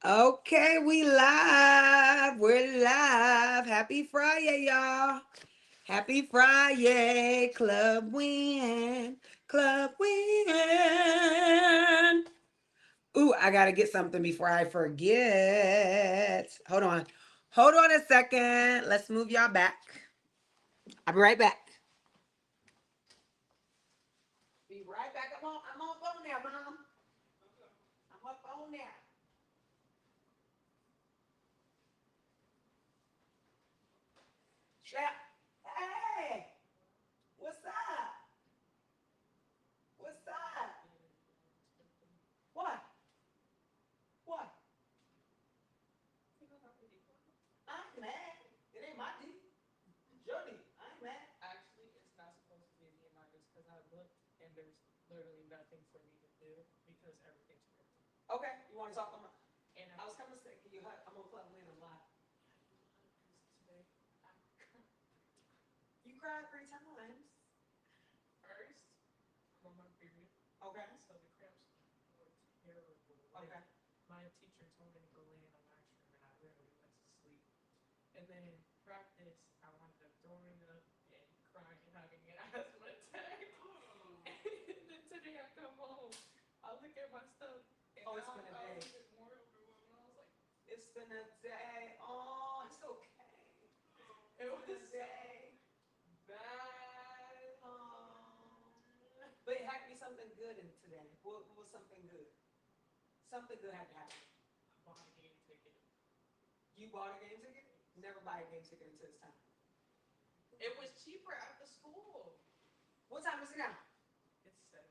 Okay, we live. We're live. Happy Friday, y'all. Happy Friday. Club win. Club win. Ooh, I gotta get something before I forget. Hold on. Hold on a second. Let's move y'all back. I'll be right back. Be right back. I'm on phone now, Mom. I'm up on now. Chat. Hey, what's up? What's up? What? What? I ain't mad. It ain't my D. Jody, I ain't mad. Actually, it's not supposed to be Leonidas because I looked and there's literally nothing for me to do because everything's working. Okay, you want to talk about? And I was coming to say, can you hug? I'm gonna plug in a lot. today, I You cried 3 times. first, I'm on my period, Okay. so the cramps were terrible. Like, Okay. my teacher told me to go lay in a nice room and I literally went to sleep. And then practice, I wound up throwing up and crying and having an asthma attack. And then today I come home, I look at my stuff, and Oh, it's now been a I day. was even more overwhelmed. I was like, It's been a day. Oh, it's okay. it It's been was a so day. bad. Oh. But it had to be something good in today. What was something good? Something good had to happen. I bought a game ticket. You bought a game ticket? Never buy a game ticket until it's time. It was cheaper at the school. What time is it now? It's 7.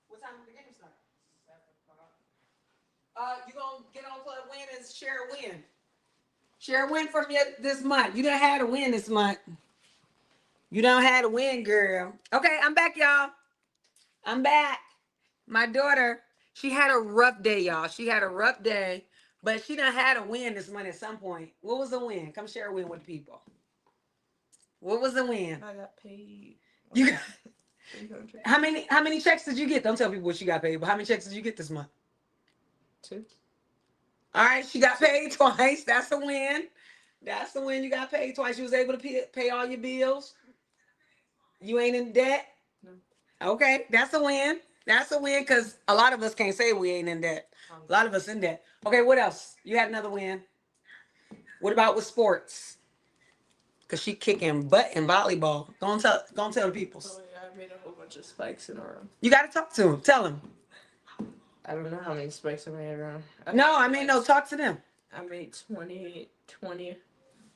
What time did the game start? 7 o'clock. You gonna get on Club Win and share a win. Share a win from you this month. You done had a win this month. You done had a win, girl. Okay, I'm back, y'all. I'm back. My daughter, she had a rough day, y'all. She had a rough day, but she done had a win this month at some point. What was the win? Come share a win with the people. What was the win? I got paid You got, 300. how many checks did you get? Don't tell people what you got paid, but how many checks did you get this month? 2. All right, she got paid twice. That's a win. That's the win. You got paid twice. You was able to pay all your bills. You ain't in debt. No. Okay, that's a win. That's a win because a lot of us can't say we ain't in debt. A lot of us in debt. Okay, what else? You had another win. What about with sports? Cause she kicking butt in volleyball. Go and tell the people. Oh yeah, I made a whole bunch of spikes in a row. You got to talk to them. Tell them. I don't know how many spikes I made in a row. No, I mean no. Talk to them. I made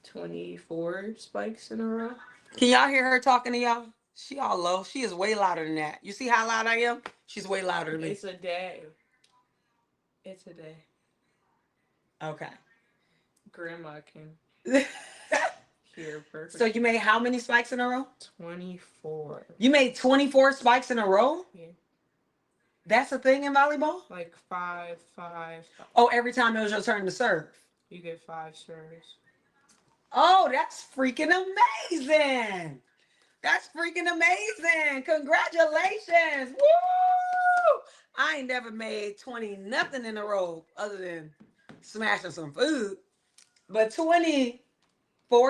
24 spikes in a row. Can y'all hear her talking to y'all? She all low. She is way louder than that. You see how loud I am? She's way louder than me. It's a day. It's a day. Okay. Grandma can hear So perfect. you made how many spikes in a row? 24. You made 24 spikes in a row? Yeah. That's a thing in volleyball? Like 5, 5, 5. Oh, every time it was your turn to serve. You get 5 serves. Oh, that's freaking amazing. That's freaking amazing. Congratulations. Woo! I ain't never made 20 nothing in a row other than smashing some food. But 24,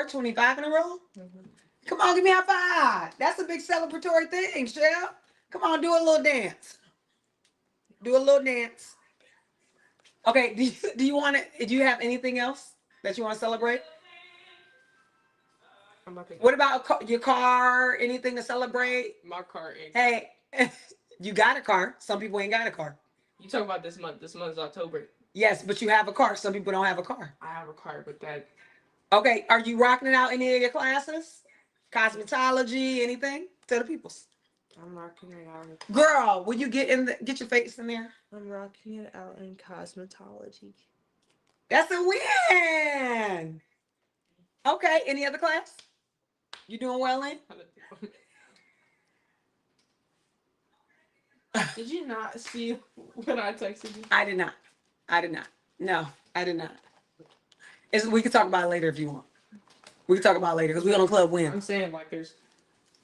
25 in a row? Mm-hmm. Come on, give me a high five. That's a big celebratory thing, Shell. Come on, do a little dance. Do a little dance. Okay, do you want to, do you have anything else that you want to celebrate? I'm about to What about your car? Anything to celebrate? my car ain't. Hey, you got a car. Some people ain't got a car. You talking about this month? This month is October. Yes, but you have a car. Some people don't have a car. I have a car, but that Okay, are you rocking it out any of your classes? Cosmetology, anything? Tell the peoples. I'm rocking it out. Girl, will you get your face in there? I'm rocking it out in cosmetology. That's a win. Okay, any other class? You doing well in? Did you not see when I texted you? I did not. I did not. No, I did not. We can talk about it later if you want. We can talk about it later because we're on Club Win. I'm saying like there's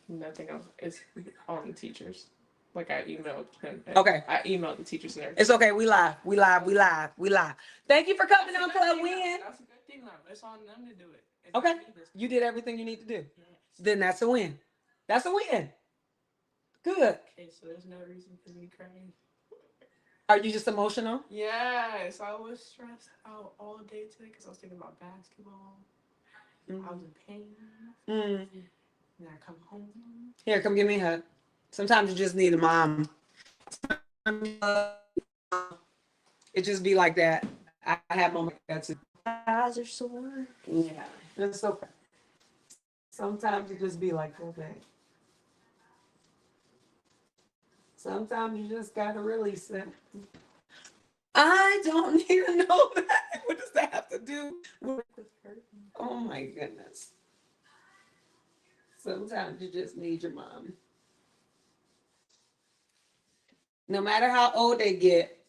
nothing else. It's on the teachers. Like I emailed him. Okay. I emailed the teachers and everything. It's okay. We live. We live. We live. We live. Thank you for coming on Club Win. That's a good thing, though. It's on them to do it. It's Okay. not me this You did everything you need to do. Yes. Then that's a win. That's a win. Good. Okay, so there's no reason for me crying. Are you just emotional? Yes, I was stressed out all day today because I was thinking about basketball. I was in pain. Mm. And I come home. Here, come give me a hug. Sometimes you just need a mom. It just be like that. I have moments like that too. Eyes are sore. Yeah, it's okay. Sometimes you just be like, okay. Sometimes you just gotta release it. I don't even know that. What does that have to do with? Oh my goodness. Sometimes you just need your mom. No matter how old they get,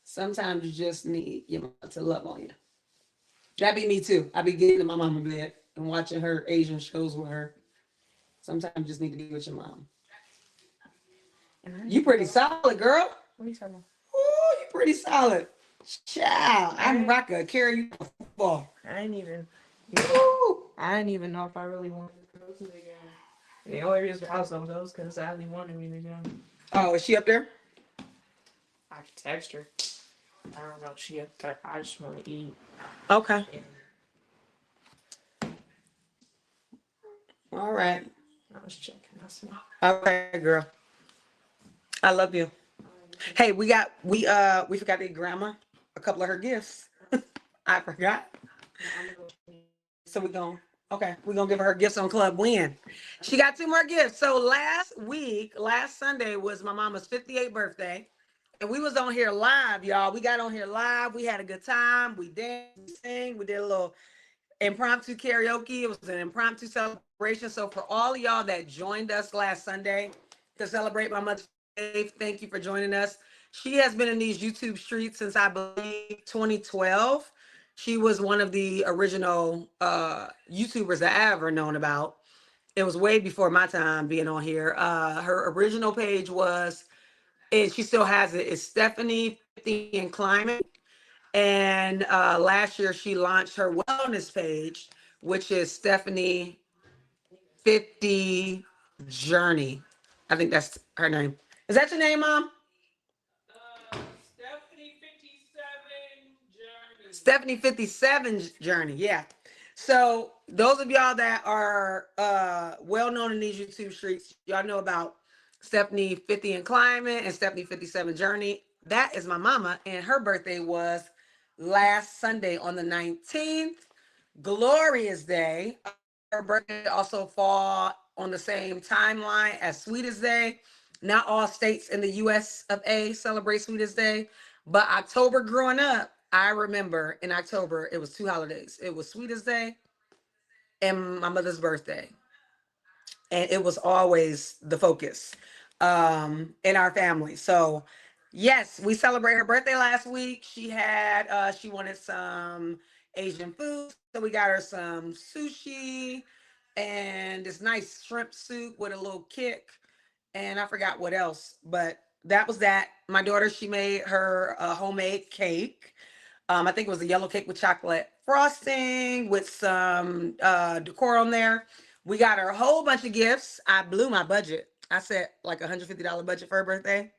sometimes you just need your mom to love on you. That be me too. I be getting in my mama bed and watching her Asian shows with her. Sometimes you just need to be with your mom. You pretty solid, girl. What are you talking about? Ooh, you pretty solid. Child, I'm rocking. Carry you to football. I didn't even. Ooh. I didn't even know if I really wanted to go to the game. The only reason I was gonna go is because Sally wanted me to go. Oh, is she up there? I could text her. I don't know if she up there. I just want to eat. Okay. And All right. I was checking. That's not. Okay, girl. I love you. Hey, we forgot to get grandma a couple of her gifts. I forgot. So we're gonna give her gifts on Club Win. She got 2 more gifts. So last Sunday was my mama's 58th birthday. And we was on here live, y'all. We got on here live. We had a good time. We danced, we sang, we did a little impromptu karaoke. It was an impromptu celebration. So for all of y'all that joined us last Sunday to celebrate my mother's birthday, thank you for joining us. She has been in these YouTube streets since I believe 2012. She was one of the original YouTubers that I ever known about. It was way before my time being on here. Her original page was, and she still has it, it's Stephanie 50 and Climate. And last year she launched her wellness page, which is Stephanie 50 Journey. I think that's her name. Is that your name, Mom? Stephanie 57 Journey. Stephanie 57 Journey. Yeah. So those of y'all that are well known in these YouTube streets, y'all know about Stephanie 50 and Climate and Stephanie 57 Journey. That is my mama, and her birthday was last Sunday on the 19th. Glorious day. Her birthday also fall on the same timeline as Sweetest Day. Not all states in the US of A celebrate Sweetest Day, but October growing up, I remember in October it was 2 holidays. It was Sweetest Day and my mother's birthday. And it was always the focus in our family. So yes, we celebrated her birthday last week. She wanted some Asian food, so we got her some sushi and this nice shrimp soup with a little kick, and I forgot what else, but that was that. My daughter, she made her homemade cake. I think it was a yellow cake with chocolate frosting with some decor on there. We got her a whole bunch of gifts. I blew my budget. I set like $150 budget for her birthday.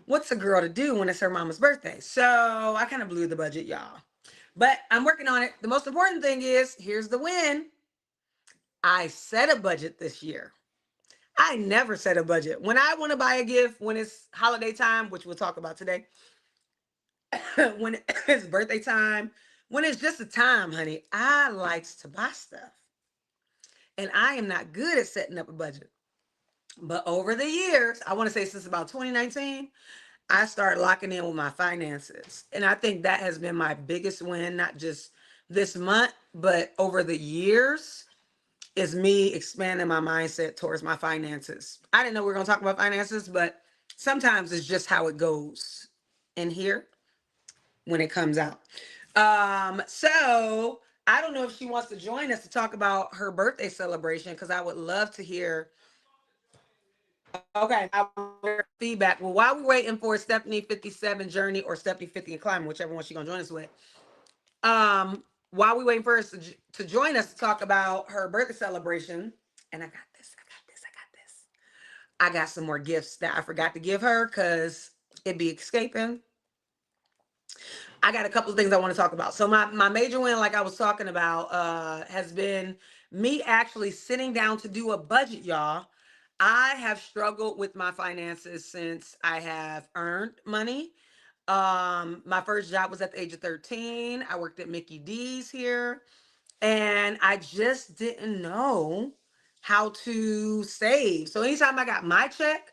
What's a girl to do when it's her mama's birthday? So I kind of blew the budget, y'all. But I'm working on it. The most important thing is, here's the win. I set a budget this year. I never set a budget. When I want to buy a gift, when it's holiday time, which we'll talk about today, when it's birthday time, when it's just a time, honey, I likes to buy stuff. And I am not good at setting up a budget. But over the years, I want to say since about 2019, I started locking in with my finances. And I think that has been my biggest win, not just this month, but over the years, is me expanding my mindset towards my finances. I didn't know we were going to talk about finances, but sometimes it's just how it goes in here when it comes out. So I don't know if she wants to join us to talk about her birthday celebration, because I would love to hear Okay, I feedback. Well, while we're waiting for Stephanie 57 Journey or Stephanie 50 and Climbing, whichever one she's gonna join us with, while we waiting for us to join us to talk about her birthday celebration, and I got some more gifts that I forgot to give her because it'd be escaping. I got a couple of things I want to talk about. So my major win, like I was talking about, has been me actually sitting down to do a budget, y'all. I have struggled with my finances since I have earned money. My first job was at the age of 13. I worked at Mickey D's here, and I just didn't know how to save. So anytime I got my check,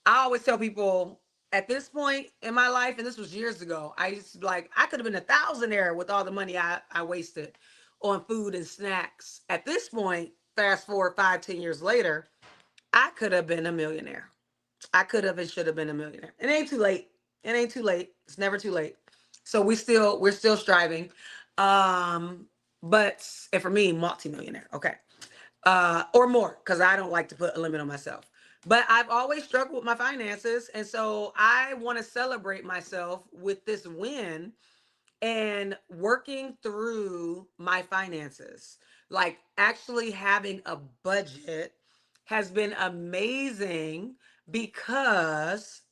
I always tell people at this point in my life, and this was years ago, I used to be like, I could have been a thousandaire with all the money I wasted on food and snacks. At this point, fast forward 5, 10 years later, I could have been a millionaire. I could have and should have been a millionaire. It ain't too late. It ain't too late. It's never too late. So we're still striving. Um, but and for me, multimillionaire. Okay. Or more, because I don't like to put a limit on myself. But I've always struggled with my finances. And so I want to celebrate myself with this win and working through my finances. Like actually having a budget has been amazing because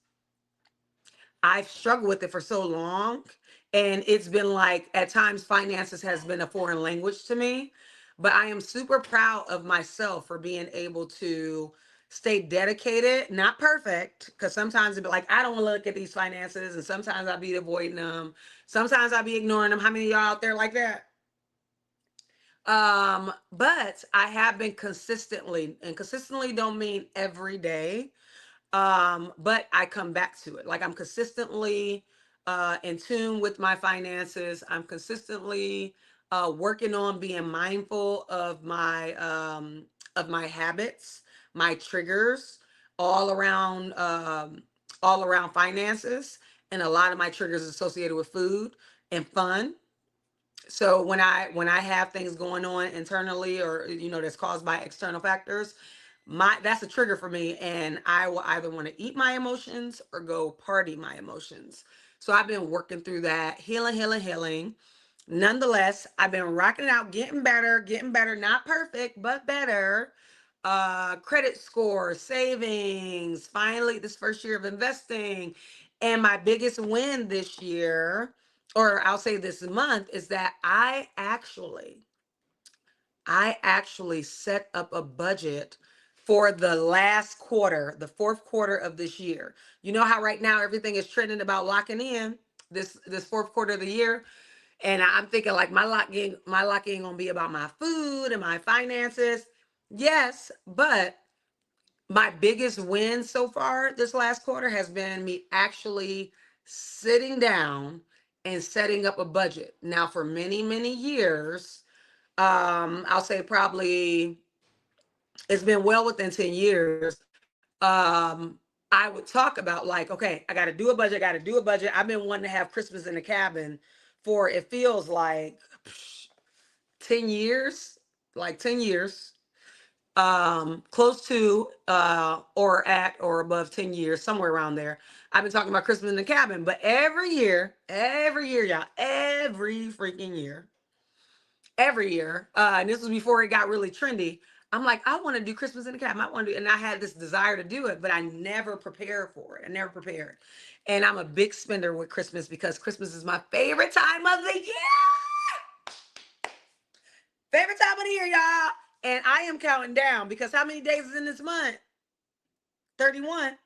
I've struggled with it for so long. And it's been like at times finances has been a foreign language to me. But I am super proud of myself for being able to stay dedicated, not perfect, because sometimes it'd be like, I don't want to look at these finances, and sometimes I'll be avoiding them. Sometimes I'll be ignoring them. How many of y'all out there like that? But I have been consistently, and consistently don't mean every day, but I come back to it. Like I'm consistently in tune with my finances. I'm consistently working on being mindful of my habits, my triggers, all around all around finances, and a lot of my triggers associated with food and fun. So when I have things going on internally, or that's caused by external factors, my that's a trigger for me, and I will either want to eat my emotions or go party my emotions. So I've been working through that, healing, healing, healing. Nonetheless, I've been rocking it out, getting better, not perfect, but better. Credit score, savings, finally this first year of investing. And my biggest win this year, or I'll say this month, is that I actually set up a budget for the last quarter, the fourth quarter of this year. You know how right now everything is trending about locking in this fourth quarter of the year, and I'm thinking like my locking gonna be about my food and my finances. Yes, but my biggest win so far this last quarter has been me actually sitting down and setting up a budget. Now, for many, many years, I'll say probably it's been well within 10 years. Um, I would talk about like, okay, I got to do a budget, I got to do a budget. I've been wanting to have Christmas in the cabin for it feels like 10 years, like 10 years, close to or at or above 10 years, somewhere around there. I've been talking about Christmas in the cabin, but every year, y'all, every freaking year, every year, and this was before it got really trendy. I'm like, I want to do Christmas in the cabin. I want to, and I had this desire to do it, but I never prepared for it. I never prepared. And I'm a big spender with Christmas because Christmas is my favorite time of the year. Favorite time of the year, y'all. And I am counting down because how many days is in this month? 31.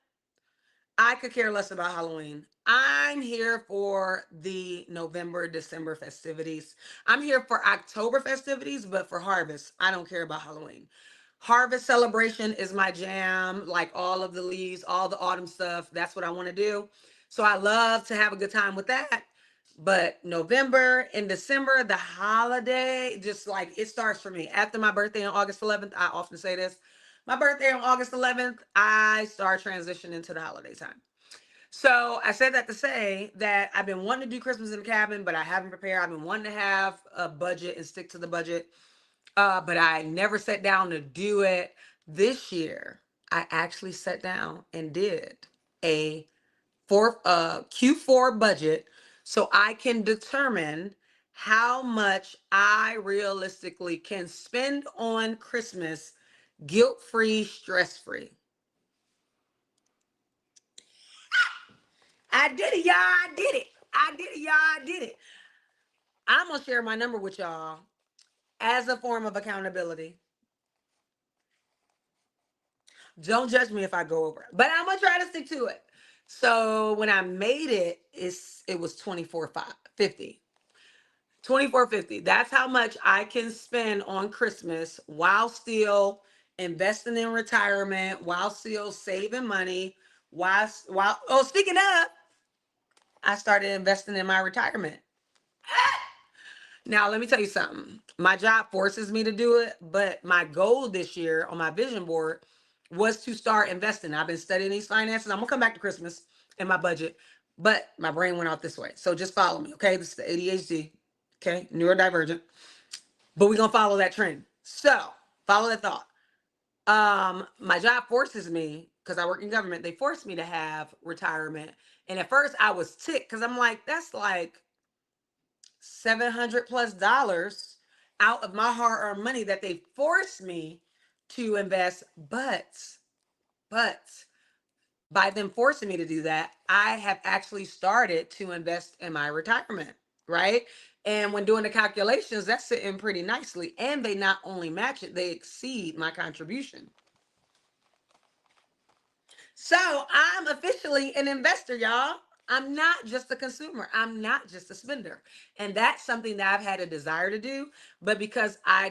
I could care less about Halloween. I'm here for the November, December festivities. I'm here for October festivities, but for harvest, I don't care about Halloween. Harvest celebration is my jam, like all of the leaves, all the autumn stuff. That's what I want to do. So I love to have a good time with that. But November and December, the holiday, just like it starts for me. After my birthday on August 11th, I often say this. My birthday on August 11th, I start transitioning to the holiday time. So I said that to say that I've been wanting to do Christmas in the cabin, but I haven't prepared. I've been wanting to have a budget and stick to the budget, but I never sat down to do it. This year, I actually sat down and did a Q4 budget so I can determine how much I realistically can spend on Christmas guilt-free, stress-free. I did it, y'all. I did it. I did it, y'all. I did it. I'm gonna share my number with y'all as a form of accountability. Don't judge me if I go over it, but I'm gonna try to stick to it. So when I made it, it was 24.50. 24.50. That's how much I can spend on Christmas while still investing in retirement, while still saving money, while oh, speaking of, I started investing in my retirement. Now, let me tell you something. My job forces me to do it, but my goal this year on my vision board was to start investing. I've been studying these finances. I'm gonna come back to Christmas and my budget, but my brain went out this way. So just follow me, okay? This is the ADHD, okay? Neurodivergent. But we're gonna follow that trend. So follow that thought. My job forces me, because I work in government, they forced me to have retirement. And at first I was ticked because I'm like, that's like $700+ out of my hard-earned money that they forced me to invest. But by them forcing me to do that, I have actually started to invest in my retirement, right? And when doing the calculations, that's sitting pretty nicely. And they not only match it, they exceed my contribution. So I'm officially an investor, y'all. I'm not just a consumer. I'm not just a spender. And that's something that I've had a desire to do. But because I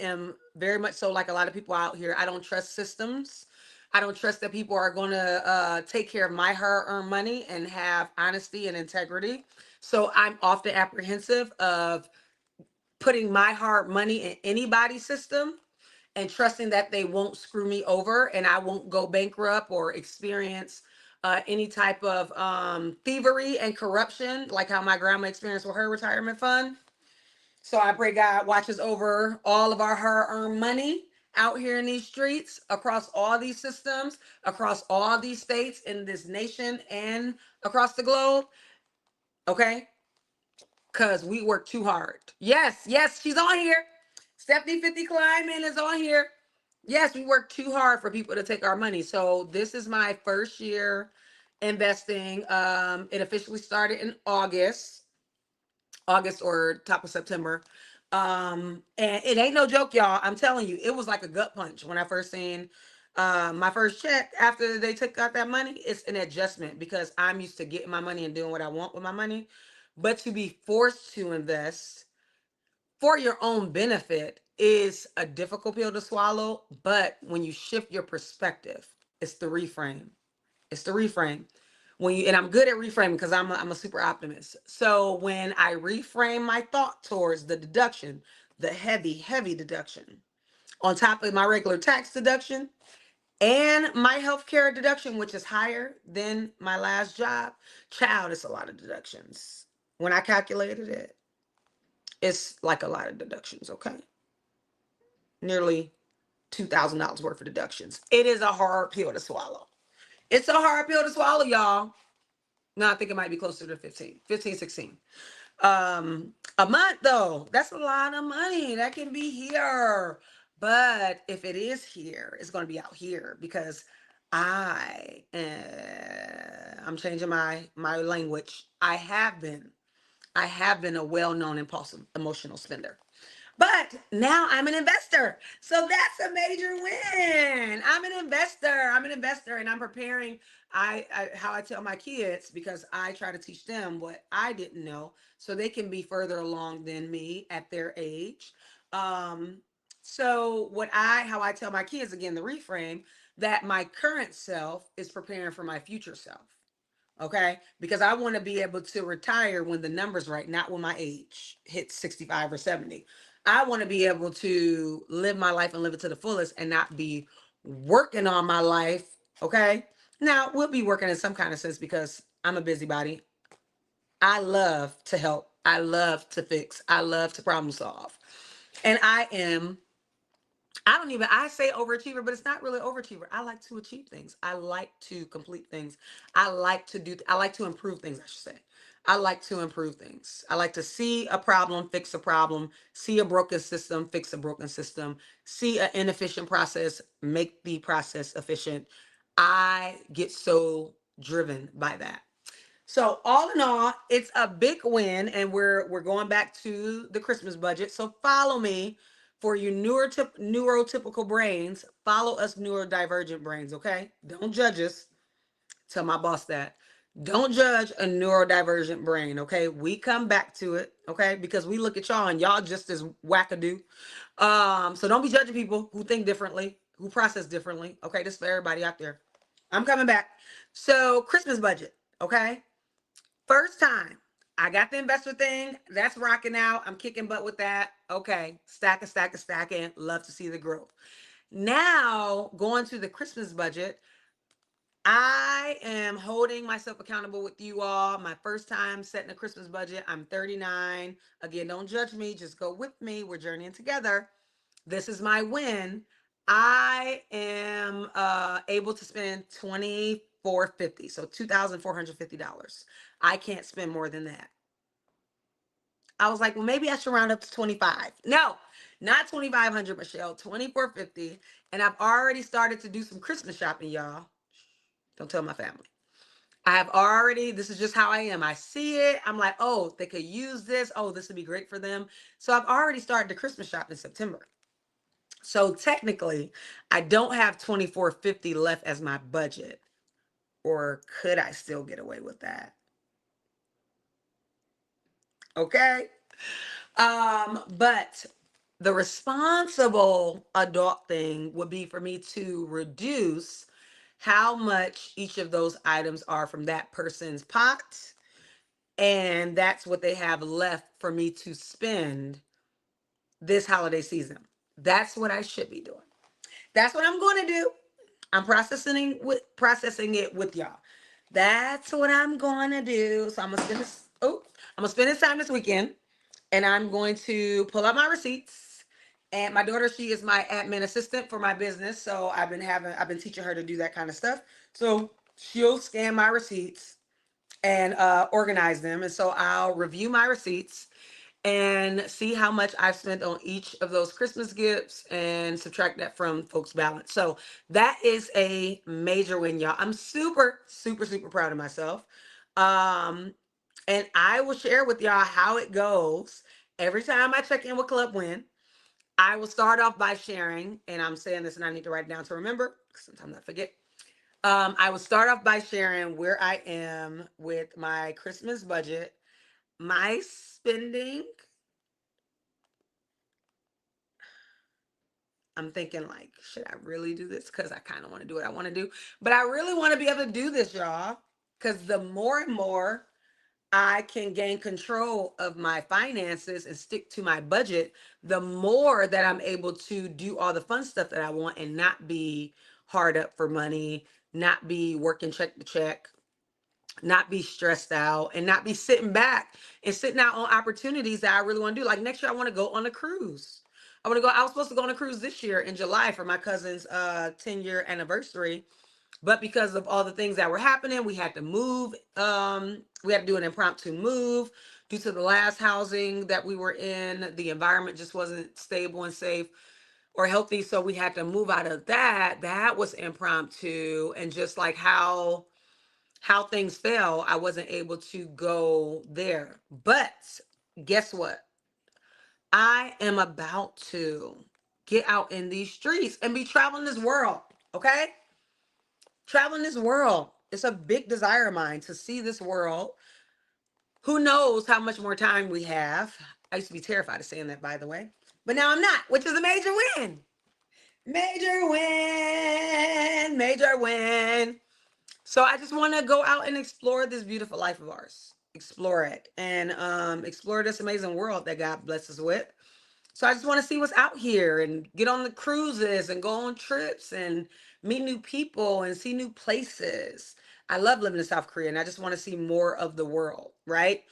am very much so like a lot of people out here, I don't trust systems. I don't trust that people are going to take care of my hard earned money and have honesty and integrity. So I'm often apprehensive of putting my hard money in anybody's system and trusting that they won't screw me over and I won't go bankrupt or experience any type of thievery and corruption, like how my grandma experienced with her retirement fund. So I pray God watches over all of our hard-earned money out here in these streets, across all these systems, across all these states in this nation and across the globe. Okay? Because we work too hard. Yes, yes, she's on here. Stephanie 50 Kleiman is on here. Yes, we work too hard for people to take our money. So this is my first year investing. It officially started in August or top of September. And it ain't no joke, y'all. I'm telling you, it was like a gut punch when I first seen my first check after they took out that money. It's an adjustment because I'm used to getting my money and doing what I want with my money. But to be forced to invest for your own benefit is a difficult pill to swallow. But when you shift your perspective, it's the reframe. It's the reframe. And I'm good at reframing because I'm a super optimist. So when I reframe my thought towards the deduction, the heavy, heavy deduction, on top of my regular tax deduction and my healthcare deduction, which is higher than my last job, child, it's a lot of deductions. When I calculated it, it's like a lot of deductions, okay? Nearly $2,000 worth of deductions. It is a hard pill to swallow. It's a hard pill to swallow, y'all. No, I think it might be closer to 15, 16. A month though, that's a lot of money. That can be here. But if it is here, it's going to be out here because I'm changing my language. I have been a well-known impulsive emotional spender. But now I'm an investor. So that's a major win. I'm an investor. I'm an investor and I'm preparing. How I tell my kids, because I try to teach them what I didn't know so they can be further along than me at their age. Um, so how I tell my kids, again, the reframe, that my current self is preparing for my future self. Okay, because I want to be able to retire when the number's right, not when my age hits 65 or 70. I want to be able to live my life and live it to the fullest and not be working on my life. Okay, now we'll be working in some kind of sense because I'm a busybody. I love to help, I love to fix, I love to problem solve, and I am I say overachiever, but it's not really overachiever. I like to achieve things. I like to complete things. I like to improve things, I should say. I like to improve things. I like to see a problem, fix a problem, see a broken system, fix a broken system, see an inefficient process, make the process efficient. I get so driven by that. So all in all, it's a big win, and we're going back to the Christmas budget. So follow me for you neurotypical brains. Follow us neurodivergent brains, okay? Don't judge us. Tell my boss that. Don't judge a neurodivergent brain, okay? We come back to it, okay? Because we look at y'all and y'all just as wackadoo. So don't be judging people who think differently, who process differently. Okay, this is for everybody out there. I'm coming back. So Christmas budget, okay? First time. I got the investor thing. That's rocking out. I'm kicking butt with that. Okay. Stacking, stacking, stacking. Love to see the growth. Now, going to the Christmas budget, I am holding myself accountable with you all. My first time setting a Christmas budget. I'm 39. Again, don't judge me. Just go with me. We're journeying together. This is my win. I am able to spend 2450, so $2,450. I can't spend more than that. I was like, well, maybe I should round up to 25. No, not 2500, Michelle, 2450. And I've already started to do some Christmas shopping, y'all. Don't tell my family. I have already, this is just how I am. I see it. I'm like, oh, they could use this. Oh, this would be great for them. So I've already started the Christmas shop in September. So technically, I don't have 2450 left as my budget. Or could I still get away with that? Okay. But the responsible adult thing would be for me to reduce how much each of those items are from that person's pot. And that's what they have left for me to spend this holiday season. That's what I should be doing. That's what I'm going to do. I'm processing it with y'all. That's what I'm going to do. So I'm gonna spend this time this weekend, and I'm going to pull out my receipts. And my daughter, she is my admin assistant for my business, so I've been teaching her to do that kind of stuff. So she'll scan my receipts and organize them, and so I'll review my receipts and see how much I've spent on each of those Christmas gifts and subtract that from folks' balance. So that is a major win, y'all. I'm super, super, super proud of myself. Um, and I will share with y'all how it goes every time I check in with Club Win. I will start off by sharing, and I'm saying this and I need to write it down to remember, because sometimes I forget. I will start off by sharing where I am with my Christmas budget, my spending. I'm thinking like, should I really do this? Because I kind of want to do what I want to do. But I really want to be able to do this, y'all. Because the more and more I can gain control of my finances and stick to my budget, the more that I'm able to do all the fun stuff that I want and not be hard up for money, not be working check to check, not be stressed out, and not be sitting back and sitting out on opportunities that I really want to do. Like next year, I want to go on a cruise. I was supposed to go on a cruise this year in July for my cousin's 10-year anniversary. But because of all the things that were happening, we had to move. We had to do an impromptu move due to the last housing that we were in. The environment just wasn't stable and safe or healthy. So we had to move out of that. That was impromptu. And just like how things fell, I wasn't able to go there. But guess what? I am about to get out in these streets and be traveling this world. Okay? Traveling this world. It's a big desire of mine to see this world. Who knows how much more time we have? I used to be terrified of saying that, by the way. But now I'm not, which is a major win. Major win. Major win. So I just want to go out and explore this beautiful life of ours. Explore it and explore this amazing world that God blesses us with. So I just want to see what's out here and get on the cruises and go on trips and meet new people and see new places. I love living in South Korea and I just want to see more of the world, right?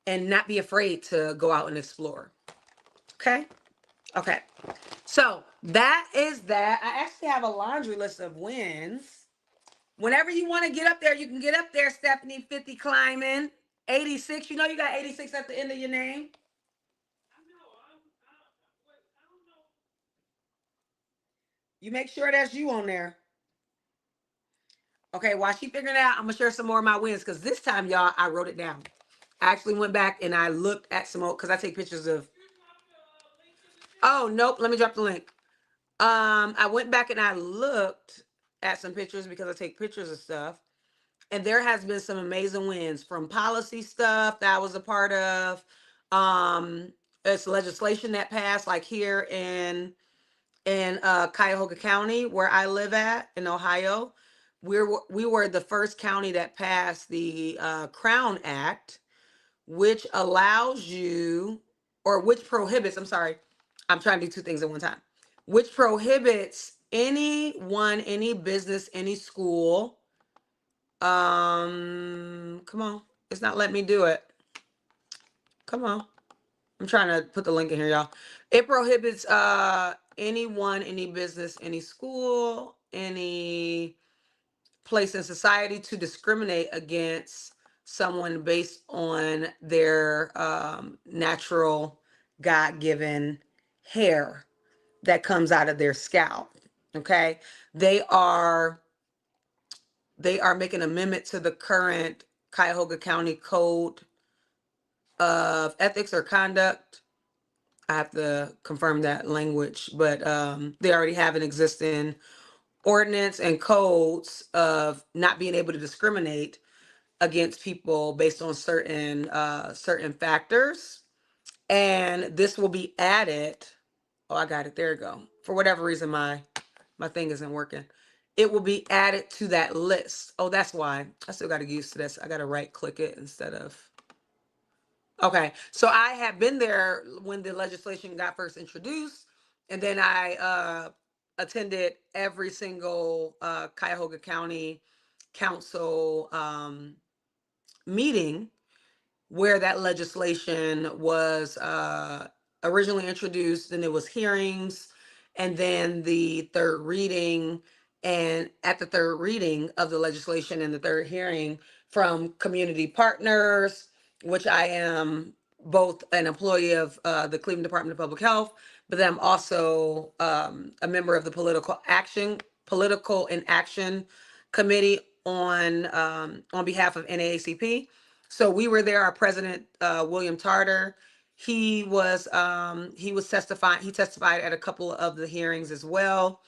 And not be afraid to go out and explore. Okay? Okay. So that is that. I actually have a laundry list of wins. Whenever you want to get up there, you can get up there, Stephanie. 50 climbing. 86. You know you got 86 at the end of your name. I know. I don't know. You make sure that's you on there. Okay, while she figuring it out, I'm gonna share some more of my wins because this time, y'all, I wrote it down. I actually went back and I looked at some more because I take pictures of. You drop the link in the chat. Oh nope, let me drop the link. I went back and I looked at some pictures because I take pictures of stuff. And there has been some amazing wins from policy stuff that I was a part of. Um, it's legislation that passed, like here in Cuyahoga County, where I live at in Ohio. We were the first county that passed the Crown Act, which allows you, or which prohibits. I'm sorry, I'm trying to do two things at one time. Which prohibits anyone, any business, any school. Come on. It's not letting me do it. Come on. I'm trying to put the link in here, y'all. It prohibits anyone, any business, any school, any place in society to discriminate against someone based on their natural God-given hair that comes out of their scalp. Okay? They are they are making an amendment to the current Cuyahoga County Code of Ethics or Conduct. I have to confirm that language, but they already have an existing ordinance and codes of not being able to discriminate against people based on certain factors. And this will be added. Oh, I got it. There you go. For whatever reason, my thing isn't working. It will be added to that list. Oh, that's why. I still got to get used to this. I got to right click it instead of. Okay. So I had been there when the legislation got first introduced. And then I attended every single Cuyahoga County Council meeting where that legislation was originally introduced, and there was hearings, and then the third reading. And at the third reading of the legislation and the third hearing from community partners, which I am both an employee of the Cleveland Department of Public Health, but then I'm also a member of the Political and Action Committee on behalf of NAACP. So we were there. Our president, William Tarter, he was testifying. He testified at a couple of the hearings as well,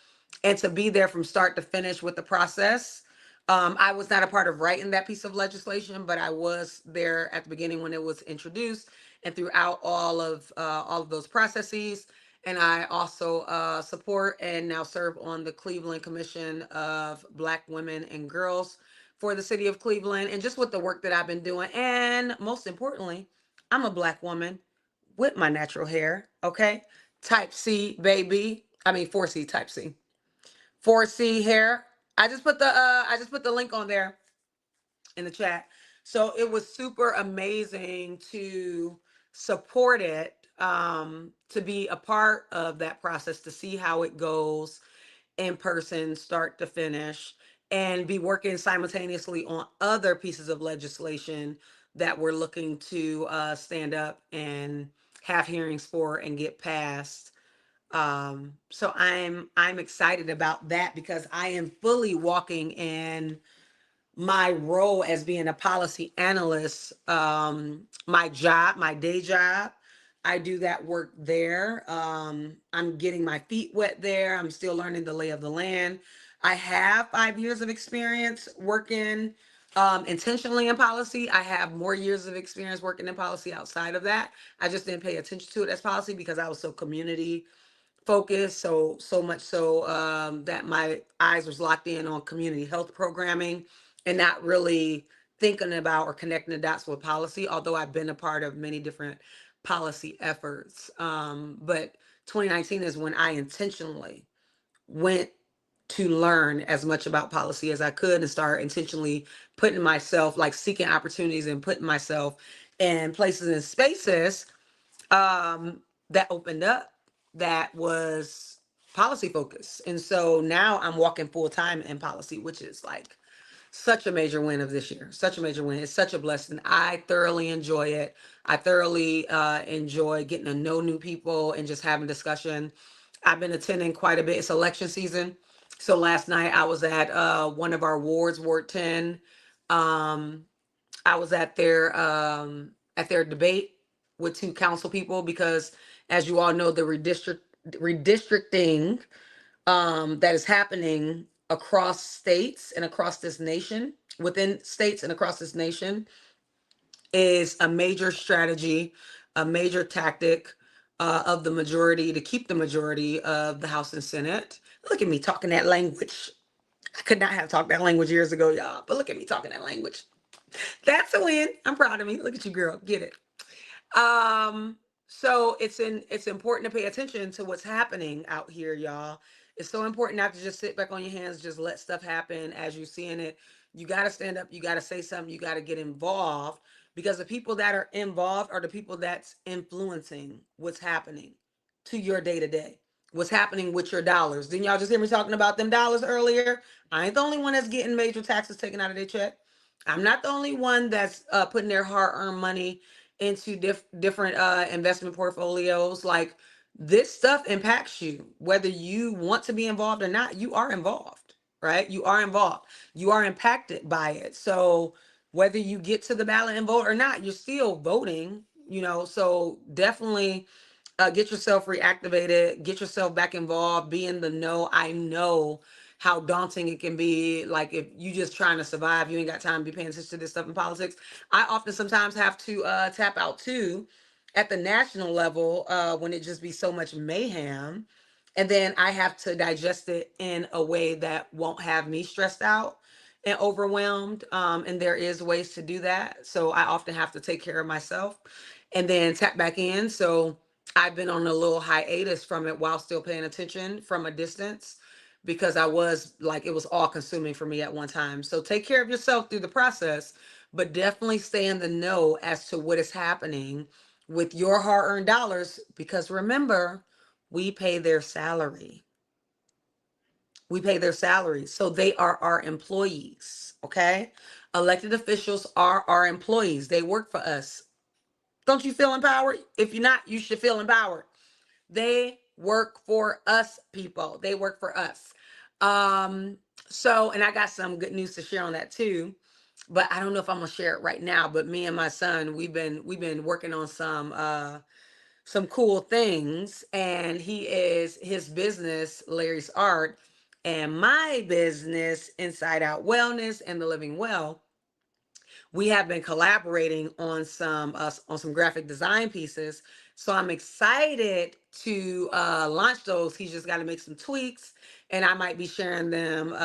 and to be there from start to finish with the process. I was not a part of writing that piece of legislation, but I was there at the beginning when it was introduced and throughout all of those processes. And I also support and now serve on the Cleveland Commission of Black Women and Girls for the city of Cleveland, and just with the work that I've been doing. And most importantly, I'm a Black woman with my natural hair. Okay. Type C, baby. I mean, 4C type C. 4C hair. I just put the link on there in the chat. So it was super amazing to support it, to be a part of that process, to see how it goes in person, start to finish, and be working simultaneously on other pieces of legislation that we're looking to stand up and have hearings for and get passed. So I'm excited about that because I am fully walking in my role as being a policy analyst. My job, my day job, I do that work there. I'm getting my feet wet there. I'm still learning the lay of the land. I have 5 years of experience working intentionally in policy. I have more years of experience working in policy outside of that. I just didn't pay attention to it as policy because I was so community focused, so much so that my eyes was locked in on community health programming and not really thinking about or connecting the dots with policy, although I've been a part of many different policy efforts. But 2019 is when I intentionally went to learn as much about policy as I could and start intentionally putting myself, like seeking opportunities and putting myself in places and spaces that opened up that was policy focused. And so now I'm walking full time in policy, which is like such a major win of this year. Such a major win. It's such a blessing. I thoroughly enjoy it. I thoroughly enjoy getting to know new people and just having discussion. I've been attending quite a bit. It's election season. So last night I was at one of our wards, Ward 10. Um, I was at their debate with two council people because, as you all know, the redistricting that is happening across states and across this nation, within states and across this nation, is a major strategy, a major tactic of the majority to keep the majority of the House and Senate. Look at me talking that language. I could not have talked that language years ago, y'all, but look at me talking that language. That's a win. I'm proud of me. Look at you, girl. Get it. Um, so it's important to pay attention to what's happening out here, y'all. It's so important not to just sit back on your hands, just let stuff happen as you're seeing it. You got to stand up, you got to say something, you got to get involved, because the people that are involved are the people that's influencing what's happening to your day to day. What's happening with your dollars. Didn't y'all just hear me talking about them dollars earlier? I ain't the only one that's getting major taxes taken out of their check. I'm not the only one that's putting their hard-earned money into different investment portfolios. Like, this stuff impacts you whether you want to be involved or not. You are involved, right? You are involved, you are impacted by it. So whether you get to the ballot and vote or not, you're still voting, so definitely get yourself reactivated, get yourself back involved, be in the know. I know how daunting it can be. Like, if you just trying to survive, you ain't got time to be paying attention to this stuff in politics. I often sometimes have to tap out too at the national level when it just be so much mayhem. And then I have to digest it in a way that won't have me stressed out and overwhelmed. And there is ways to do that. So I often have to take care of myself and then tap back in. So I've been on a little hiatus from it while still paying attention from a distance, because I was like, it was all consuming for me at one time. So take care of yourself through the process, but definitely stay in the know as to what is happening with your hard earned dollars, because remember, we pay their salary. We pay their salaries. So they are our employees. Okay. Elected officials are our employees. They work for us. Don't you feel empowered? If you're not, you should feel empowered. They work for us, people. They work for us. Um, and I got some good news to share on that too. But I don't know if I'm gonna share it right now. But me and my son, we've been working on some cool things. And his business, Larry's Art, and my business, Inside Out Wellness and the Living Well, we have been collaborating on some graphic design pieces. So I'm excited to launch those. He's just got to make some tweaks, and I might be sharing them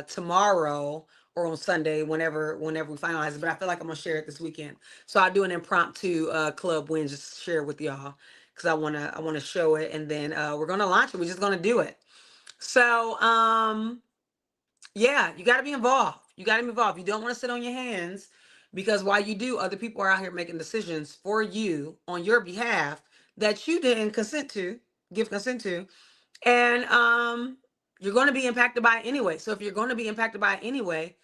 tomorrow or on Sunday, whenever we finalize it. But I feel like I'm gonna share it this weekend. So I'll do an impromptu club win, just share it with y'all, because I wanna show it, and then we're gonna launch it. We're just gonna do it. So yeah, you got to be involved. You got to be involved. You don't want to sit on your hands, because while you do, other people are out here making decisions for you on your behalf that you didn't give consent to. And you're going to be impacted by it anyway. So if you're going to be impacted by it anyway,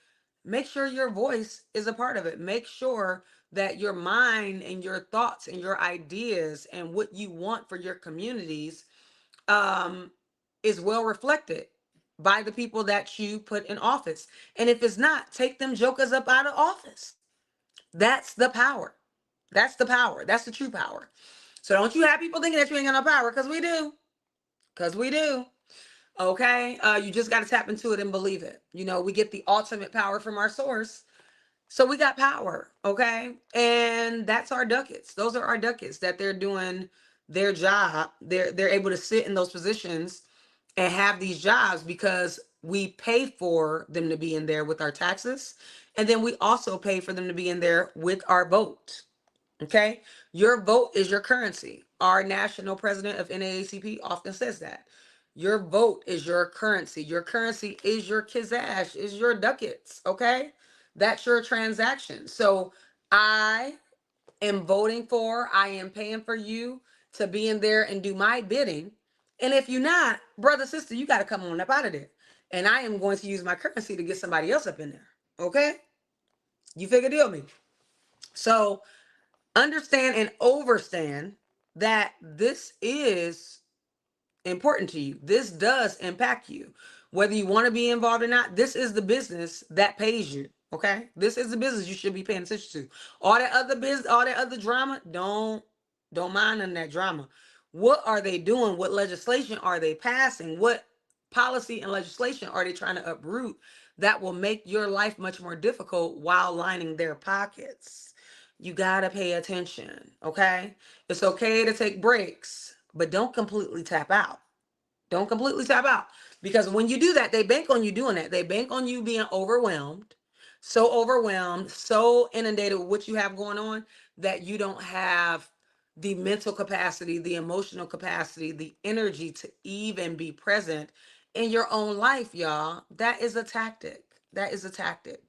make sure your voice is a part of it. Make sure that your mind and your thoughts and your ideas and what you want for your communities um, is well reflected by the people that you put in office. And if it's not, take them jokers up out of office. That's the power. That's the power. That's the true power. So don't you have people thinking that you ain't got no power, because we do. Because we do. Okay. You just got to tap into it and believe it. We get the ultimate power from our source. So we got power. Okay. And that's our ducats. Those are our ducats, that they're doing their job. They're able to sit in those positions and have these jobs because we pay for them to be in there with our taxes. And then we also pay for them to be in there with our vote. Okay. Your vote is your currency. Our national president of NAACP often says that. Your vote is your currency. Your currency is your kizash, is your ducats. Okay. That's your transaction. So I am voting for, I am paying for you to be in there and do my bidding, And if you're not, brother, sister, you got to come on up out of there. And I am going to use my currency to get somebody else up in there. Okay? You figure deal me. So understand and overstand that this is important to you. This does impact you. Whether you want to be involved or not, this is the business that pays you. Okay? This is the business you should be paying attention to. All that other business, all that other drama, don't mind none of that drama. What are they doing? What legislation are they passing? What policy and legislation are they trying to uproot that will make your life much more difficult while lining their pockets? You gotta pay attention, okay? It's okay to take breaks, but don't completely tap out. Don't completely tap out. Because when you do that, they bank on you doing that. They bank on you being overwhelmed, so inundated with what you have going on that you don't have the mental capacity, the emotional capacity, the energy to even be present in your own life, y'all. That is a tactic. That is a tactic.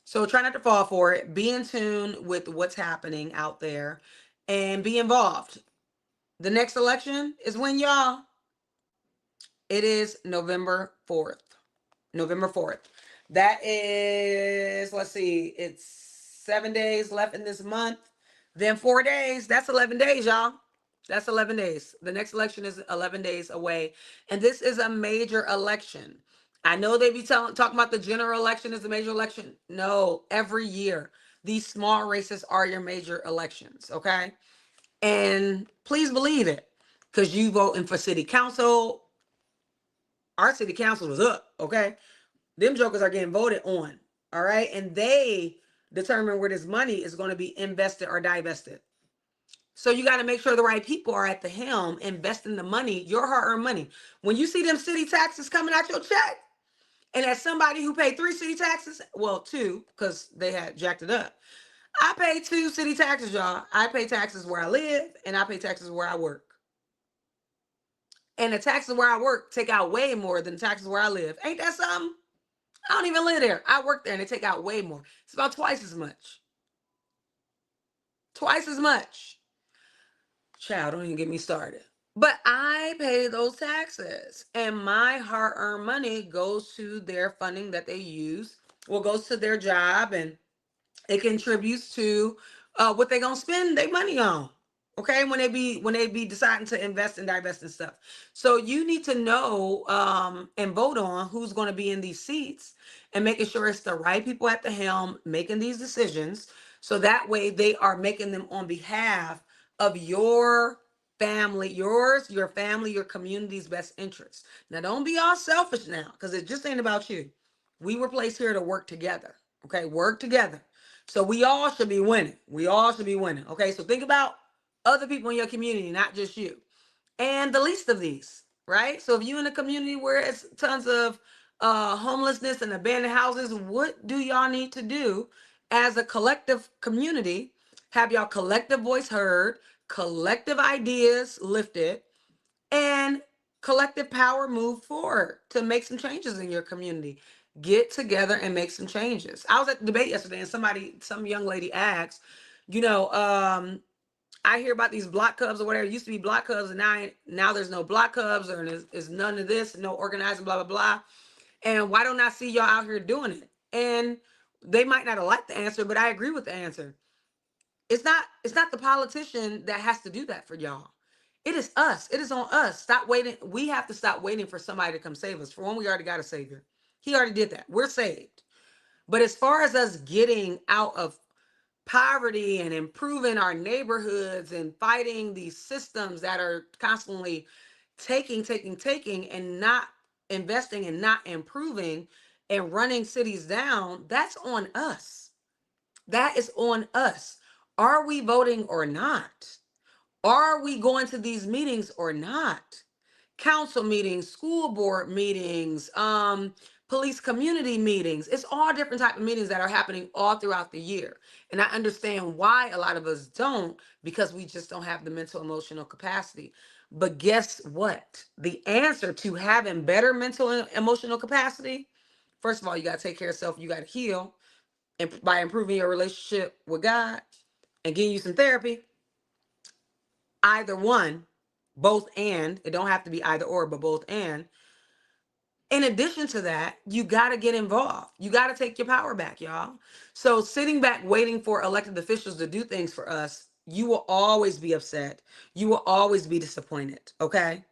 So try not to fall for it. Be in tune with what's happening out there and be involved. The next election is when, y'all? It is November 4th. November 4th. That is, let's see, it's 7 days left in this month. Then 4 days. That's 11 days, y'all. That's 11 days. The next election is 11 days away. And this is a major election. I know they be talking about the general election is a major election. No, every year, these small races are your major elections, okay? And please believe it, because you voting for city council. Our city council was up, okay? Them jokers are getting voted on, all right? And they determine where this money is going to be invested or divested. So you got to make sure the right people are at the helm investing the money, your hard-earned money. When you see them city taxes coming out your check, and as somebody who paid 3 city taxes, well, 2, because they had jacked it up. I pay 2 city taxes, y'all. I pay taxes where I live, and I pay taxes where I work. And the taxes where I work take out way more than the taxes where I live. Ain't that something? I don't even live there. I work there and they take out way more. It's about twice as much. Twice as much. Child, don't even get me started. But I pay those taxes and my hard-earned money goes to their funding that they use. Well, goes to their job and it contributes to what they're gonna spend their money on. Okay, when they be deciding to invest and divest and stuff. So you need to know and vote on who's going to be in these seats and making sure it's the right people at the helm making these decisions. So that way they are making them on behalf of your family, your family, your community's best interests. Now don't be all selfish now, because it just ain't about you. We were placed here to work together. Okay, work together. So we all should be winning. We all should be winning. Okay, so think about other people in your community, not just you. And the least of these, right? So if you in a community where it's tons of homelessness and abandoned houses, what do y'all need to do as a collective community? Have y'all collective voice heard, collective ideas lifted, and collective power move forward to make some changes in your community. Get together and make some changes. I was at the debate yesterday and some young lady asked, you know, I hear about these block clubs or whatever. It used to be block clubs, and now there's no block clubs, or there's none of this, no organizing, blah blah blah. And why don't I see y'all out here doing it? And they might not have liked the answer, but I agree with the answer. It's not the politician that has to do that for y'all. It is us. It is on us. Stop waiting. We have to stop waiting for somebody to come save us. For one, we already got a savior. He already did that. We're saved. But as far as us getting out of poverty and improving our neighborhoods and fighting these systems that are constantly taking and not investing and not improving and running cities down, that's on us. That is on us. Are we voting or not? Are we going to these meetings or not? Council meetings, school board meetings, police community meetings. It's all different type of meetings that are happening all throughout the year. And I understand why a lot of us don't, because we just don't have the mental emotional capacity. But guess what? The answer to having better mental and emotional capacity, first of all, you got to take care of yourself. You got to heal, and by improving your relationship with God and getting you some therapy. Either one, both and. It don't have to be either or, but both and. In addition to that, you got to get involved. You got to take your power back, y'all. So sitting back waiting for elected officials to do things for us, you will always be upset. You will always be disappointed, okay?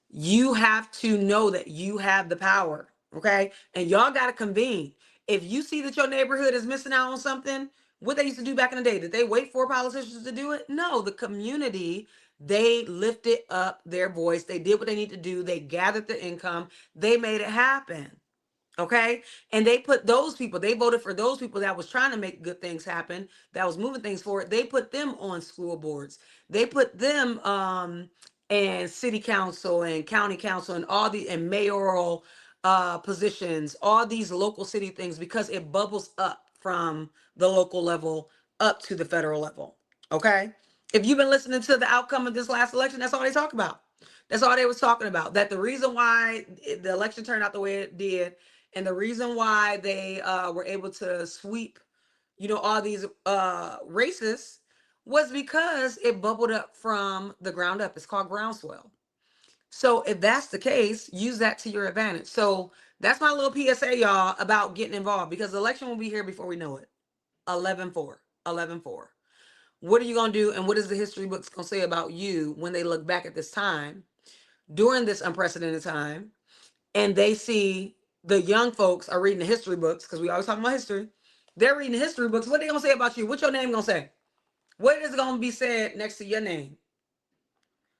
You have to know that you have the power, okay? And y'all got to convene. If you see that your neighborhood is missing out on something, what they used to do back in the day, did they wait for politicians to do it? No, the community, they lifted up their voice. They did what they need to do. They gathered the income. They made it happen. Okay. And they put those people, they voted for those people that was trying to make good things happen, that was moving things forward. They put them on school boards. They put them and city council and county council and all the and mayoral positions, all these local city things, because it bubbles up from the local level up to the federal level. Okay. If you've been listening to the outcome of this last election, that's all they talk about. That's all they was talking about. That the reason why the election turned out the way it did, and the reason why they were able to sweep, all these races, was because it bubbled up from the ground up. It's called groundswell. So if that's the case, use that to your advantage. So that's my little PSA, y'all, about getting involved, because the election will be here before we know it. 11-4. 11-4. What are you going to do? And what is the history books going to say about you when they look back at this time, during this unprecedented time, and they see the young folks are reading the history books, because we always talk about history. They're reading the history books. What are they going to say about you? What your name going to say? What is going to be said next to your name?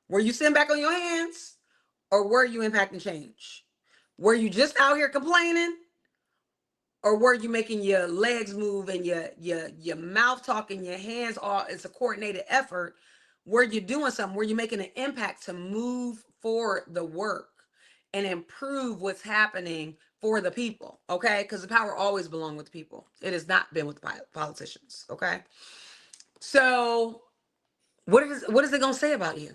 Were you sitting back on your hands, or were you impacting change? Were you just out here complaining, or were you making your legs move and your mouth talking, your hands all? It's a coordinated effort. Were you doing something? Were you making an impact to move forward the work and improve what's happening for the people? Okay, because the power always belongs with the people. It has not been with the politicians. Okay, so what is it gonna say about you?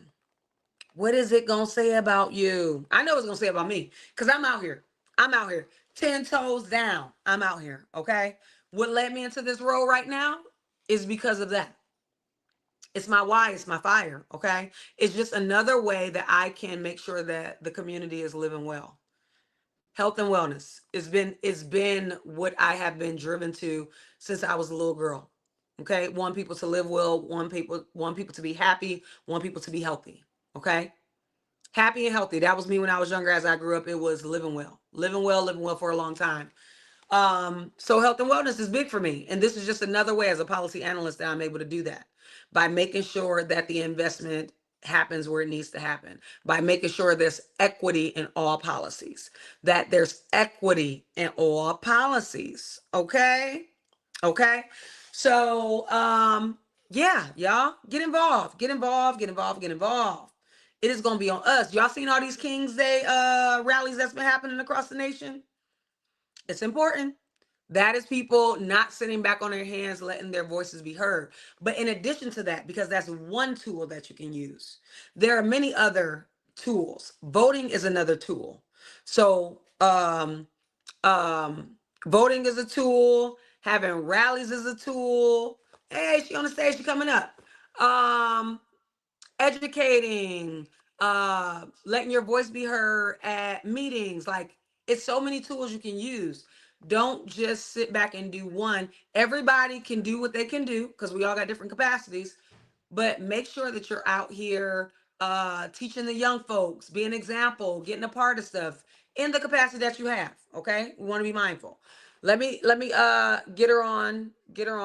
What is it gonna say about you? I know it's gonna say about me, because I'm out here. I'm out here. 10 toes down. I'm out here. Okay. What led me into this role right now is because of that. It's my why, it's my fire. Okay. It's just another way that I can make sure that the community is living well. Health and wellness. It's been what I have been driven to since I was a little girl. Okay. Want people to live well, want people to be happy, want people to be healthy. Okay. Happy and healthy. That was me when I was younger. As I grew up, it was living well for a long time. So health and wellness is big for me. And this is just another way as a policy analyst that I'm able to do that, by making sure that the investment happens where it needs to happen, by making sure there's equity in all policies, that there's equity in all policies. Okay. Okay. So, yeah, y'all get involved, get involved, get involved, get involved. It is going to be on us. Y'all seen all these King's Day rallies that's been happening across the nation? It's important. That is people not sitting back on their hands, letting their voices be heard. But in addition to that, because that's one tool that you can use, there are many other tools. Voting is another tool. So, um, voting is a tool. Having rallies is a tool. Hey, she on the stage. She coming up. Um, Educating, letting your voice be heard at meetings. Like, it's so many tools you can use. Don't just sit back and do one. Everybody can do what they can do, because we all got different capacities. But make sure that you're out here teaching the young folks, be an example, getting a part of stuff in the capacity that you have. Okay, we want to be mindful. Let me get her on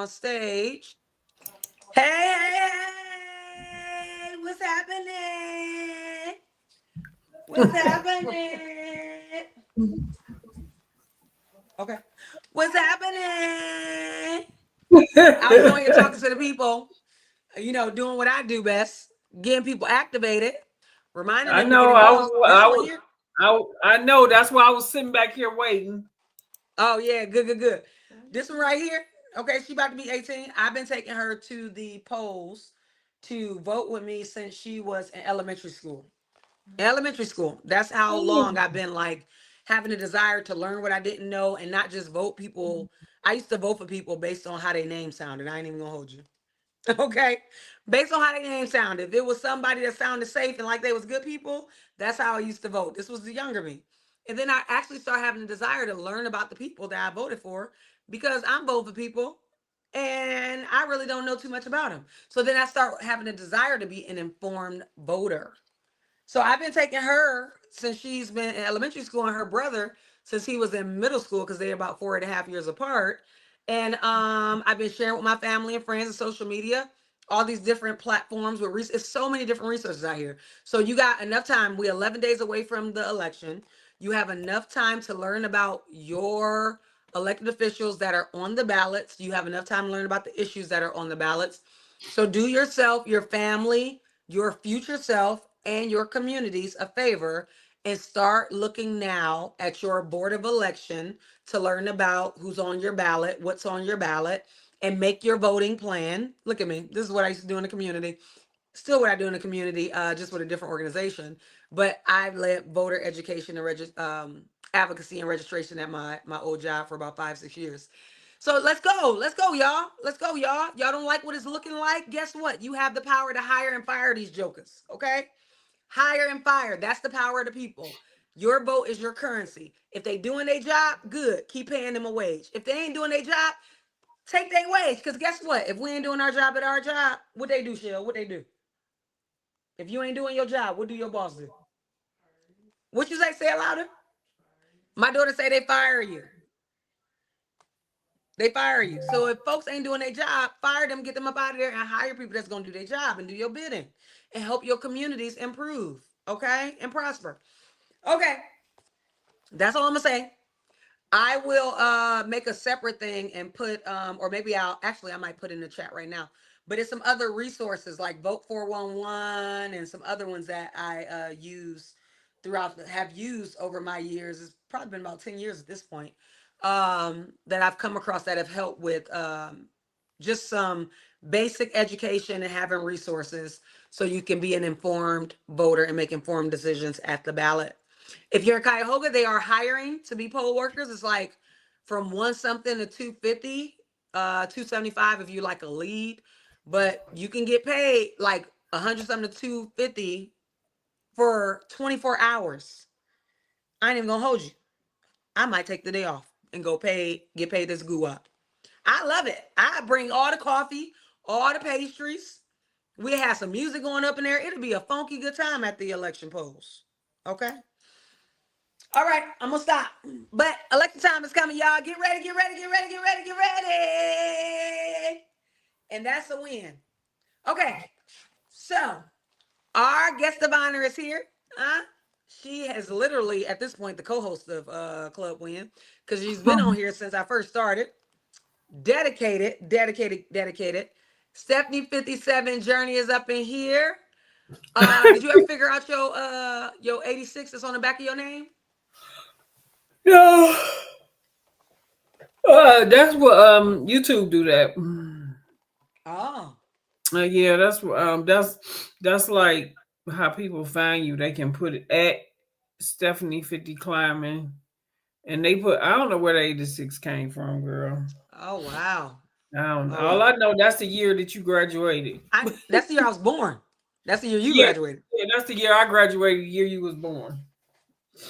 stage. Hey, hey, hey, what's happening? What's happening? Okay. What's happening? I was on here talking to the people, doing what I do best, getting people activated, reminding I them to know. get I was. involved. This one here. I know. That's why I was sitting back here waiting. Oh, yeah. Good, good, good. This one right here. Okay. She about to be 18. I've been taking her to the polls to vote with me since she was in elementary school. Elementary school. That's how long I've been like having a desire to learn what I didn't know, and not just vote people. I used to vote for people based on how their name sounded. I ain't even gonna hold you. Okay. Based on how their name sounded. If it was somebody that sounded safe and like they was good people, that's how I used to vote. This was the younger me. And then I actually started having a desire to learn about the people that I voted for because I'm voting for people and I really don't know too much about them. So then I start having a desire to be an informed voter. So I've been taking her since she's been in elementary school and her brother since he was in middle school because they're about 4.5 years apart. And I've been sharing with my family and friends and social media, all these different platforms with it's so many different resources out here. So you got enough time. We're 11 days away from the election. You have enough time to learn about your elected officials that are on the ballots. You have enough time to learn about the issues that are on the ballots. So do yourself, your family, your future self, and your communities a favor and start looking now at your board of election to learn about who's on your ballot, what's on your ballot, and make your voting plan. Look at me. This is what I used to do in the community. Still what I do in the community, just with a different organization. But I've led voter education and advocacy and registration at my old job for about 5-6 years. So let's go, y'all. Let's go, y'all. Y'all don't like what it's looking like? Guess what? You have the power to hire and fire these jokers. Okay, hire and fire. That's the power of the people. Your vote is your currency. If they doing their job, good. Keep paying them a wage. If they ain't doing their job, take their wage. Because guess what? If we ain't doing our job at our job, what they do, Shell? What they do? If you ain't doing your job, what do your boss do? What you say? Say it louder. My daughter say they fire you. They fire you. So if folks ain't doing their job, fire them, get them up out of there, and hire people that's gonna do their job and do your bidding and help your communities improve, okay, and prosper. Okay, that's all I'm gonna say. I will make a separate thing and put or maybe I might put in the chat right now. But it's some other resources like Vote 411 and some other ones that I use have used over my years. It's probably been about 10 years at this point. That I've come across that have helped with just some basic education and having resources so you can be an informed voter and make informed decisions at the ballot. If you're in Cuyahoga, they are hiring to be poll workers. It's like from one something to 250, 275 if you like a lead, but you can get paid like 100 something to 250 for 24 hours. I ain't even gonna hold you. I might take the day off and get paid this goo up. I love it. I bring all the coffee, all the pastries. We have some music going up in there. It'll be a funky good time at the election polls. Okay. All right, I'm gonna stop. But election time is coming, y'all. Get ready, get ready, get ready, get ready, get ready. And that's a win. Okay, so our guest of honor is here. She has literally, at this point, the co-host of Club Win, because she's been on here since I first started. Dedicated, dedicated, dedicated. Stephanie 57 Journey is up in here. Did you ever figure out your 86 that's on the back of your name? No. That's what YouTube do that. Oh. Yeah, that's like how people find you. They can put it at Stephanie 50 climbing, and they put I don't know where the 86 came from, girl. Oh wow. I don't know. Oh All wow. I know that's the year that you graduated. That's the year I was born. That's the year you Yeah, graduated. yeah, that's the year I graduated. The year you was born.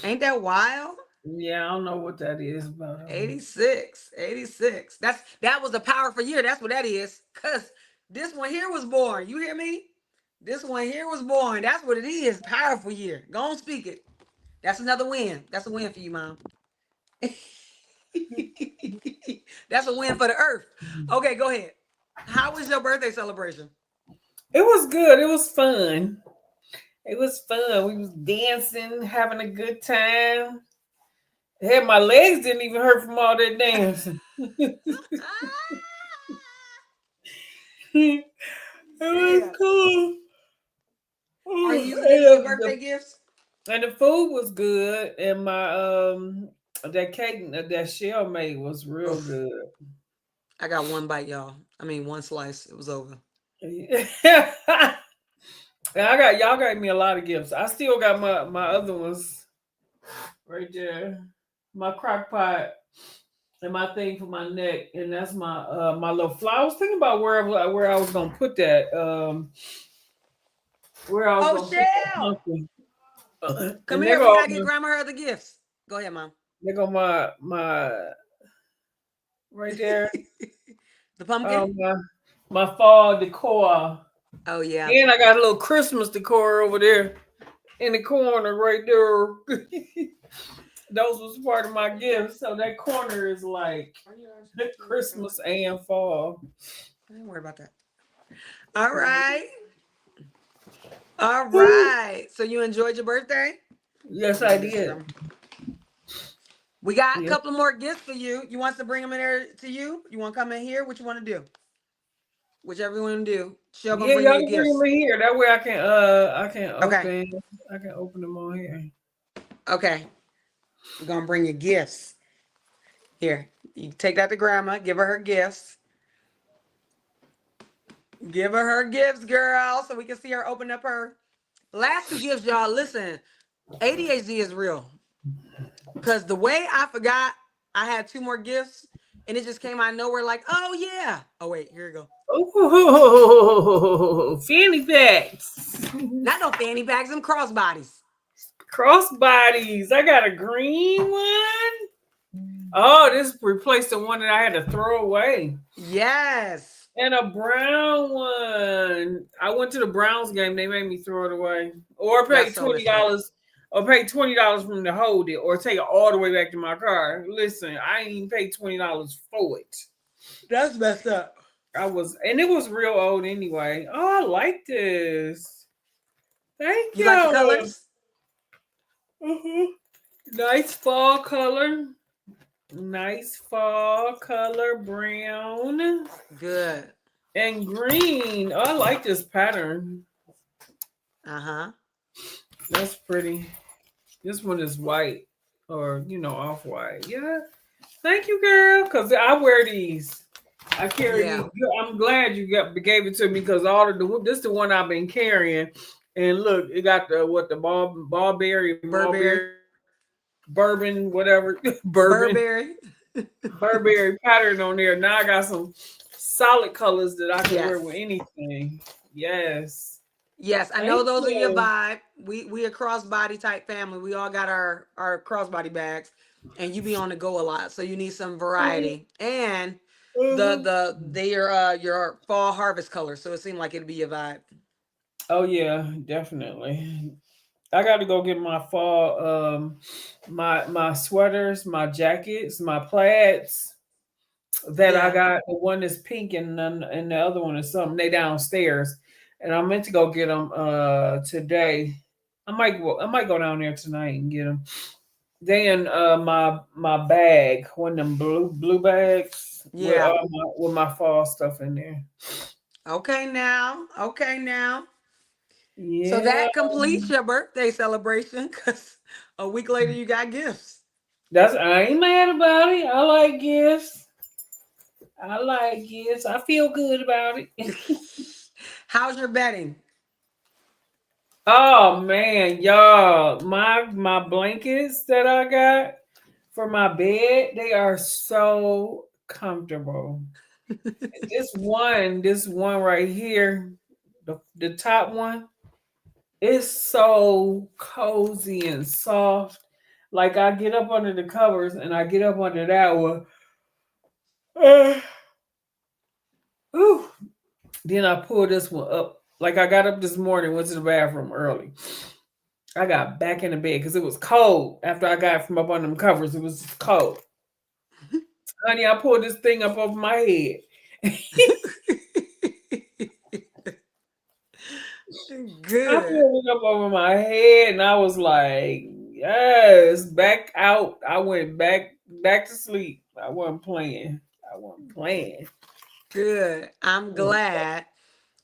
Ain't that wild? Yeah, I don't know what that is about. 86. 86. That was a powerful year. That's what that is. Cause this one here was born. You hear me? This one here was born. That's what it is. Powerful year. Go on, speak it. That's another win. That's a win for you, mom. That's a win for the earth. Okay, go ahead. How was your birthday celebration? It was good. It was fun. It was fun. We was dancing, having a good time. Heck, my legs didn't even hurt from all that dancing. It was Yeah. cool. Are you using any of your birthday gifts? And the food was good, and my that cake that Shell made was real Oof. good. I got one bite, y'all. I mean, one slice. It was over. Y'all got me a lot of gifts. I still got my other ones right there. My crock pot and my thing for my neck, and that's my little flower. I was thinking about where I was gonna put that. Where I was Oh, gonna put that Shell, pumpkin. come And here. We gotta get grandma her the gifts. Go ahead, mom. there go my right there. The pumpkin. My fall decor. Oh yeah, And I got a little Christmas decor over there in the corner right there. Those was part of my gift. So that corner is like Why you asking for Christmas and fall. don't worry about that. All right, all right. So you enjoyed your birthday? Yes, Let me I get this to did. grandma. We got a Yes. couple more gifts for you. You want us to bring them in there to you? You want to come in here? What you want to do? Whichever you want to do. She'll gonna Yeah, bring you y'all your can bring them gifts. in here. That way Okay. I can open them on here. Okay. We're gonna bring you gifts. Here. You take that to grandma. Give her her gifts. Give her gifts, girl, so we can see her open up her last two gifts, y'all. Listen, ADHD is real. Cause the way I forgot I had two more gifts and it just came out of nowhere like, oh yeah. Oh wait, here you go. Oh, fanny packs. Not no fanny packs, them crossbodies. Crossbodies. I got a green one. Oh, this replaced the one that I had to throw away. Yes. And a brown one. I went to the Browns game. They made me throw it away, or pay That's so messed up. $20, or pay $20 for them to hold it, or take it all the way back to my car. Listen, I ain't even paid $20 for it. That's messed up. And it was real old anyway. Oh, I like this. Thank You like the you. colors? Mhm. Nice fall color. Nice fall color, brown Good. and green. Oh, I like this pattern. Uh-huh. That's pretty. This one is white or off white. Yeah. Thank you, girl. Cause I wear these. I carry these. Yeah. I'm glad you gave it to me because this is the one I've been carrying. And look, it got the Mulberry Burberry. bourbon whatever bourbon Burberry. Burberry pattern on there. Now I got some solid colors that I can wear Yes. with anything. Yes. Yes, I know Thank those are your you. vibe. We a crossbody type family. We all got our crossbody bags, and you be on the go a lot, so you need some variety. And Mhm. they are your fall harvest color, so it seemed like it'd be your vibe. Oh yeah, definitely. I got to go get my fall my sweaters, my jackets, my plaids that I Yeah. got. The one is pink and the other one is something. They downstairs, and I meant to go get them today. I might go down there tonight and get them. Then my bag, one of them blue bags Yeah. with my fall stuff in there. Okay now. Okay now. So Yeah, that completes your birthday celebration because a week later you got gifts. I ain't mad about it. I like gifts. I like gifts. I feel good about it. How's your betting? Oh man, y'all, my blankets that I got for my bed, they are so comfortable. This one right here, the top one, is so cozy and soft. Like I get up under the covers and I get up under that one. Ooh. Then I pull this one up. Like I got up this morning, went to the bathroom early. I got back in the bed because it was cold. After I got from up under them covers, it was cold. Honey, I pulled this thing up over my head. I Good. pulled it up over my head and I was like, yes, back out. I went back to sleep. I wasn't playing. I wasn't playing. Good. I'm glad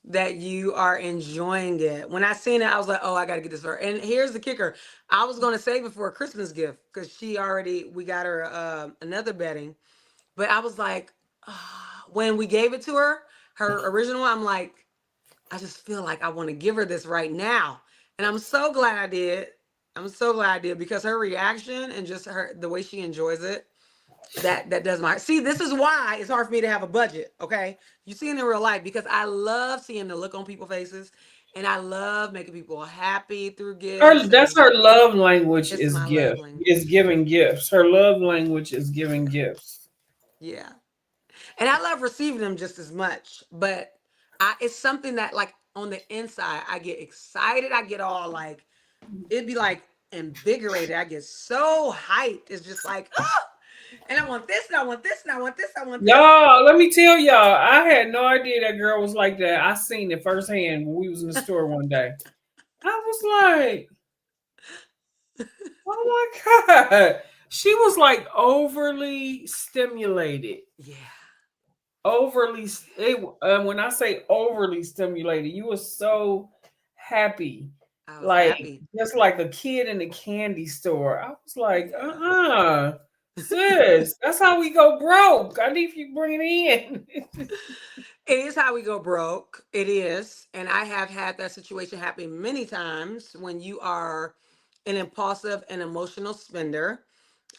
that you are enjoying it. When I seen it, I was like, oh, I got to get this for her. And here's the kicker. I was going to save it for a Christmas gift because we got her another bedding. But I was like, when we gave it to her, her original, I'm like, I just feel like I want to give her this right now. And I'm so glad I did. I'm so glad I did because her reaction and just the way she enjoys it. That does my see. This is why it's hard for me to have a budget. Okay, you see it in real life because I love seeing the look on people's faces, and I love making people happy through Her gifts, that's and her love language it's is my love gift. language. Is giving gifts. Her love language is giving gifts. Yeah, and I love receiving them just as much. But it's something that like on the inside, I get excited. I get all like it'd be like invigorated. I get so hyped. It's just like oh, and I want this, and I want this, and I want this, I want this. Y'all, let me tell y'all, I had no idea that girl was like that. I seen it firsthand when we was in the store one day. I was like, oh my God. She was like overly stimulated. Yeah, When I say overly stimulated, you were so happy. I was Like happy. just like a kid in a candy store. I was like, Yeah. sis, that's how we go broke. I need you to bring it in. It is how we go broke. It is. And I have had that situation happen many times when you are an impulsive and emotional spender.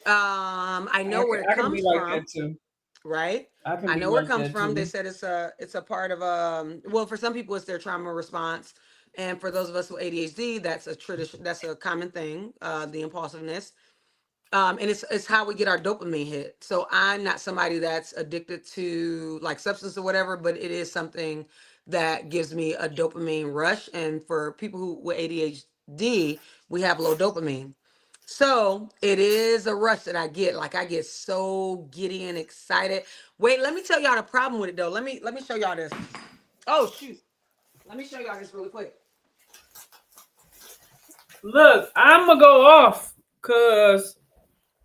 I know where it I can be comes like that from, too. right? I can I be know where it like comes that from. They too. said it's a part of well, for some people it's their trauma response. And for those of us with ADHD, that's a tradition, that's a common thing, the impulsiveness. And it's how we get our dopamine hit. So I'm not somebody that's addicted to like substance or whatever, but it is something that gives me a dopamine rush. And for people who with ADHD, we have low dopamine. So it is a rush that I get. Like I get so giddy and excited. Wait, let me tell y'all the problem with it though. Let me show y'all this. Oh shoot. Let me show y'all this really quick. Look, I'm gonna go off because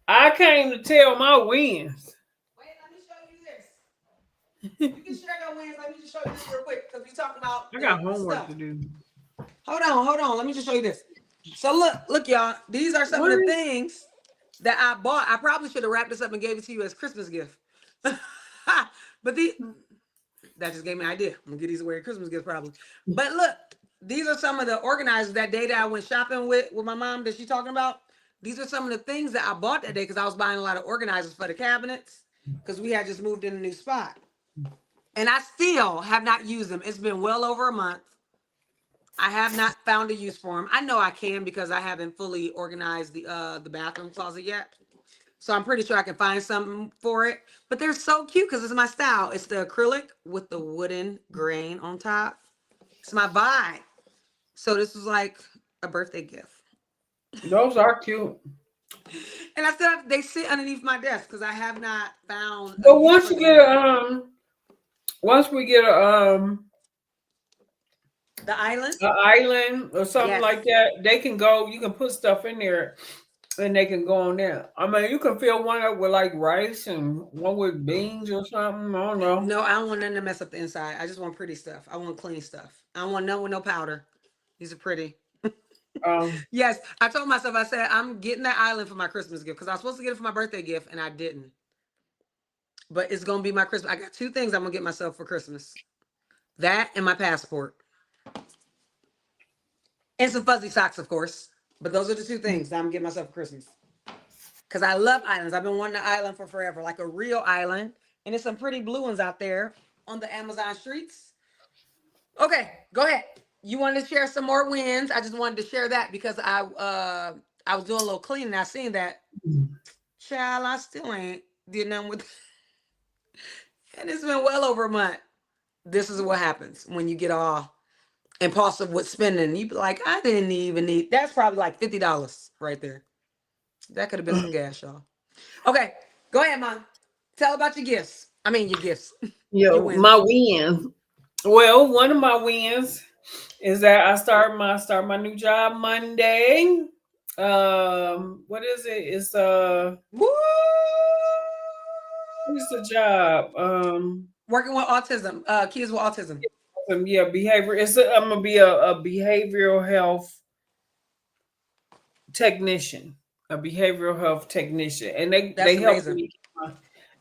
I came to tell my wins. Wait, let me show you this. You can share your wins. Let me just show you this real quick because we talking about I got the homework stuff. to do. Hold on. Let me just show you this. So look, y'all. These are some of What? the things that I bought. I probably should have wrapped this up and gave it to you as Christmas gift. But that just gave me an idea. I'm gonna get these away Christmas gifts probably. But look, these are some of the organizers that day that I went shopping with my mom that she talking about. These are some of the things that I bought that day because I was buying a lot of organizers for the cabinets because we had just moved in a new spot. And I still have not used them. It's been well over a month. I have not found a use for them. I know I can because I haven't fully organized the bathroom closet yet. So I'm pretty sure I can find something for it. But they're so cute because it's my style. It's the acrylic with the wooden grain on top. It's my vibe. So this was like a birthday gift. Those are cute. And I still have, they sit underneath my desk because I have not found a But use for them yet. once we get The island? a island or something Yes. like that, they can go. You can put stuff in there, and they can go on there. I mean, you can fill one up with like rice and one with beans or something. I don't know. No, I don't want nothing to mess up the inside. I just want pretty stuff. I want clean stuff. I don't want none with no powder. These are pretty. Um, Yes, I told myself, I said, I'm getting that island for my Christmas gift because I was supposed to get it for my birthday gift and I didn't. But it's going to be my Christmas. I got two things I'm going to get myself for Christmas, that and my passport. And some fuzzy socks, of course. But those are the two things that I'm getting myself for Christmas. Because I love islands. I've been wanting an island for forever, like a real island. And there's some pretty blue ones out there on the Amazon streets. Okay, go ahead. You wanted to share some more wins. I just wanted to share that because I was doing a little cleaning. I seen that. Child, I still ain't did nothing with and it's been well over a month. This is what happens when you get all impulsive with spending. You be like, I didn't even need that's probably like $50 right there. That could have been some gas, y'all. Okay, go ahead, Mom. Tell about your gifts. I mean your gifts. Your yo, wins. my wins. Well, one of my wins is that I start my new job Monday. What is it? It's Woo! what's the job? Working with autism, kids with autism. Yeah, behavior. I'm gonna be a behavioral health technician, a behavioral health technician, and they That's help amazing. me.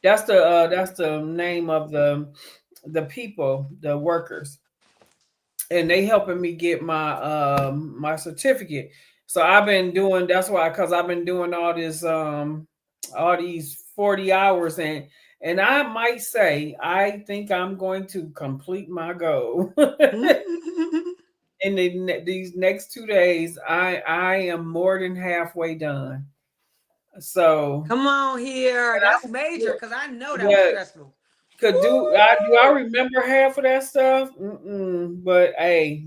That's the name of the people, the workers, and they helping me get my certificate. So I've been doing. That's why because I've been doing all these 40 hours, and I might say I think I'm going to complete my goal. In these next 2 days, I am more than halfway done. So, Come on here. and That's I'm major still, because I know that was yeah, stressful. could do I Woo! remember half of that stuff? Mm-mm. But hey,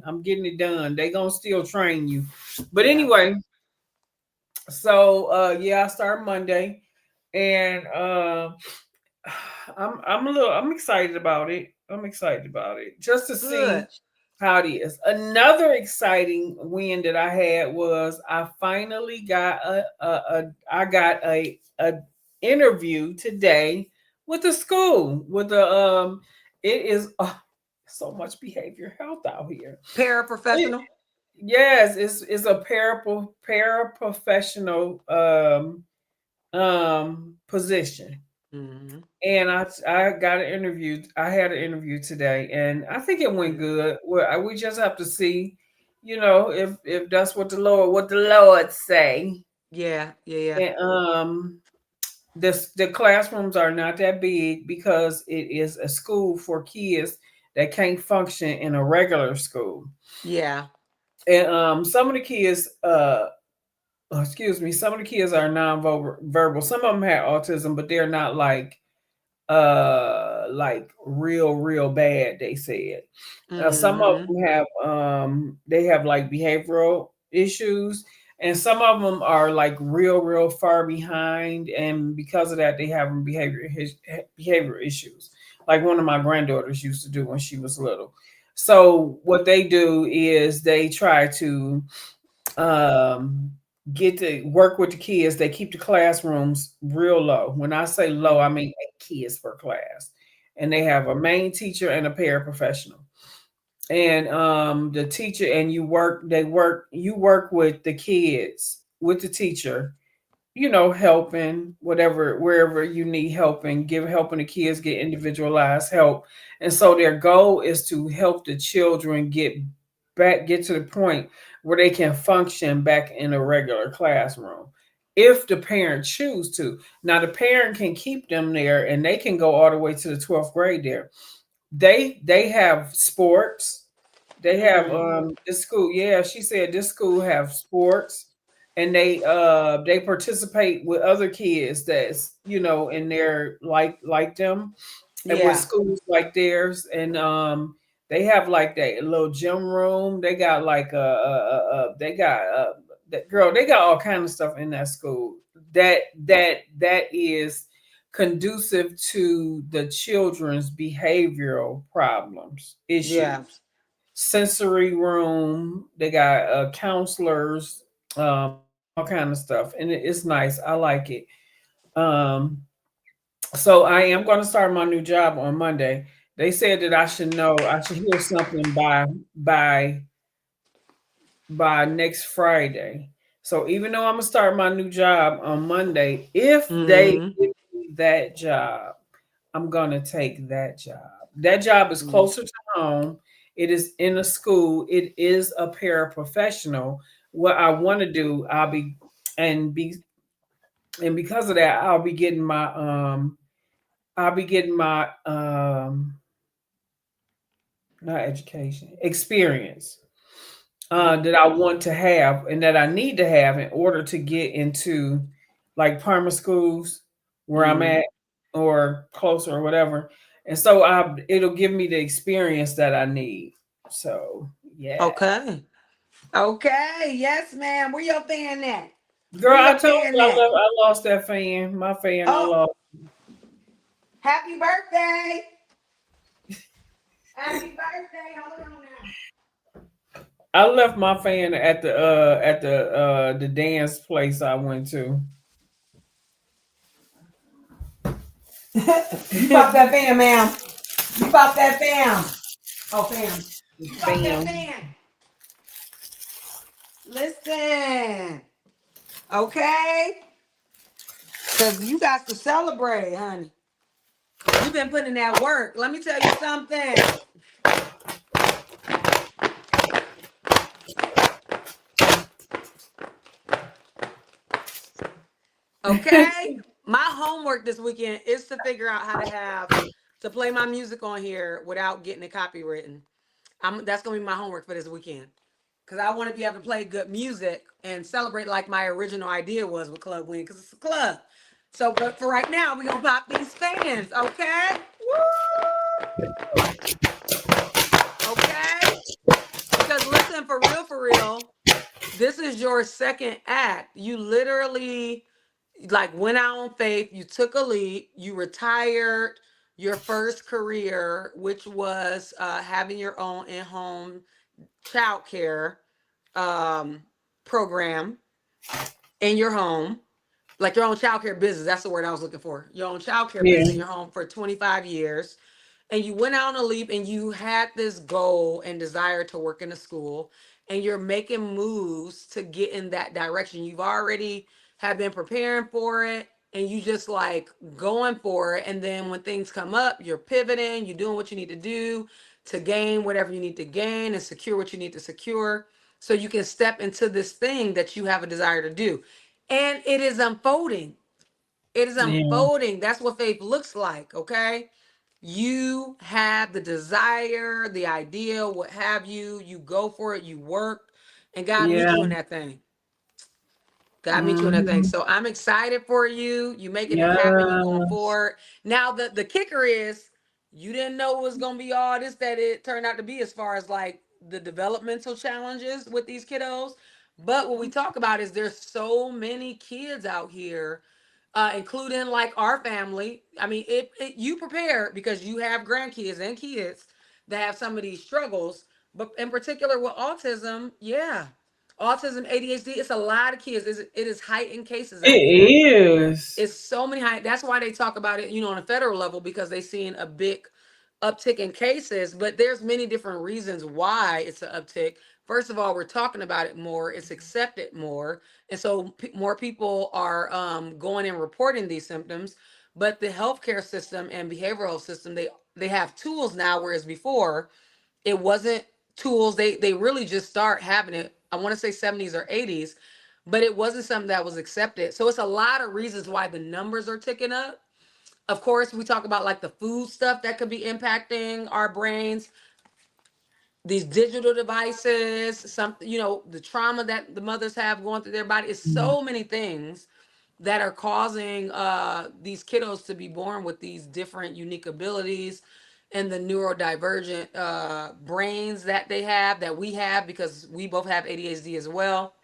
I'm getting it done. They gonna still train you. But Yeah. anyway, so yeah, I start Monday, and I'm excited about it. I'm excited about it just to Good. see how it is. Another exciting win that I had was I finally got a interview today with the school with the it is so much behavior health out here. It, Paraprofessional. yes, it's a paraprofessional position, Hmm. and I got an interview. I had an interview today, and I think it went good. Well, we just have to see, if that's what the Lord say. Yeah. Yeah. Yeah. And the classrooms are not that big because it is a school for kids that can't function in a regular school. Yeah. And some of the kids, excuse me, some of the kids are non-verbal. Some of them have autism, but they're not like real bad, they said. Some of Hmm. them have they have like behavioral issues, and some of them are like real far behind, and because of that they have behavior issues, like one of my granddaughters used to do when she was little. So what they do is they try to um get to work with the kids. They keep the classrooms real low. When I say low, I Hmm. mean 8 kids per class. And they have a main teacher and a paraprofessional. And the teacher and you work with the kids, with the teacher, helping whatever wherever you need helping, helping the kids get individualized help. And so their goal is to help the children get to the point where they can function back in a regular classroom if the parent choose to. Now the parent can keep them there and they can go all the way to the 12th grade there. They have sports. They have Hmm. this school. Yeah, she said this school have sports, and they participate with other kids that's in there like them, and with Yeah. schools like theirs, and they have like that little gym room. They got like they got that girl. They got all kind of stuff in that school that is conducive to the children's behavioral problems Yeah. issues. Sensory room. They got counselors, all kind of stuff, and it's nice. I like it. Um, so I am going to start my new job on Monday. They said that I should hear something by by next Friday. So even though I'm gonna start my new job on Monday, if they Hmm. give me that job, I'm gonna take that job. That job is closer to home. It is in a school. It is a paraprofessional. What I want to do, and be and because of that, I'll be getting my not education experience that I want to have and that I need to have in order to get into like primary schools where I'm Hmm. at or closer or whatever. And so it'll give me the experience that I need. So yeah. Okay. Okay. Yes, ma'am. Where your fan at? Girl, Where I your told fan you at? I lost that fan. My fan I Oh, lost. happy birthday. Happy birthday. Hold on now. I left my fan at the dance place I went to. You pop that fan, ma'am. You pop that fan. Oh, fam. You pop that Bam. fan. Listen. Okay? Because you got to celebrate, honey. You've been putting in that work. Let me tell you something. Okay? My homework this weekend is to figure out how to play my music on here without getting it copywritten. That's gonna be my homework for this weekend. Cause I want to be able to play good music and celebrate like my original idea was with Club Win, cause it's a club. So, but for right now, we're gonna pop these fans, okay? Woo! Okay? Because listen, for real, this is your second act. You literally like went out on faith, you took a leap, you retired your first career, which was having your own in-home child care um, program in your home, like your own child care business. That's the word I was looking for. Your own child care Yeah. business in your home for 25 years. And you went out on a leap and you had this goal and desire to work in a school, and you're making moves to get in that direction. You've already have been preparing for it, and you just like going for it. And then when things come up, you're pivoting, you're doing what you need to do to gain whatever you need to gain and secure what you need to secure so you can step into this thing that you have a desire to do. And it is unfolding. It is Yeah. unfolding. That's what faith looks like, okay? You have the desire, the idea, what have you. You go for it, you work, and God meet Yeah. you in that thing. God meet you in that thing. Hmm. So I'm excited for you. You making it happen. You going Yes. forward. Now the kicker is you didn't know it was gonna be all this that it turned out to be as far as like the developmental challenges with these kiddos. But what we talk about is there's so many kids out here, including like our family. I mean, you prepare because you have grandkids and kids that have some of these struggles. But in particular with autism, yeah, autism, ADHD, it's a lot of kids. It is heightened cases It out here. is. It's so many high. That's why they talk about it, on a federal level because they seeing a big uptick in cases. But there's many different reasons why it's an uptick. First of all, we're talking about it more. It's accepted more, and so more people are going and reporting these symptoms. But the healthcare system and behavioral system, they have tools now, whereas before it wasn't tools. They really just start having it. I want to say 70s or 80s, but it wasn't something that was accepted. So it's a lot of reasons why the numbers are ticking up. Of course, we talk about like the food stuff that could be impacting our brains, these digital devices, the trauma that the mothers have going through their body. It's so many things that are causing these kiddos to be born with these different unique abilities and the neurodivergent brains that they have, that we have, because we both have ADHD as well.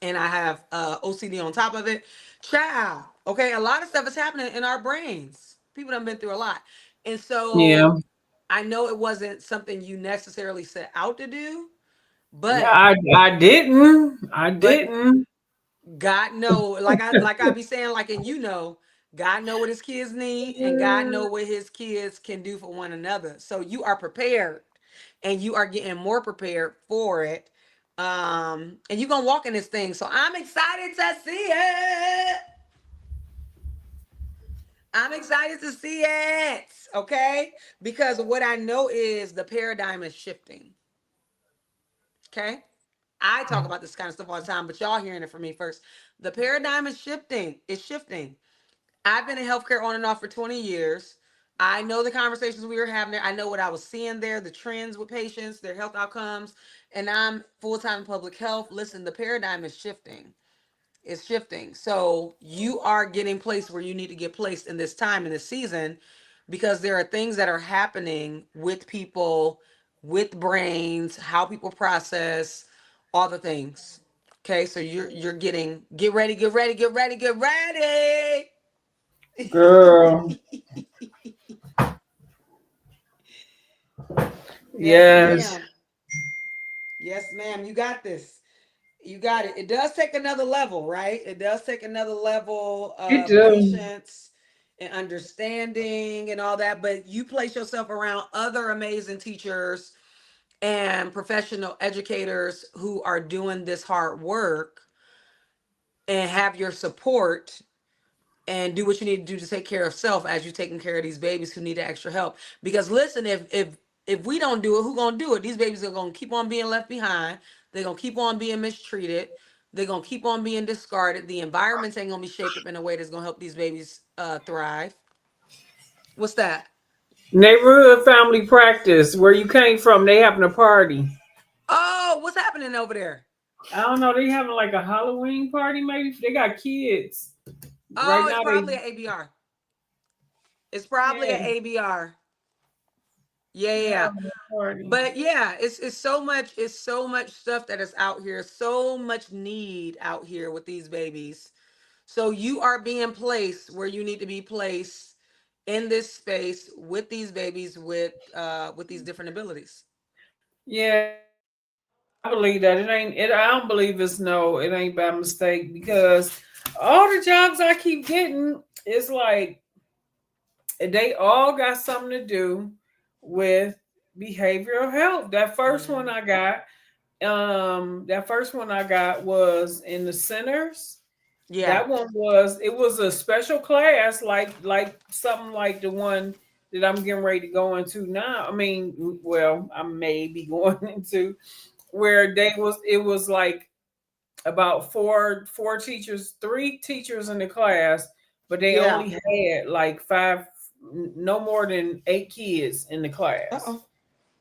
And I have OCD on top of it. Child, okay, a lot of stuff is happening in our brains. People done been through a lot. And Yeah. so I know it wasn't something you necessarily set out to do, Yeah. but I didn't. I but didn't. God know, like I be saying, like, and God know what his kids need, and God know what his kids can do for one another. So you are prepared, and you are getting more prepared for it. And you're gonna walk in this thing. So I'm excited to see it. I'm excited to see it. Okay. Because what I know is the paradigm is shifting. Okay. I talk about this kind of stuff all the time, but y'all hearing it from me first. The paradigm is shifting. It's shifting. I've been in healthcare on and off for 20 years. I know the conversations we were having there. I know what I was seeing there, the trends with patients, their health outcomes, and I'm full time in public health. Listen, the paradigm is shifting. It's shifting. So you are getting placed where you need to get placed in this time, in this season, because there are things that are happening with people, with brains, how people process, all the things. Okay, so you're get ready, get ready, get ready, get ready. Girl. Yes, Yes. ma'am. Yes, ma'am. You got this. You got it. It does take another level, right? It does take another level You of do. patience and understanding and all that. But you place yourself around other amazing teachers and professional educators who are doing this hard work and have your support and do what you need to do to take care of self as you're taking care of these babies who need extra help. Because listen, if we don't do it, who gonna do it? These babies are gonna keep on being left behind. They're gonna keep on being mistreated. They're gonna keep on being discarded. The environments ain't gonna be shaped up in a way that's gonna help these babies thrive. What's that? Neighborhood family practice. Where you came from, they having a party. Oh, what's happening over there? I don't know. They having like a Halloween party. Maybe they got kids right Oh, it's now. They probably an ABR. It's probably yeah, an ABR. Yeah, they yeah, yeah. having a party. But yeah, it's so much stuff that is out here, so much need out here with these babies. So you are being placed where you need to be placed in this space with these babies with these different abilities. Yeah, I believe that it ain't. It I don't believe it's no. It ain't by mistake because all the jobs I keep getting is like they all got something to do with behavioral health. Mm. That first one I got was in the centers. Yeah, That one was it was a special class like something like the one that I'm getting ready to go into now. I mean, well, I may be going into where they was it was like about four teachers, three teachers in the class, but they yeah. only had like five, no more than 8 kids in the Uh class, oh.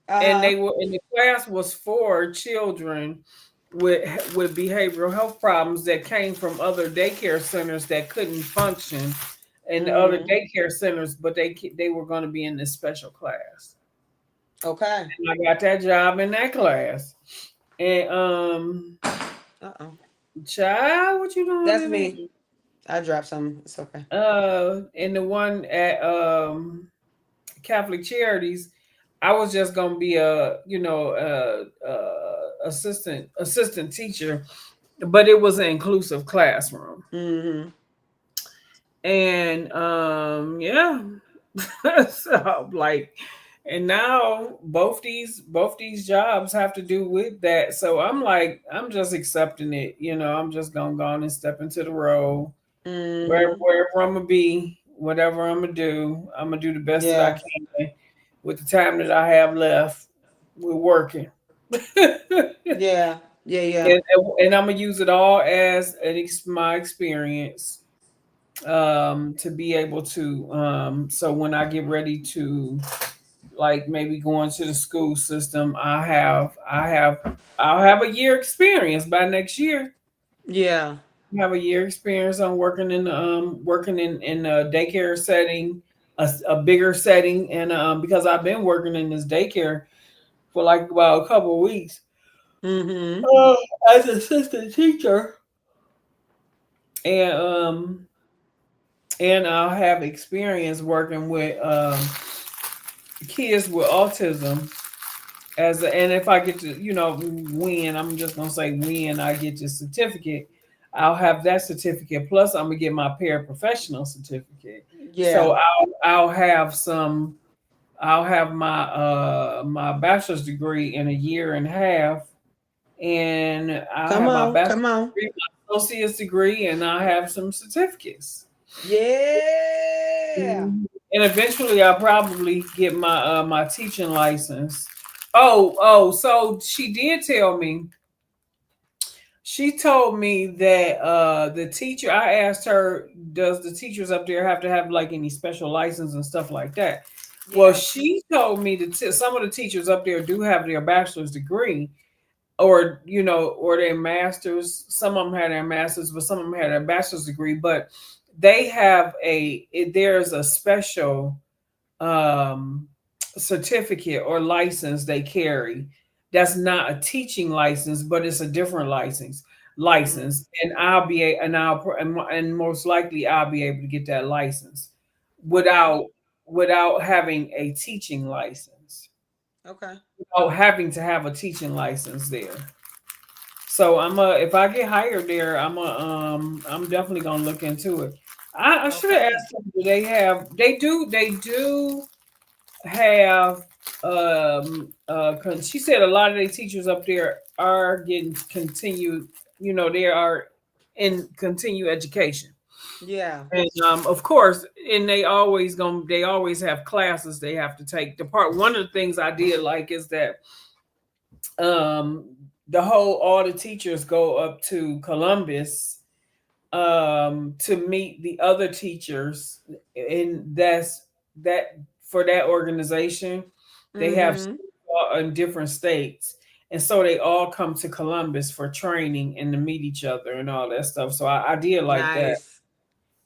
Uh and huh. they were and the class was for children with behavioral health problems that came from other daycare centers that couldn't function in the other Mm. daycare centers, but they were going to be in this special class. Okay. And I got that job in that class, and Uh oh. child, what you doing That's in me. there? I dropped some. It's okay. And the one at Catholic Charities, I was just gonna be a assistant teacher, but it was an inclusive classroom, Mm-hmm. and yeah, so like, and now both these jobs have to do with that. So I'm like, I'm just accepting it. I'm just gonna go on and step into the role Mm-hmm. wherever I'm gonna be, whatever I'm gonna do the best that I Yeah. can with the time that I have left. We're working, and, Yeah. Yeah. Yeah. and I'm gonna use it all as my experience to be able to. So when I get ready to like maybe go into the school system, I'll have a year experience by next year. Yeah. Have a year experience on working in a daycare setting, a bigger setting, and because I've been working in this daycare for like about a couple of weeks Mm-hmm. uh, as assistant teacher, and I'll have experience working with kids with autism and if I get to when I'm just gonna say when I get the certificate, I'll have that certificate plus I'm gonna get my paraprofessional certificate. Yeah. So I'll have my bachelor's degree in a year and a half, and I'll Come have my on. bachelor's Come on. degree, my associate's degree, and I'll have some certificates. Yeah. Mhm. And eventually I'll probably get my teaching license. Oh, so she told me that the teacher I asked her, does the teachers up there have to have like any special license and stuff like that? Well, Yeah. she told me that some of the teachers up there do have their bachelor's degree or or their masters. Some of them had their masters, but some of them had a bachelor's degree, but they have there's a special um, certificate or license they carry that's not a teaching license, but it's a different Mm. license, and and most likely I'll be able to get that license Okay. without having a teaching license, Okay. without having to have a teaching license there. So if I get hired there, I'm definitely gonna look into it. I should have Okay. asked them. Do they do have she said a lot of the teachers up there are getting continued, they are in continued education, Yeah. and of course, and they always have classes they have to take. The part One of the things I did like is that um all the teachers go up to Columbus to meet the other teachers, and that for that organization. They have Mm-hmm. in different states, and so they all come to Columbus for training and to meet each other and all that stuff. So I did like that. Nice.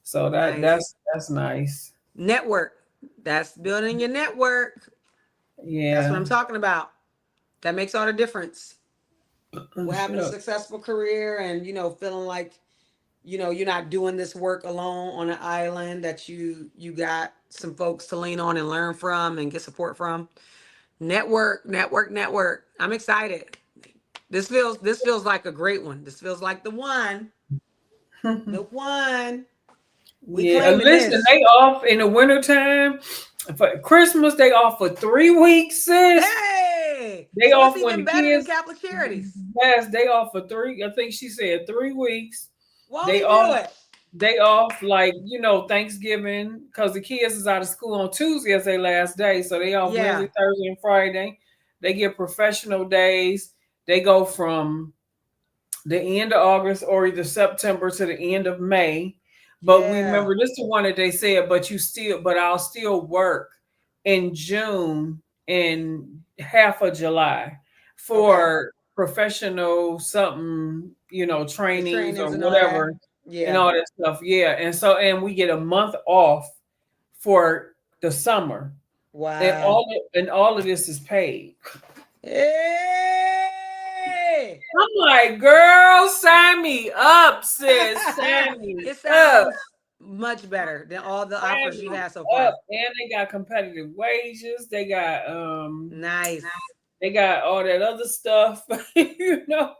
So Nice. that's nice. Network. That's building your network. That's what Yeah. I'm talking about. That makes all the difference. We're having a Sure. successful career and, feeling like, you're not doing this work alone on an island, that you got some folks to lean on and learn from and get support from. Network, network, network. I'm excited. This feels like a great one. This feels like the one. The one. We Yeah, claiming listen, this. they off in the wintertime. For Christmas, they off for 3 weeks, sis. Hey! They So it's off when even the better than kids. Catholic Charities. Yes, they off for three. I think she said 3 weeks. Won't They he do off. it? They off like Thanksgiving because the kids is out of school on Tuesday as their last day, so they off Yeah. Wednesday, Thursday, and Friday. They get professional days. They go from the end of August or either September to the end of May. But we Yeah. remember this is the one that they said, but I'll still work in June and half of July Okay. for professional something, The trainings or trainings and all that. whatever and Yeah. all that stuff. Yeah. And we get a month off for the summer. And Wow. all of this is paid. Hey! I'm like, girl, sign me up, sis. Sign me It up. sounds much better than all the Sign offers you've me had so up. far. And they got competitive wages. Nice. They got all that other stuff. you know,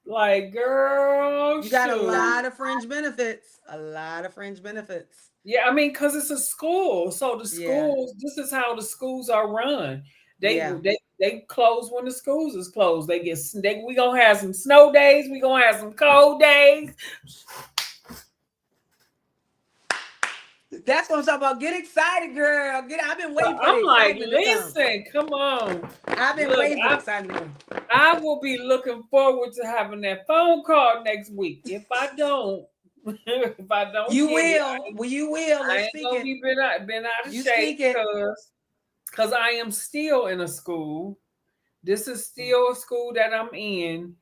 like, girl, You got a shoot. lot of fringe benefits. A lot of fringe benefits. Yeah, I mean, because it's a school. So the Yeah. schools, this is how the schools are run. They Yeah. they close when the schools is closed. We gonna have some snow days, we gonna have some cold days. That's what I'm talking about. Get excited, girl. I've been So waiting for the I'm like, excitement to come. listen, come on. I've been Look, waiting for the excitement to come. I will be looking forward to having that phone call next week. If I don't, if I don't You get it, will. Well, you will. I Let's ain't speak gonna it. be been out of You shape speak it. because I am still in a school. This is still a school that I'm in,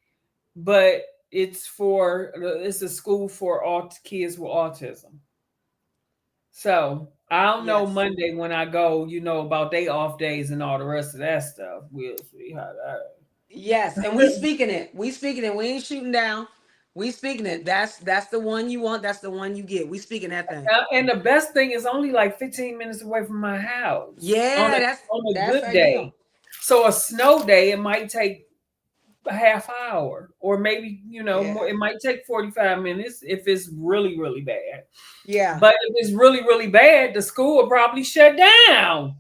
but it's a school for all kids with autism. So I'll know Yes. Monday when I go, about day off days and all the rest of that stuff. We'll see how Yes. And we speaking it. We speaking it. We ain't shooting down. We speaking it. That's the one you want. That's the one you get. We speaking that thing. and the best thing is only like 15 minutes away from my house Yeah, that's on a that's good day. ideal. So a snow day, it might take a half hour or maybe, more. Yeah. It might take 45 minutes if it's really, really bad. Yeah. But if it's really, really bad, the school will probably shut down.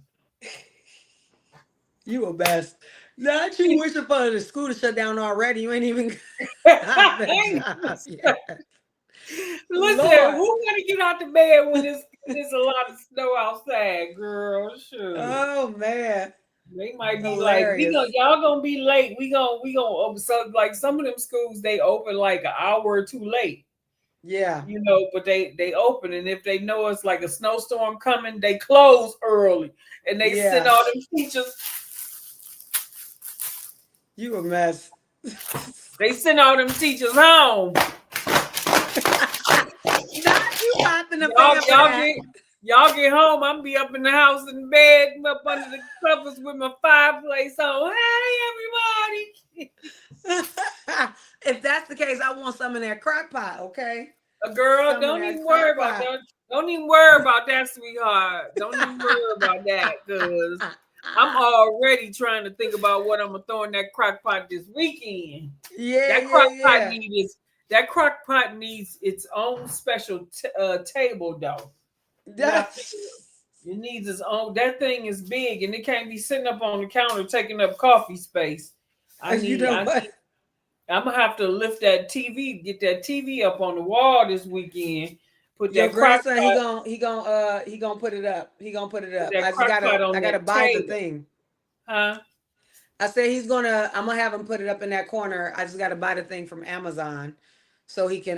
You a best. Not you wishing for the school to shut down already. You ain't even got the job yet. Listen, Lord. who gonna get out the bed when it's a lot of snow outside, girl? Sure. Oh man. They might be like, Hilarious. y'all gonna be late. We gonna so like some of them schools they open like an hour or two late, Yeah. but they open, and if they know it's like a snowstorm coming, they close early and they send Yeah. all them teachers. You a mess. They send all them teachers home. Not you popping the Y'all, finger for y'all that. get y'all get home. I'm be up in the house in bed, up under the covers with my fireplace on. Hey, everybody! If that's the case, I want some in that crock pot, okay? A girl, Some in don't that even worry crock about pot. that. Don't even worry about that, sweetheart. Don't even worry about that, because I'm already trying to think about what I'm gonna throw in that crock pot this weekend. Yeah, That crock pot yeah. needs its own special table though. That's It needs its own. That thing is big, and it can't be sitting up on the counter taking up coffee space. you know what? I'm gonna have to lift that TV, get that TV up on the wall this weekend. Put Your that crock grandson, pot, he gonna put it up. He gonna put it put up. that crock pot on I gotta that buy the table, thing. huh? I said I'm gonna have him put it up in that corner. I just gotta buy the thing from Amazon so he can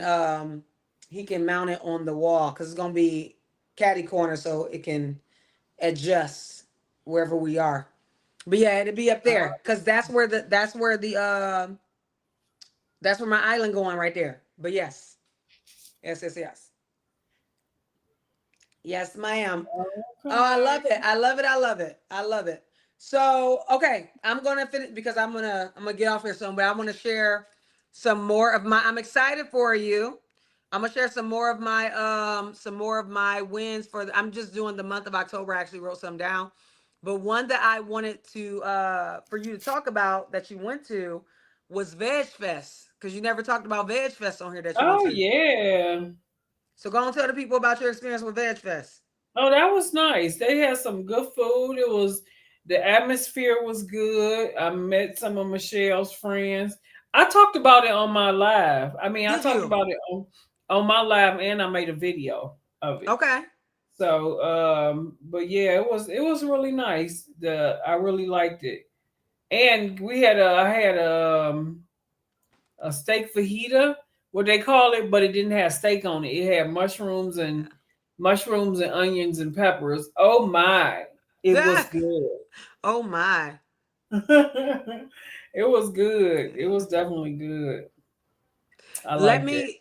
mount it on the wall because it's gonna be caddy corner so it can adjust wherever we are. But yeah, it'll be up there because that's where my island going right there. But yes, yes, yes, yes, yes, ma'am. Oh, I Okay. love it. I love it. I love it. I love it. So, okay, I'm gonna finish because I'm gonna get off here soon, but I want to share some more of my I'm excited for you. I'm gonna share some more of my wins I'm just doing the month of October. I actually wrote some down. But one that I wanted to for you to talk about that you went to was Veg Fest. Because you never talked about Veg Fest on here that you went Oh to. yeah. So go and tell the people about your experience with Veg Fest. Oh, that was nice. They had some good food. It was the atmosphere was good. I met some of Michelle's friends. I talked about it on my live. I mean, I Did talked you? about it on my live and I made a video of it. Okay. So but yeah, it was really nice. I really liked it. And I had a steak fajita, what they call it, but it didn't have steak on it. It had mushrooms and onions and peppers. Oh my, it was good. Oh my. It was good. It was definitely good. I Let liked it. me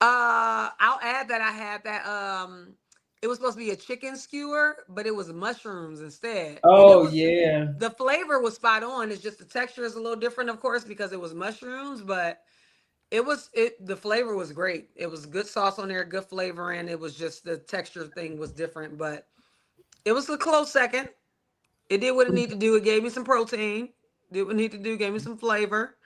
I'll add that I had that it was supposed to be a chicken skewer, but it was mushrooms instead. And Oh yeah, the flavor was spot on. It's just the texture is a little different, of course, because it was mushrooms, but the flavor was great. It was good sauce on there, good flavor, and it was just the texture thing was different, but it was a close second. It did what it needed to do. It gave me some protein. Did what it needed to do, gave me some flavor.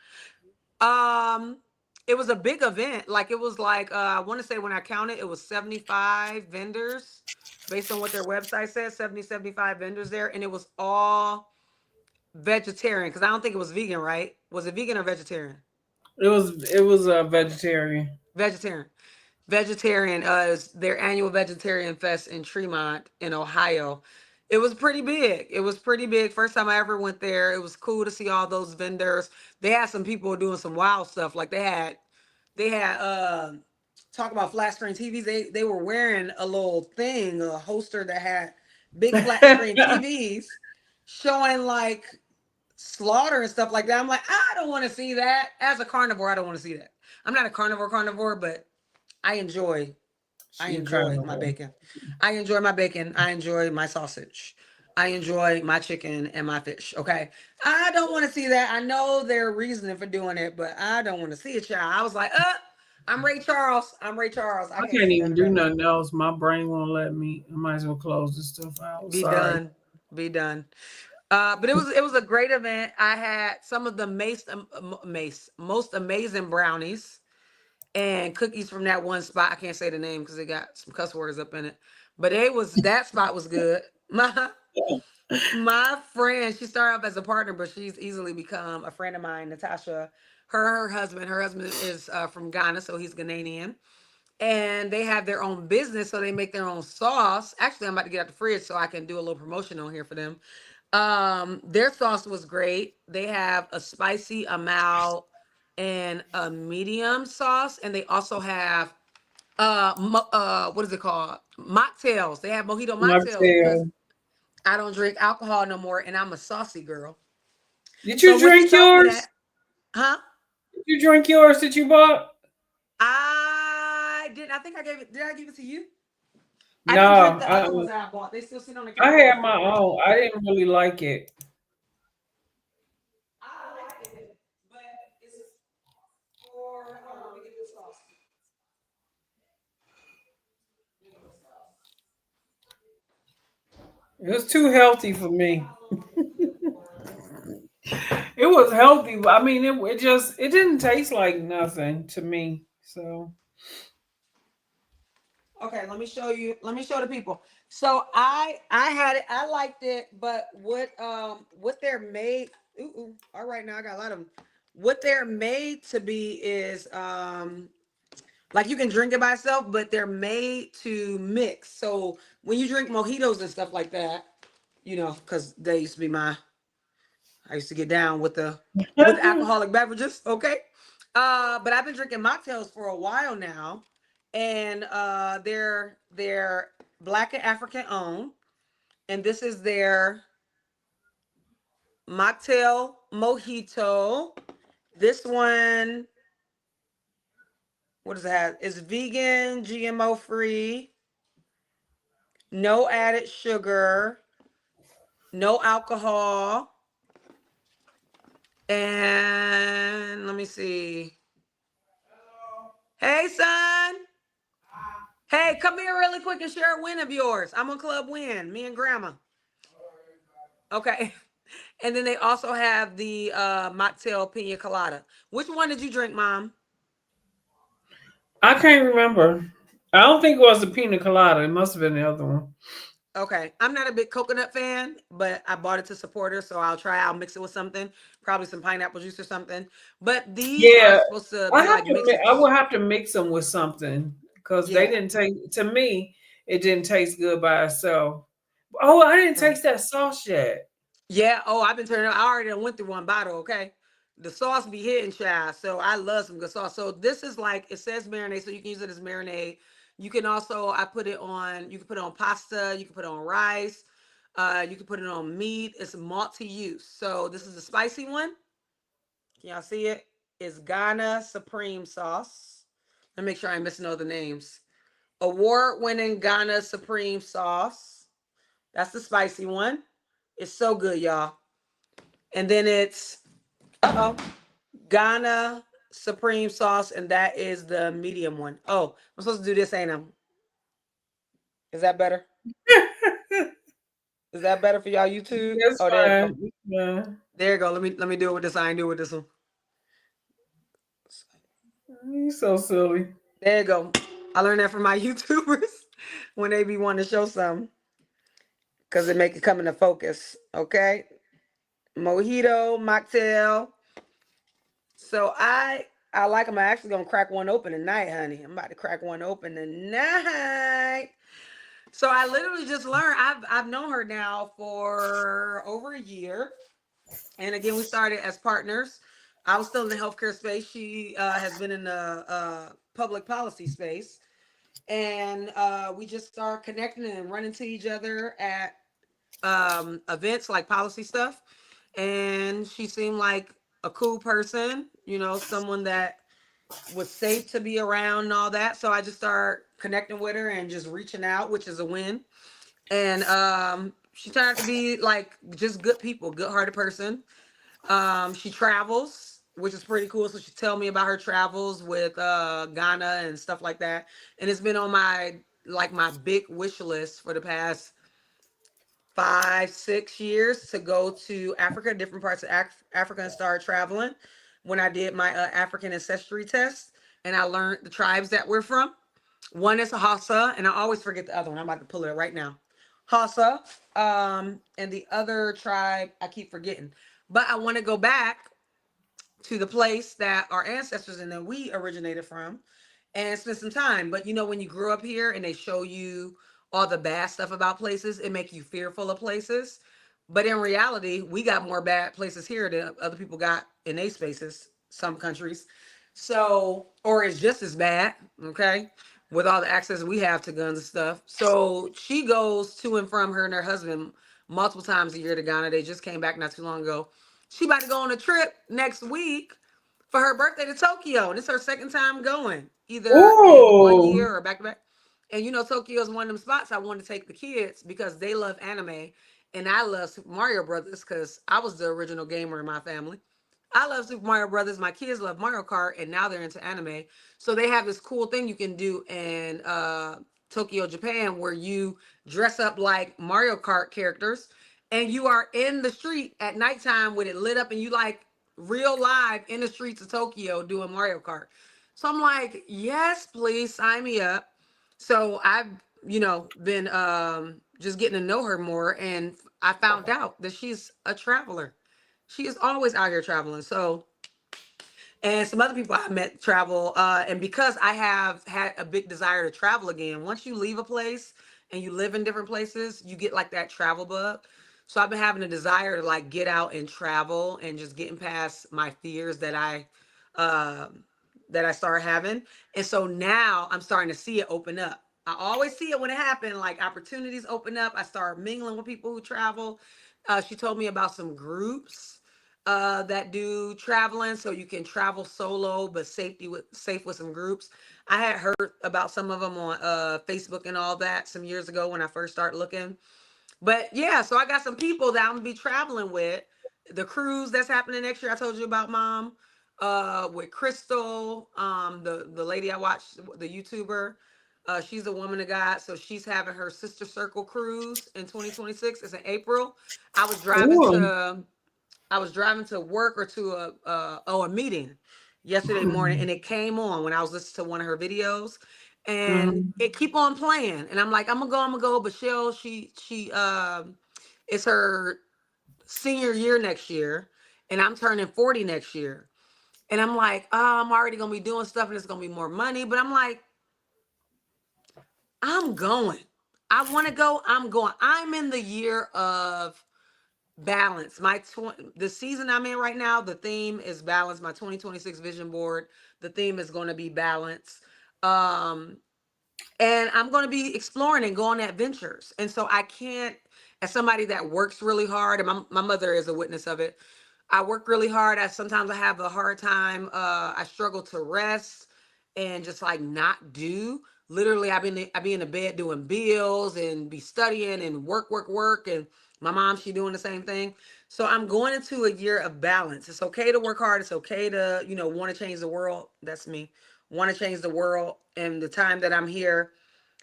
Um, it was a big event. Like it was like I want to say when I counted, it was 75 vendors based on what their website said, 75 vendors there, and it was all vegetarian because I don't think it was vegan, right? Was it vegan or vegetarian? it was a vegetarian. Vegetarian. Vegetarian is their annual vegetarian fest in Tremont in Ohio. It was pretty big. It was pretty big. First time I ever went there. It was cool to see all those vendors. They had some people doing some wild stuff. Like they had talk about flat screen TVs. They were wearing a little thing, a holster that had big flat screen TVs showing like slaughter and stuff like that. I'm like, I don't want to see that. As a carnivore, I don't want to see that. I'm not a carnivore, but I enjoy I She a enjoy my carnivore. bacon. I enjoy my bacon. I enjoy my sausage. I enjoy my chicken and my fish. Okay. I don't want to see that. I know their reasoning for doing it, but I don't want to see it, child. I was like, I'm Ray Charles. I'm Ray Charles. I I can't can't see even none of do that. nothing else. My brain won't let me. I might as well close this stuff out. Be Sorry. done. Be done. But it was a great event. I had some of the most amazing brownies and cookies from that one spot. I can't say the name because it got some cuss words up in it. But that spot was good. My friend, she started off as a partner, but she's easily become a friend of mine, Natasha. Her husband is from Ghana, so he's Ghanaian. And they have their own business, so they make their own sauce. Actually, I'm about to get out the fridge so I can do a little promotion on here for them. Their sauce was great. They have a spicy, a mild, and a medium sauce, and they also have what is it called? Mocktails. They have mojito mocktails because Martell. I don't drink alcohol no more, and I'm a saucy girl. Did So you when she drink told me yours? that, huh? Did you drink yours that you bought? I didn't. I think I gave it. Did I give it to you? I didn't drink No, the other ones that I bought. They still sit on the I counter in the had my refrigerator. own. I didn't really like it. I like it, but it's for. Hold on, let me get this sauce. Let me get this sauce. It was too healthy for See me. how little you get for. It was healthy, but I mean, it didn't taste like nothing to me. So Okay, let me show you. Let me show the people. So I had it. I liked it, but what they're made. All right, now I got a lot of them. What they're made to be is like you can drink it by itself, but they're made to mix. So when you drink mojitos and stuff like that, because they used to be my I used to get down with alcoholic beverages. Okay. But I've been drinking mocktails for a while now, and they're Black and African owned, and this is their mocktail mojito. This one, what does it have? It's vegan, GMO free, no added sugar, no alcohol, and let me see. Hey, son. Hey, come here really quick and share a win of yours. I'm on Club Win, me and Grandma. Okay. And then they also have the mocktail pina colada. Which one did you drink, Mom? I can't remember. I don't think it was the pina colada. It must have been the other one. Okay. I'm not a big coconut fan, but I bought it to support her, so I'll mix it with something, probably some pineapple juice or something. But these are Yeah, supposed to be like I mixes. will have to mix them with something because they Yeah. didn't taste. To me, it didn't taste good by itself. Oh, I didn't Okay. taste that sauce yet. Yeah. Oh, I've been turning. I already done went through one bottle. Okay. The sauce be hitting, child. So I love some good sauce. So this is like it says marinade, so you can use it as marinade. You can also I put it on. You can put it on pasta. You can put it on rice. You can put it on meat. It's multi-use. So this is a spicy one. Can y'all see it? It's Ghana Supreme Sauce. Let me make sure I'm missing all the names. Award-winning Ghana Supreme Sauce. That's the spicy one. It's so good, y'all. And then it's uh-oh, Ghana Supreme Sauce, and that is the medium one. Oh, I'm supposed to do this, ain't I? Is that better? Is that better for y'all YouTube? That's Oh, there you go. fine. Yeah. There you go. Let me do it with this. I ain't do it with this one. You so silly. There you go. I learned that from my YouTubers when they be wanting to show something because it make it come into focus. Okay. Mojito, mocktail. So I like them. I'm actually gonna crack one open tonight, honey. I'm about to crack one open tonight. So I literally just learned. I've known her now for over a year, and again, we started as partners. I was still in the healthcare space. She has been in the public policy space, and we just started connecting and running to each other at events like policy stuff. And she seemed like a cool person, someone that was safe to be around and all that. So I just started connecting with her and just reaching out, which is a win. And she turned out to be like just good people, good hearted person. She travels, which is pretty cool. So she tell me about her travels with Ghana and stuff like that. And it's been on my big wish list for the past 5, 6 years to go to Africa, different parts of Africa, and start traveling. When I did my African ancestry test, and I learned the tribes that we're from. One is Hausa, and I always forget the other one. I'm about to pull it right now. Hausa, and the other tribe I keep forgetting. But I want to go back to the place that our ancestors and that we originated from and spend some time. But when you grew up here and they show you all the bad stuff about places, it make you fearful of places. But in reality, we got more bad places here than other people got in their spaces, some countries. So, or it's just as bad, okay, with all the access we have to guns and stuff. So she goes to and from her and her husband multiple times a year to Ghana. They just came back not too long ago. She about to go on a trip next week for her birthday to Tokyo. This is her second time going, either in one Oh, year or back to back. And Tokyo is one of them spots I wanted to take the kids because they love anime and I love Super Mario Brothers because I was the original gamer in my family. I love Super Mario Brothers. My kids love Mario Kart, and now they're into anime. So they have this cool thing you can do in Tokyo, Japan, where you dress up like Mario Kart characters, and you are in the street at nighttime with it lit up, and you like real live in the streets of Tokyo doing Mario Kart. So I'm like, yes, please sign me up. So I've, been just getting to know her more, and I found out that she's a traveler. She is always out here traveling. So, and some other people I met travel, and because I have had a big desire to travel again. Once you leave a place and you live in different places, you get like that travel bug. So I've been having a desire to like get out and travel and just getting past my fears um that I started having. And so now I'm starting to see it open up. I always see it when it happens, like opportunities open up. I start mingling with people who travel. She told me about some groups that do traveling, so you can travel solo but safe with some groups. I had heard about some of them on Facebook and all that some years ago when I first started looking. But yeah, so I got some people that I'm gonna be traveling with. The cruise that's happening next year, I told you about, Mom. With Crystal, the lady I watched, the YouTuber. She's a woman of God, so she's having her Sister Circle cruise in 2026. It's in April. I was driving Cool. to I was driving to work or to a meeting yesterday morning, and it came on when I was listening to one of her videos, and Mhm. it keep on playing, and I'm like, I'm gonna go. But she it's her senior year next year, and I'm turning 40 next year, and I'm like, oh, I'm already gonna be doing stuff, and it's gonna be more money. But I'm like, I'm going. I want to go. I'm going. I'm in the year of balance. The season I'm in right now, the theme is balance. My 2026 vision board, the theme is going to be balance. Um, and I'm going to be exploring and going on adventures. And so I can't, as somebody that works really hard, and my mother is a witness of it. I work really hard. Sometimes I have a hard time. I struggle to rest and just like not do. Literally, I be in the bed doing bills and be studying and work, and my mom, she doing the same thing. So I'm going into a year of balance. It's okay to work hard. It's okay to, want to change the world. That's me. Want to change the world and the time that I'm here,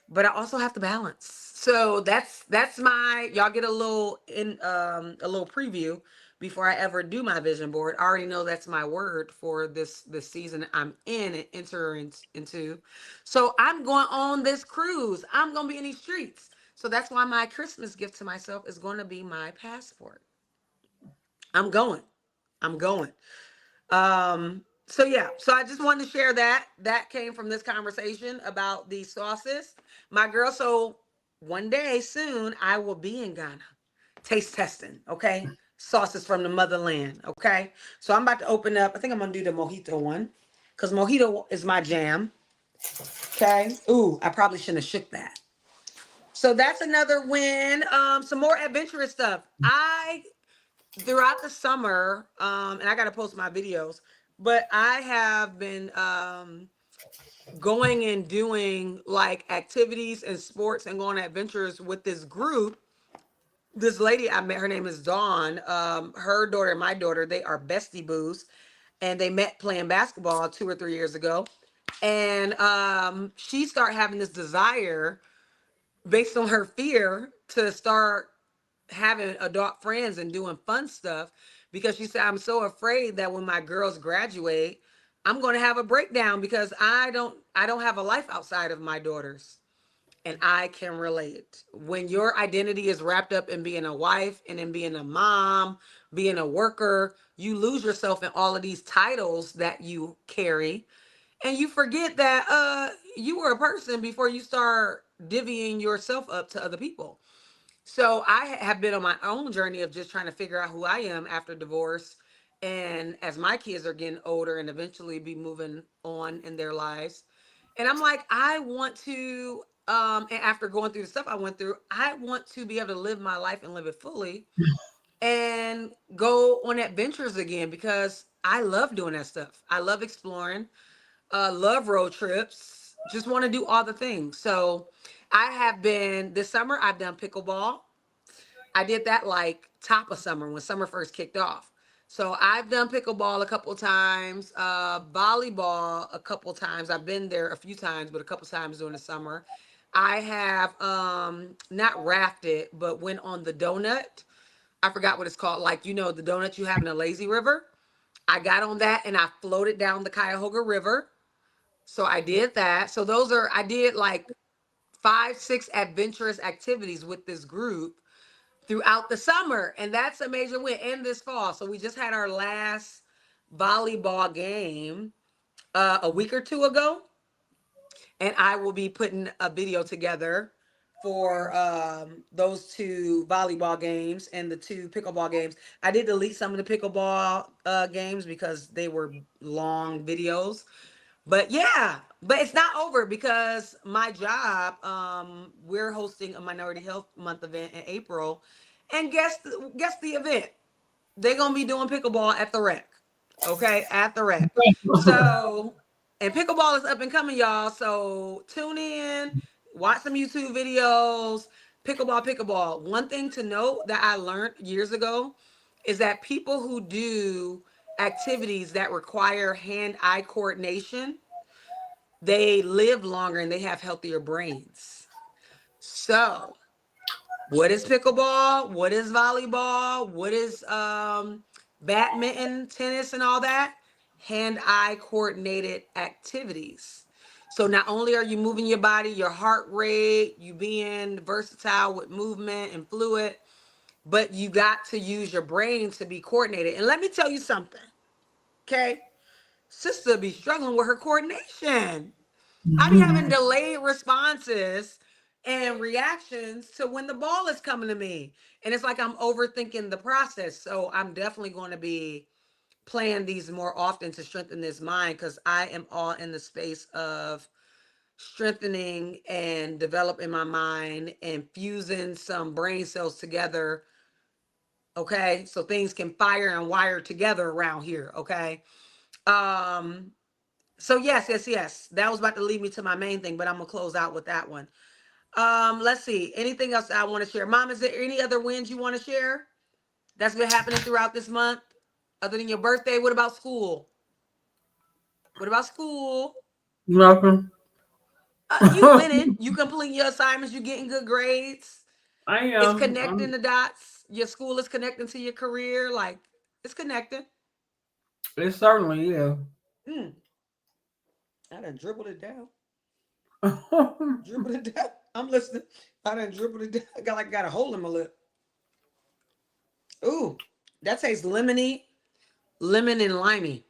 but I also have to balance. So that's my y'all get a little preview before I ever do my vision board. I already know that's my word for this season I'm in and entering into. So I'm going on this cruise. I'm gonna be in these streets. So that's why my Christmas gift to myself is going to be my passport. I'm going. I'm going. So yeah, so I just wanted to share that. That came from this conversation about these sauces. My girl, so one day soon I will be in Ghana. Taste testing, okay? Sauces from the motherland, okay? So I'm about to open up. I think I'm gonna do the mojito one. Because mojito is my jam. Okay. Ooh, I probably shouldn't have shook that. So that's another win. Some more adventurous stuff. I throughout the summer, and I gotta post my videos, but I have been going and doing like activities and sports and going on adventures with this group. This lady I met, her name is Dawn. Her daughter and my daughter, they are bestie boos, and they met playing basketball 2 or 3 years ago. And she started having this desire based on her fear to start having adult friends and doing fun stuff, because she said, I'm so afraid that when my girls graduate, I'm going to have a breakdown because I don't have a life outside of my daughters. And I can relate. When your identity is wrapped up in being a wife and in being a mom, being a worker, you lose yourself in all of these titles that you carry, and you forget that you were a person before you start divvying yourself up to other people. So I have been on my own journey of just trying to figure out who I am after divorce. And as my kids are getting older and eventually be moving on in their lives. And I'm like, I want to, and after going through the stuff I went through, I want to be able to live my life and live it fully and go on adventures again because I love doing that stuff. I love exploring, love road trips, just want to do all the things. So I have been, this summer, I've done pickleball. I did that like top of summer when summer first kicked off. So I've done pickleball a couple times, volleyball a couple times. I've been there a few times, but a couple times during the summer. I have not rafted, but went on the donut. I forgot what it's called. Like, the donut you have in a lazy river. I got on that and I floated down the Cuyahoga River. So I did that. So I did like 5, 6 adventurous activities with this group throughout the summer, and that's a major win. And this fall, so we just had our last volleyball game a week or two ago, and I will be putting a video together for those two volleyball games and the two pickleball games. I did delete some of the pickleball games because they were long videos. But yeah, but it's not over because my job, we're hosting a Minority Health Month event in April, and guess the event. They're gonna be doing pickleball at the rec. Okay, at the rec. So, and pickleball is up and coming, y'all. So tune in, watch some YouTube videos. Pickleball, pickleball. One thing to note that I learned years ago is that people who do activities that require hand-eye coordination, they live longer and they have healthier brains. So what is pickleball? What is volleyball? What is badminton, tennis, and all that? Hand-eye coordinated activities. So not only are you moving your body, your heart rate, you being versatile with movement and fluid, but you got to use your brain to be coordinated. And let me tell you something, okay? Sister be struggling with her coordination. I be having delayed responses and reactions to when the ball is coming to me. And it's like I'm overthinking the process. So I'm definitely going to be playing these more often to strengthen this mind because I am all in the space of strengthening and developing my mind and fusing some brain cells together. Okay. So things can fire and wire together around here. Okay. Um, so yes, yes, yes. That was about to lead me to my main thing, but I'm gonna close out with that one. Let's see. Anything else I want to share? Mom, is there any other wins you want to share that's been happening throughout this month? Other than your birthday, what about school? What about school? Welcome. You winning. You completing your assignments. You getting good grades. I It's am. connecting the dots. Your school is connecting to your career. Like it's connecting. It certainly is. Mm, I done dribbled it down. Dribbled it down. I'm listening. I done dribbled it down. I got a hole in my lip. Ooh, that tastes lemony, lemon and limey.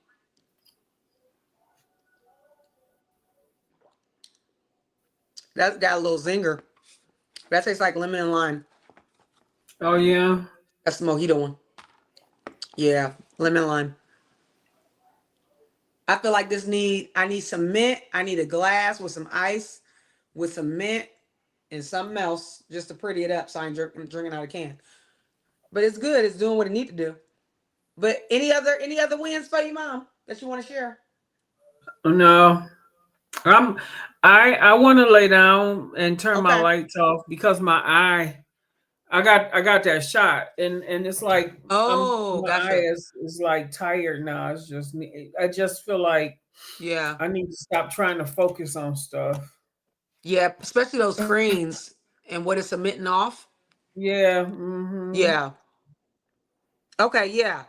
That got a little zinger. That tastes like lemon and lime. Oh yeah. That's the mojito one. Yeah, lemon and lime. I feel like I need some mint. I need a glass with some ice, with some mint and something else just to pretty it up so I ain't drinking out of can. But it's good. It's doing what it need to do. But any other wins for you, Mom, that you want to share? No. I'm I want to lay down and turn my Okay. lights off because I got that shot and it's like Oh, my eye gotcha. is like tired now. It's just I just feel like Yeah. I need to stop trying to focus on stuff. Yeah, especially those screens and what it's emitting off. Yeah. Hmm. Yeah. Okay, yeah.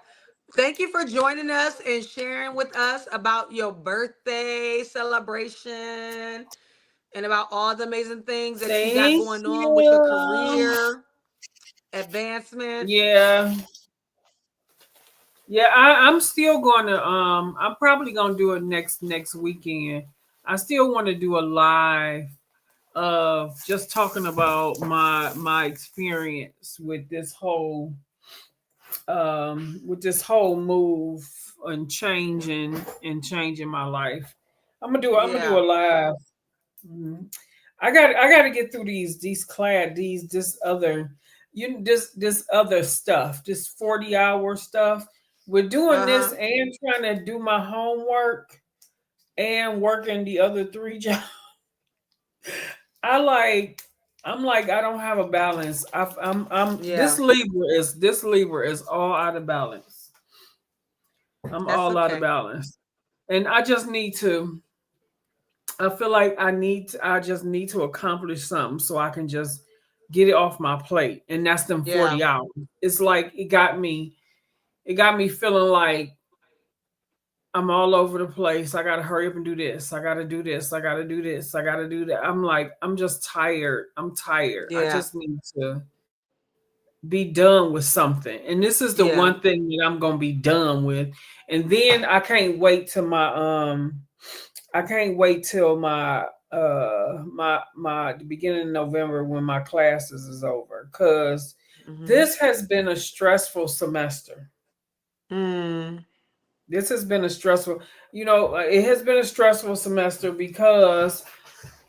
Thank you for joining us and sharing with us about your birthday celebration and about all the amazing things that you got Thank going on with your you. career advancement. Yeah. Yeah, I'm still going to I'm probably going to do it next weekend. I still want to do a live of just talking about my experience with this whole move and changing my life. I'm gonna do a Yeah. live. Mhm. I got to get through these class this other this other stuff, this 40-hour stuff. We're doing this Uh-huh. and trying to do my homework and working the other three jobs. I like I'm like I don't have a balance. I'm Yeah. this lever is all out of balance. I'm That's all out of okay. balance, and I just need to. I feel like I just need to accomplish something so I can just get it off my plate, and that's them Yeah. 40 hours. It's like it got me feeling like I'm all over the place. I gotta hurry up and do this. I gotta do this. I gotta do this. I gotta do that. I'm like, I'm just tired. I'm tired. I Yeah. just need to be done with something. And this is the one Yeah. thing that I'm gonna be done with. And then I can't wait till my my the beginning of November when my classes is over, because Mm-hmm. this has been a stressful semester. Mm. This has been a stressful, it has been a stressful semester because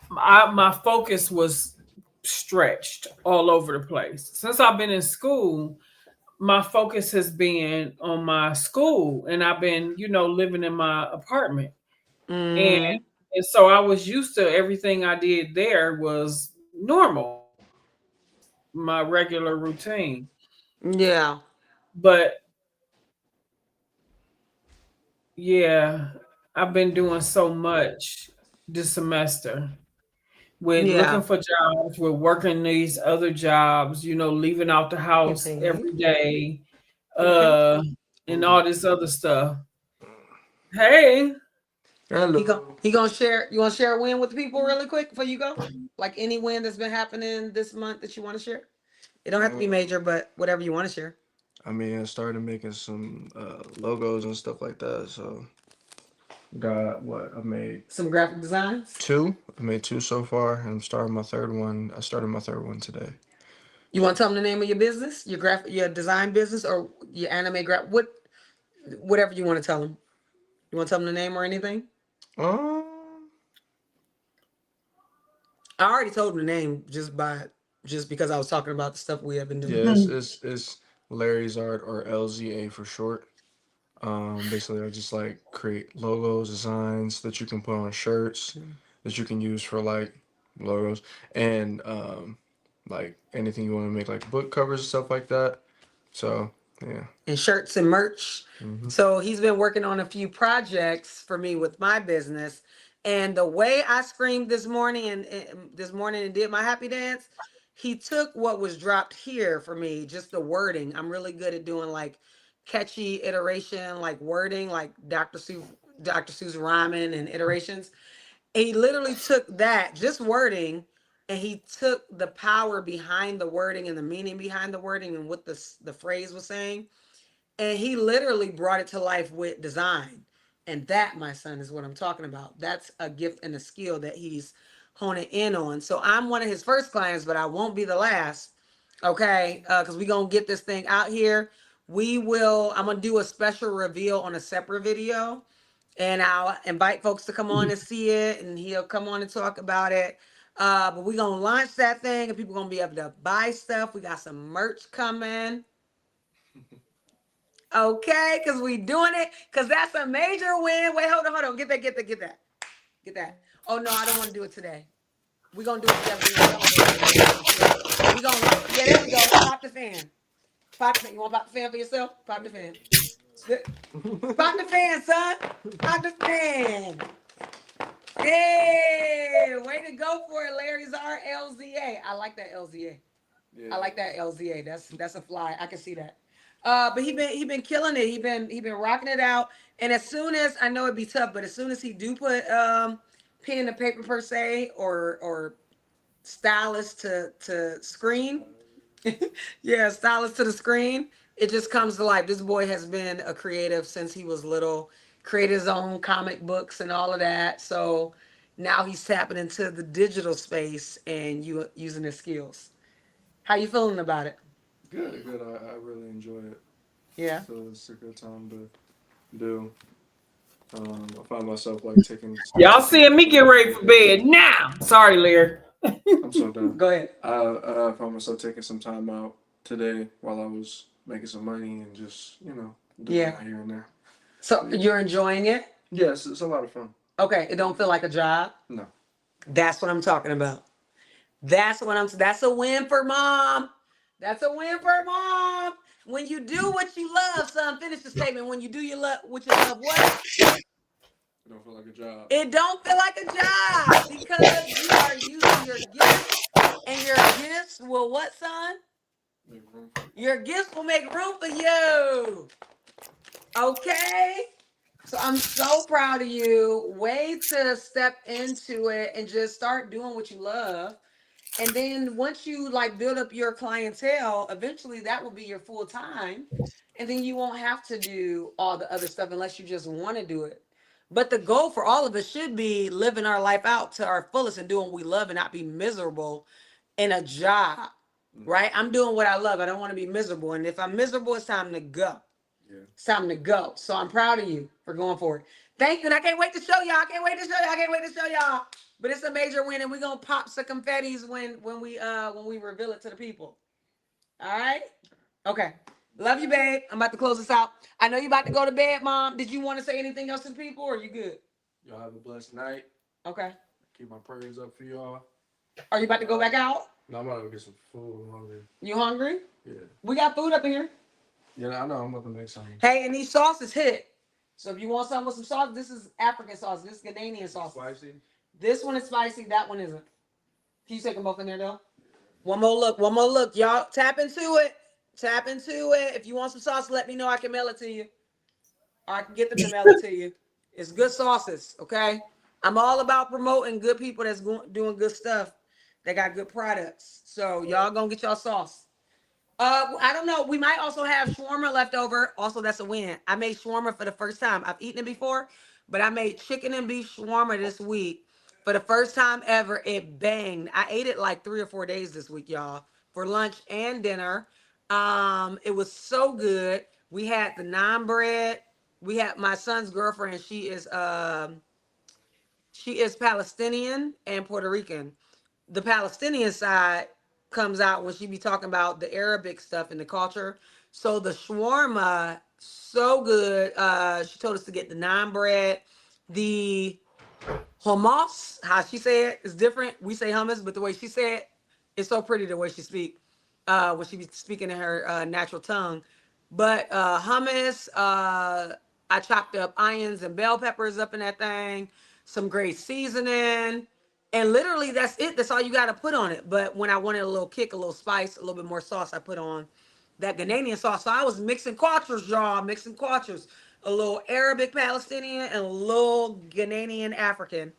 my focus was stretched all over the place. Since I've been in school, my focus has been on my school, and I've been, living in my apartment. And Mm. and so I was used to everything I did there was normal. It was my regular routine. Yeah. But yeah, I've been doing so much this semester with looking Yeah. for jobs, with working these other jobs, leaving out the house Campaign. every day, Okay. uh, and all this other stuff. Hey, He gonna share. You want to share a win with the people really quick before you go? Like any win that's been happening this month that you want to share. It don't have to be major, but whatever you want to share. I mean, I started making some logos and stuff like that. So got what I made Some graphic designs. two. I made two so far, and I'm starting my third one. I started my third one today. You want to tell them the name of your business, your design business, or your anime whatever you want to tell them. You want to tell them the name or anything? Um, I already told them the name just because I was talking about the stuff we have been yeah, doing. it's Larry's Art, or LZA for short. Basically, I just like create logos, designs that you can put on shirts, that you can use for like logos, and like anything you want to make, like book covers and stuff like that. So yeah. And shirts and merch. Hmm. So he's been working on a few projects for me with my business. And the way I screamed this morning and did my happy dance, he took what was dropped here for me, just the wording. I'm really good at doing like catchy iteration, like wording, like Dr. Seuss rhyming and iterations. And he literally took that, just wording, and he took the power behind the wording and the meaning behind the wording and what the phrase was saying, and he literally brought it to life with design. And that, my son, is what I'm talking about. That's a gift and a skill that he's honing in on. So I'm one of his first clients, but I won't be the last. Okay, because we're gonna get this thing out here. I'm gonna do a special reveal on a separate video, and I'll invite folks to come on and see it, and he'll come on and talk about it. But we're gonna launch that thing, and people gonna be able to buy stuff. We got some merch coming. Okay, because we doing it, because that's a major win. Wait, hold on. Get that, get that, get that. Get that. Oh no, I don't want to do it today. We're gonna do it together. We're gonna celebrate it together. We're gonna share it. Yeah, there we go. Pop the fan. Pop the fan. You want to pop the fan for yourself? Pop the fan. Pop the fan, son. Pop the fan. Hey, way to go for it, Larry's R LZA. I like that LZA. I like that LZA. That's a fly. I can see that. But he been killing it. He been rocking it out. And as soon as I know it'd be tough, but as soon as he do put pen to paper per se, or stylus to screen, yeah, stylus to the screen, it just comes to life. This boy has been a creative since he was little. Created his own comic books and all of that. So now he's tapping into the digital space and you using his skills. How you feeling about it? Good, good. I really enjoy it. Yeah. So it's a good time to do. I find myself like taking y'all taking seeing me get ready for bed now. Sorry, Larry. I'm so done. Go ahead. I found myself taking some time out today while I was making some money and just doing Yeah. that here and there. So you're enjoying it? Yes, it's a lot of fun. Okay. It don't feel like a job. No. That's what I'm talking about. That's a win for mom. That's a win for mom. When you do what you love, son, finish the statement. When you do what you love, what? It don't feel like a job. It don't feel like a job because you are using your gifts, and your gifts will what, son? Make room for Your gifts will make room for you. Okay? So I'm so proud of you. Way to step into it and just start doing what you love. And then once you like build up your clientele, eventually that will be your full time. And then you won't have to do all the other stuff unless you just want to do it. But the goal for all of us should be living our life out to our fullest and doing what we love and not be miserable in a job, right? I'm doing what I love. I don't want to be miserable. And if I'm miserable, it's time to go. Yeah. It's time to go. So I'm proud of you for going for it. Thank you. And I can't wait to show y'all. I can't wait to show y'all. I can't wait to show y'all. But it's a major win, and we're gonna pop some confettis when we reveal it to the people. All right? Okay. Love you, babe. I'm about to close this out. I know you about to go to bed, Mom. Did you want to say anything else to the people, or are you good? Y'all have a blessed night. Okay. Keep my prayers up for y'all. Are you about to go back out? No, I'm about to go get some food. I'm hungry. You hungry? Yeah. We got food up in here. Yeah, I know. I'm about to make something. Hey, and these sauces hit. So if you want something with some sauce, this is African sauce. This is Ghanaian sauce. Spicy? This one is spicy. That one isn't. Can you take them both in there, though? One more look. One more look. Y'all tap into it. Tap into it. If you want some sauce, let me know. I can mail it to you. Or I can get them to mail it to you. It's good sauces, okay? I'm all about promoting good people that's doing good stuff. They got good products. So y'all gonna get y'all sauce. I don't know. We might also have shawarma left over. Also, that's a win. I made shawarma for the first time. I've eaten it before, but I made chicken and beef shawarma this week for the first time ever. It banged. I ate it like 3 or 4 days this week, y'all, for lunch and dinner. It was so good. We had the naan bread. We had my son's girlfriend. She is Palestinian and Puerto Rican. The Palestinian side comes out when she be talking about the Arabic stuff and the culture. So the shawarma, so good. She told us to get the naan bread, the hummus. How she say it is different. We say hummus, but the way she said it, it's so pretty the way she speak. When she be speaking in her natural tongue. But hummus, I chopped up onions and bell peppers up in that thing, some great seasoning, and literally that's it. That's all you got to put on it. But when I wanted a little kick, a little spice, a little bit more sauce, I put on that Ghanaian sauce. So I was mixing cultures, y'all, mixing cultures. A little Arabic Palestinian and a little Ghanaian African.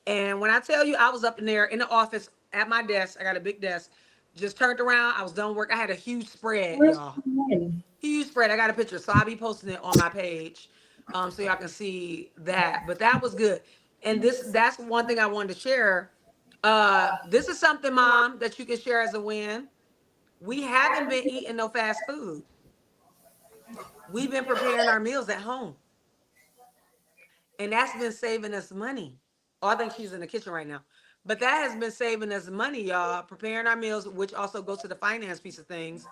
And when I tell you, I was up in there in the office at my desk. I got a big desk. Just turned around. I was done work. I had a huge spread, Where's y'all. Gwen? Huge spread. I got a picture, so I'll be posting it on my page, so y'all can see that. But that was good. And that's one thing I wanted to share. This is something, Mom, that you can share as a win. We haven't been eating no fast food. We've been preparing our meals at home, and that's been saving us money. Oh, I think she's in the kitchen right now. But that has been saving us money, y'all, preparing our meals, which also goes to the finance piece of things.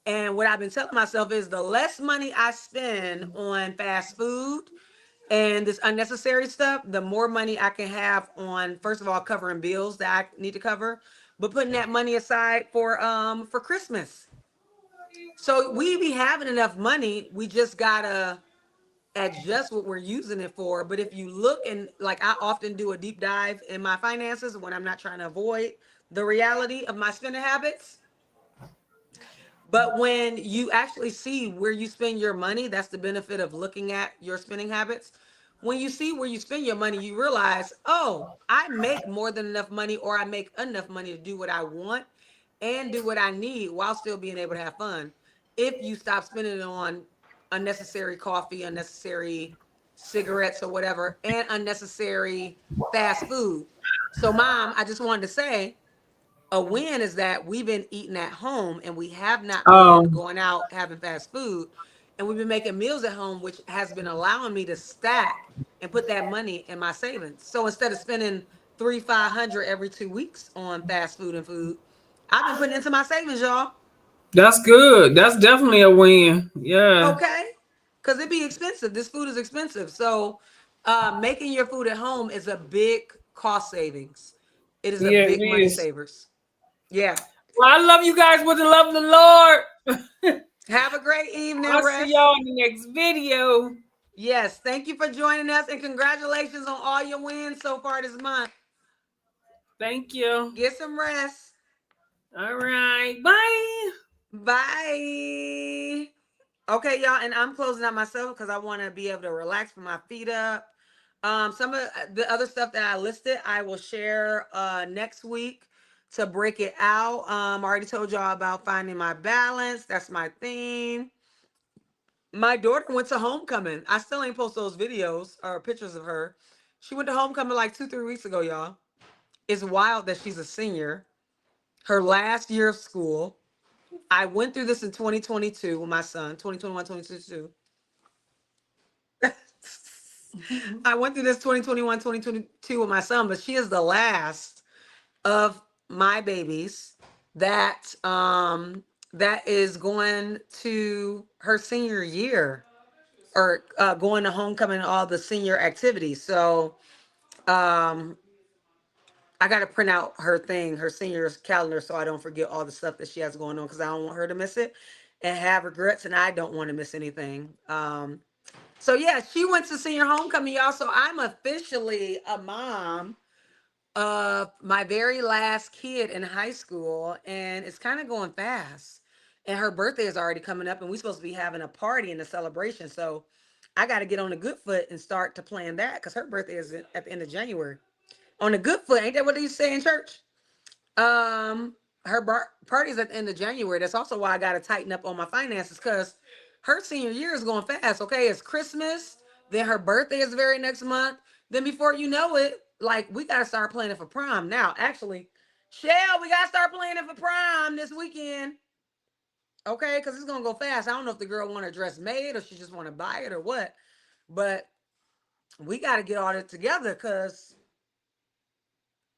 And what I've been telling myself is the less money I spend on fast food and this unnecessary stuff, the more money I can have on, first of all, covering bills that I need to cover, but putting that money aside for Christmas. So we be having enough money. We just gotta adjust what we're using it for. But if you look, and like I often do a deep dive in my finances when I'm not trying to avoid the reality of my spending habits. But when you actually see where you spend your money, that's the benefit of looking at your spending habits. When you see where you spend your money, you realize, oh, I make more than enough money, or I make enough money to do what I want and do what I need while still being able to have fun. If you stop spending it on unnecessary coffee, unnecessary cigarettes or whatever, and unnecessary fast food. So, Mom, I just wanted to say, a win is that we've been eating at home and we have not been Oh, going out having fast food, and we've been making meals at home, which has been allowing me to stack and put that money in my savings. So instead of spending 300-500 every 2 weeks on fast food and food, I've been putting it into my savings, y'all. that's good. That's definitely a win. Yeah. Okay, because it be expensive. This food is expensive. So making your food at home is a big cost savings. It is a Yeah, it big money is. savers. Yeah. Well, I love you guys with the love of the Lord. Have a great evening, I'll see Russ. y'all in the next video. Yes, thank you for joining us, and congratulations on all your wins so far this month. Thank you. Get some rest. All right. Bye. Bye. Okay, y'all, and I'm closing out myself because I want to be able to relax, put my feet up. Some of the other stuff that I listed, I will share next week to break it out. I already told y'all about finding my balance. That's my theme. My daughter went to homecoming. I still ain't post those videos or pictures of her. She went to homecoming like 2, 3 weeks ago, y'all. It's wild that she's a senior, her last year of school. I went through this in 2022 with my son, 2021, 2022. I went through this 2021, 2022 with my son, but she is the last of my babies that that is going to her senior year or going to homecoming and all the senior activities. So um I got to print out her thing, her senior calendar, so I don't forget all the stuff that she has going on because I don't want her to miss it and have regrets, and I don't want to miss anything. So yeah, she went to senior homecoming, y'all. So I'm officially a mom of my very last kid in high school, and it's kind of going fast. And her birthday is already coming up, and we're supposed to be having a party and a celebration. So I got to get on a good foot and start to plan that because her birthday is at the end of January. On a good foot, ain't that what they say in church? Um, her party's at the end of January. That's also why I got to tighten up on my finances because her senior year is going fast. Okay, it's Christmas, then her birthday is the very next month. Then before you know it, like we got to start planning for prom now. Actually, Shell, we got to start planning for prom this weekend. Okay, because it's gonna go fast. I don't know if the girl want a dress made or she just want to buy it or what, but we got to get all that together because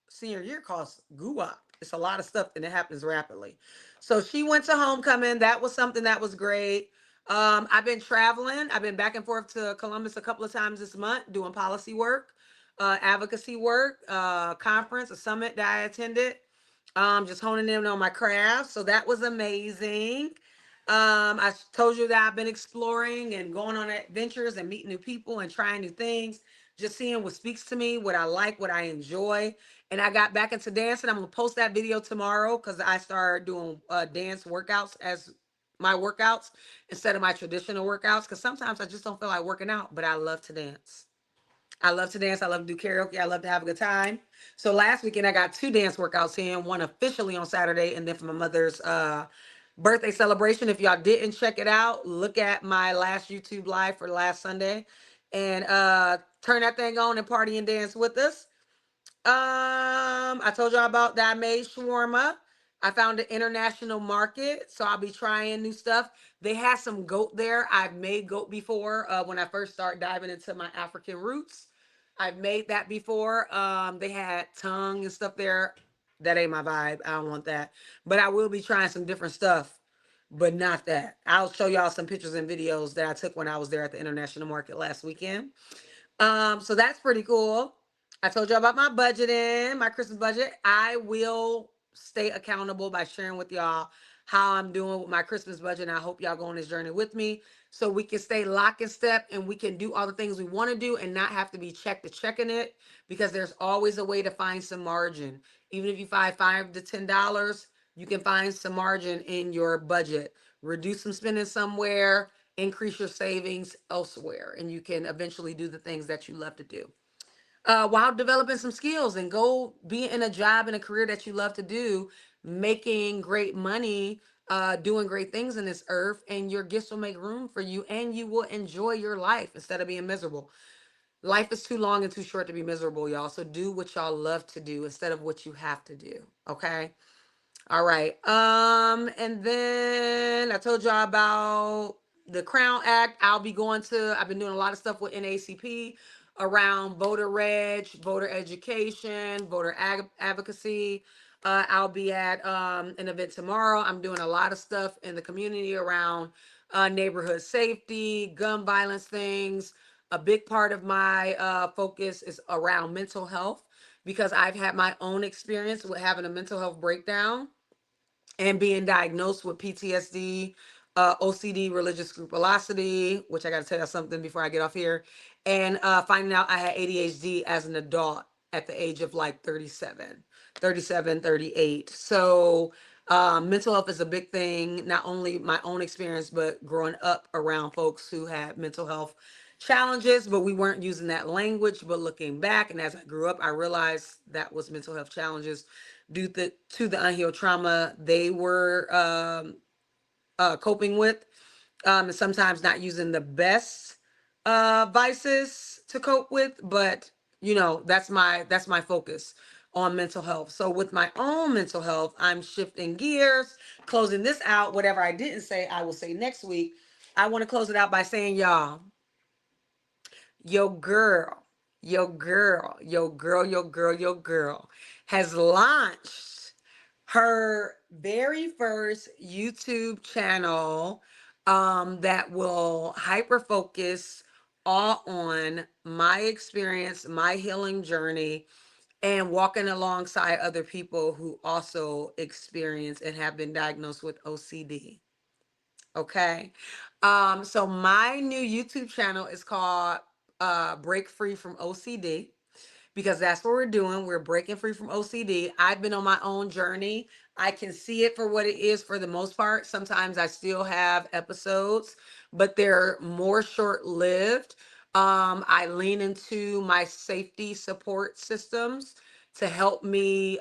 senior year costs goo up. It's a lot of stuff and it happens rapidly. So she went to homecoming. That was something that was great. I've been traveling. I've been back and forth to Columbus a couple of times this month doing policy work, advocacy work, conference, a summit that I attended. Just honing in on my craft. So that was amazing. I told you that I've been exploring and going on adventures and meeting new people and trying new things, just seeing what speaks to me, what I like, what I enjoy. And I got back into dancing. I'm gonna post that video tomorrow because I started doing dance workouts as my workouts instead of my traditional workouts. Because sometimes I just don't feel like working out, but I love to dance. I love to dance. I love to do karaoke. I love to have a good time. So last weekend I got 2 dance workouts in, one officially on Saturday, and then for my mother's birthday celebration. If y'all didn't check it out, look at my last YouTube live for last Sunday and turn that thing on and party and dance with us. I told y'all about that. I made shawarma. I found an international market, so I'll be trying new stuff. They had some goat there. I've made goat before when I first started diving into my African roots. I've made that before. They had tongue and stuff there. That ain't my vibe. I don't want that. But I will be trying some different stuff, but not that. I'll show y'all some pictures and videos that I took when I was there at the international market last weekend. So that's pretty cool. I told you about my budgeting, my Christmas budget. I will stay accountable by sharing with y'all how I'm doing with my Christmas budget. And I hope y'all go on this journey with me so we can stay lock and step and we can do all the things we want to do and not have to be check to checking it because there's always a way to find some margin. Even if you find $5 to $10, you can find some margin in your budget. Reduce some spending somewhere, increase your savings elsewhere, and you can eventually do the things that you love to do while developing some skills and go be in a job and a career that you love to do, making great money, doing great things in this earth, and your gifts will make room for you and you will enjoy your life instead of being miserable. Life is too long and too short to be miserable, y'all. So do what y'all love to do instead of what you have to do. Okay. All right. And then I told y'all about the Crown Act. I've been doing a lot of stuff with NACP around voter reg, voter education, voter advocacy. I'll be at an event tomorrow. I'm doing a lot of stuff in the community around neighborhood safety, gun violence things. A big part of my focus is around mental health because I've had my own experience with having a mental health breakdown and being diagnosed with PTSD, OCD, religious scrupulosity, which I got to tell you something before I get off here, and finding out I had ADHD as an adult at the age of like 37, 38. So mental health is a big thing, not only my own experience, but growing up around folks who had mental health challenges, but we weren't using that language. But looking back, and as I grew up, I realized that was mental health challenges due to the unhealed trauma they were coping with. and sometimes not using the best vices to cope with, but that's my focus on mental health. So with my own mental health, I'm shifting gears, closing this out. Whatever I didn't say, I will say next week. I want to close it out by saying, y'all, your girl, your girl, your girl, your girl, your girl has launched her very first YouTube channel that will hyper focus all on my experience, my healing journey, and walking alongside other people who also experience and have been diagnosed with OCD. Okay. So my new YouTube channel is called Break Free from OCD, because that's what we're doing. We're breaking free from OCD. I've been on my own journey. I can see it for what it is for the most part. Sometimes I still have episodes, but they're more short lived. I lean into my safety support systems to help me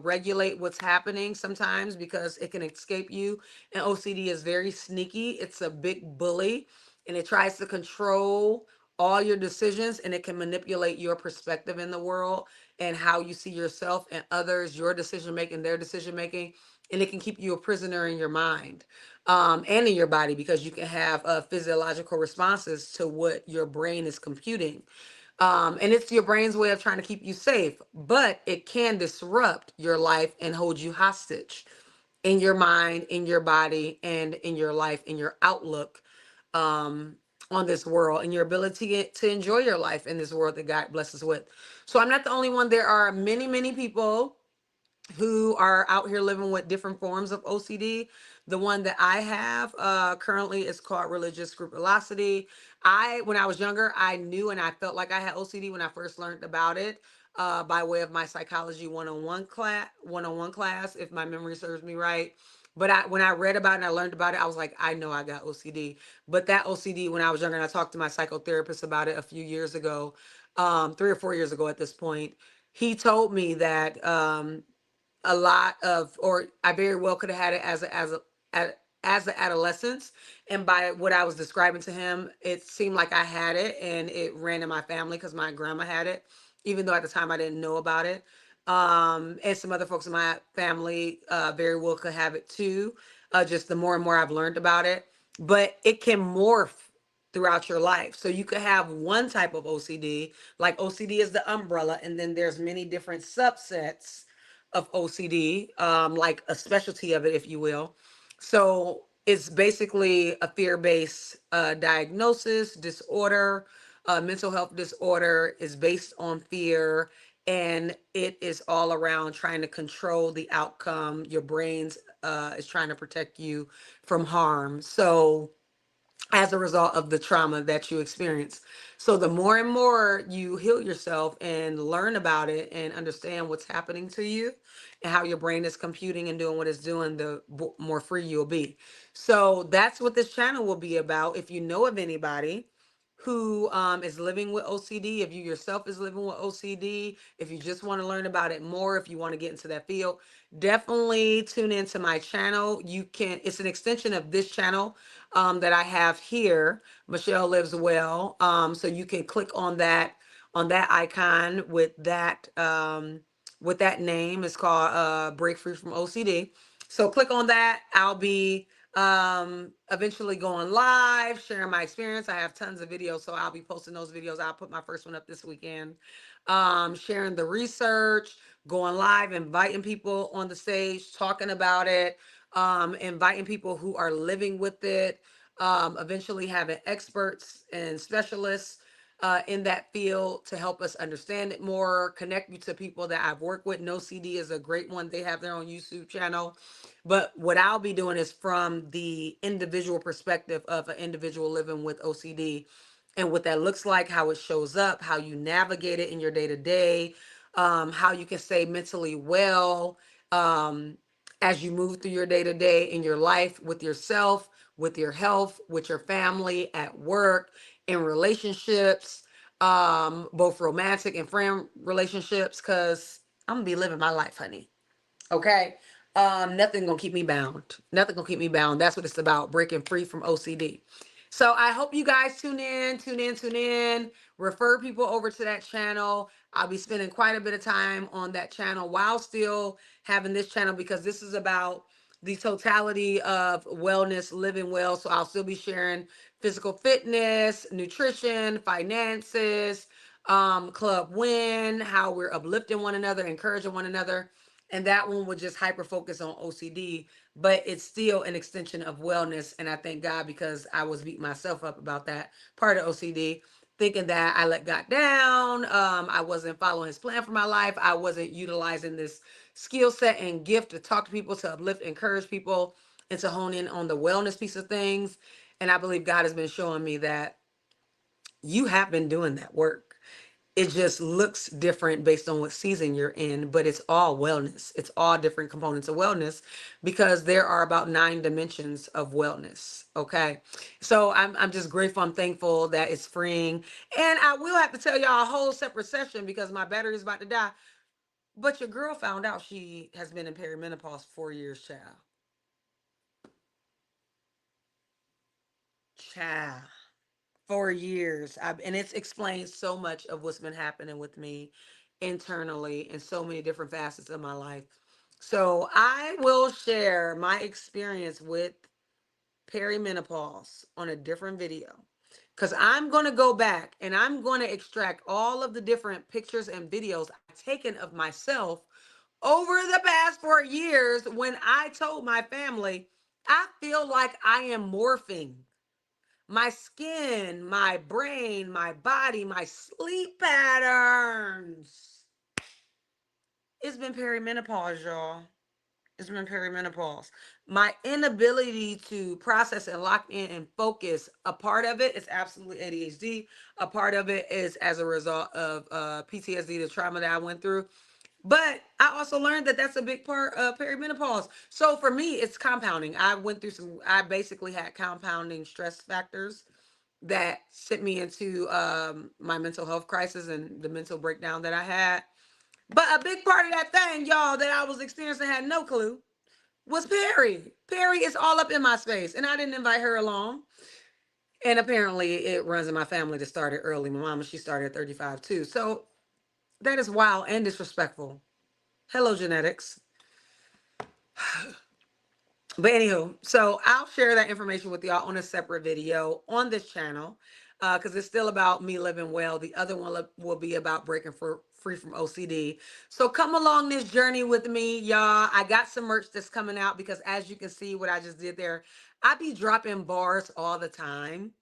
regulate what's happening sometimes, because it can escape you. And OCD is very sneaky, it's a big bully, and it tries to control all your decisions, and it can manipulate your perspective in the world and how you see yourself and others, your decision making, their decision making, and it can keep you a prisoner in your mind and in your body, because you can have physiological responses to what your brain is computing. And it's your brain's way of trying to keep you safe, but it can disrupt your life and hold you hostage in your mind, in your body, and in your life, in your outlook um, on this world, and your ability to enjoy your life in this world that God blesses with. So I'm not the only one. There are many, many people who are out here living with different forms of OCD. The one that I have currently is called religious scrupulosity. When I was younger, I knew and I felt like I had OCD when I first learned about it by way of my psychology 101 class, if my memory serves me right. But when I read about it and I learned about it, I was like, I know I got OCD. But that OCD, when I was younger, and I talked to my psychotherapist about it a few years ago, 3 or 4 years ago at this point, he told me that a lot of, or I very well could have had it as an adolescence. And by what I was describing to him, it seemed like I had it, and it ran in my family because my grandma had it, even though at the time I didn't know about it. And some other folks in my family very well could have it too. Just the more and more I've learned about it, but it can morph throughout your life. So you could have one type of OCD, like OCD is the umbrella, and then there's many different subsets of OCD, like a specialty of it, if you will. So it's basically a fear-based diagnosis, disorder, mental health disorder is based on fear, and it is all around trying to control the outcome. Your brain's is trying to protect you from harm. So as a result of the trauma that you experience. So the more and more you heal yourself and learn about it and understand what's happening to you and how your brain is computing and doing what it's doing, the more free you'll be. So that's what this channel will be about. If you know of anybody who is living with OCD, if you yourself is living with OCD, if you just want to learn about it more, if you want to get into that field, definitely tune into my channel. It's an extension of this channel that I have here, Michelle Lives Well. So you can click on that icon with that name. It's called Break Free from OCD. So click on that. I'll be eventually going live, sharing my experience. I have tons of videos, so I'll be posting those videos. I'll put my first one up this weekend. Sharing the research, going live, inviting people on the stage, talking about it, inviting people who are living with it, eventually having experts and specialists in that field to help us understand it more, connect you to people that I've worked with. No CD is a great one. They have their own YouTube channel. But what I'll be doing is from the individual perspective of an individual living with OCD and what that looks like, how it shows up, how you navigate it in your day to day, how you can stay mentally well as you move through your day to day in your life with yourself, with your health, with your family, at work, in relationships, both romantic and friend relationships, because I'm gonna be living my life, honey. Okay. Nothing gonna keep me bound. Nothing gonna keep me bound. That's what it's about, breaking free from OCD. So I hope you guys tune in, refer people over to that channel. I'll be spending quite a bit of time on that channel while still having this channel, because this is about the totality of wellness, living well. So I'll still be sharing physical fitness, nutrition, finances, Club Win, how we're uplifting one another, encouraging one another. And that one would just hyper focus on OCD, but it's still an extension of wellness. And I thank God, because I was beating myself up about that part of OCD, thinking that I let God down. I wasn't following his plan for my life. I wasn't utilizing this skill set and gift to talk to people, to uplift, encourage people, and to hone in on the wellness piece of things. And I believe God has been showing me that you have been doing that work. It just looks different based on what season you're in, but it's all wellness. It's all different components of wellness, because there are about 9 dimensions of wellness. Okay. So I'm just grateful. I'm thankful that it's freeing. And I will have to tell y'all a whole separate session, because my battery is about to die. But your girl found out she has been in perimenopause 4 years, child. Child. 4 years. And it's explained so much of what's been happening with me internally in so many different facets of my life. So I will share my experience with perimenopause on a different video, because I'm going to go back and I'm going to extract all of the different pictures and videos I've taken of myself over the past 4 years, when I told my family, I feel like I am morphing. My skin, my brain, my body, my sleep patterns. It's been perimenopause, y'all. It's been perimenopause. My inability to process and lock in and focus, a part of it is absolutely ADHD. A part of it is as a result of PTSD, the trauma that I went through. But I also learned that that's a big part of perimenopause. So for me, it's compounding. I basically had compounding stress factors that sent me into my mental health crisis and the mental breakdown that I had. But a big part of that thing, y'all, that I was experiencing, had no clue, was Perry. Perry is all up in my space, and I didn't invite her along. And apparently, it runs in my family to start it early. My mama, she started at 35 too. So that is wild and disrespectful. Hello, genetics. But anywho, so I'll share that information with y'all on a separate video on this channel, because it's still about me living well. The other one will be about breaking free from OCD. So come along this journey with me, y'all. I got some merch that's coming out, because as you can see what I just did there, I be dropping bars all the time.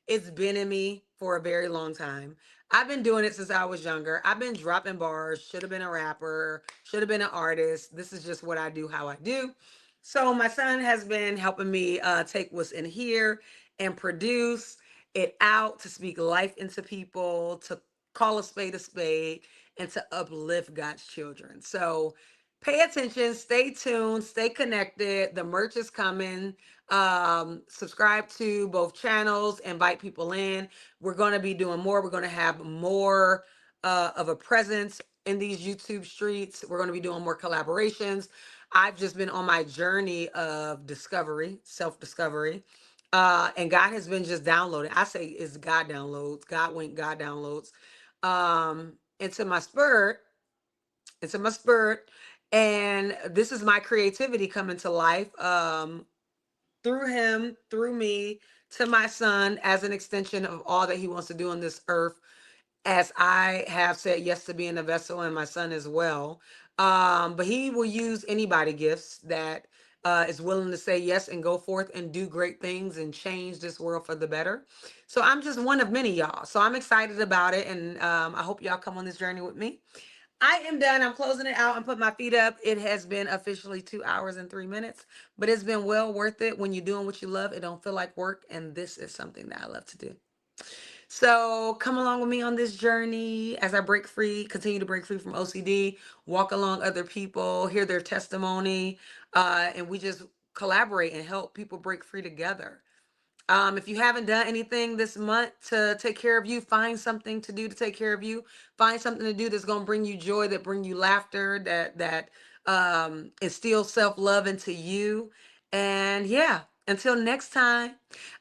It's been in me for a very long time. I've been doing it since I was younger. I've been dropping bars, should have been a rapper, should have been an artist. This is just what I do, how I do. So my son has been helping me take what's in here and produce it out, to speak life into people, to call a spade, and to uplift God's children. So pay attention, stay tuned, stay connected. The merch is coming. Subscribe to both channels, invite people in. We're going to be doing more. We're going to have more of a presence in these YouTube streets. We're going to be doing more collaborations. I've just been on my journey of discovery, self-discovery. And God has been just downloading. I say it's God downloads, God wink, God downloads, into my spirit, into my spirit. And this is my creativity coming to life, through him, through me, to my son, as an extension of all that he wants to do on this earth, as I have said yes to being a vessel, and my son as well. But he will use anybody gifts that is willing to say yes and go forth and do great things and change this world for the better. So I'm just one of many, y'all. So I'm excited about it, and I hope y'all come on this journey with me. I am done. I'm closing it out and put my feet up. It has been officially 2 hours and 3 minutes, but it's been well worth it. When you're doing what you love, it don't feel like work, and this is something that I love to do. So come along with me on this journey as I break free, continue to break free from OCD, walk along other people, hear their testimony, and we just collaborate and help people break free together. If you haven't done anything this month to take care of you, find something to do to take care of you. Find something to do that's gonna bring you joy, that bring you laughter, that instill self-love into you. And yeah, until next time,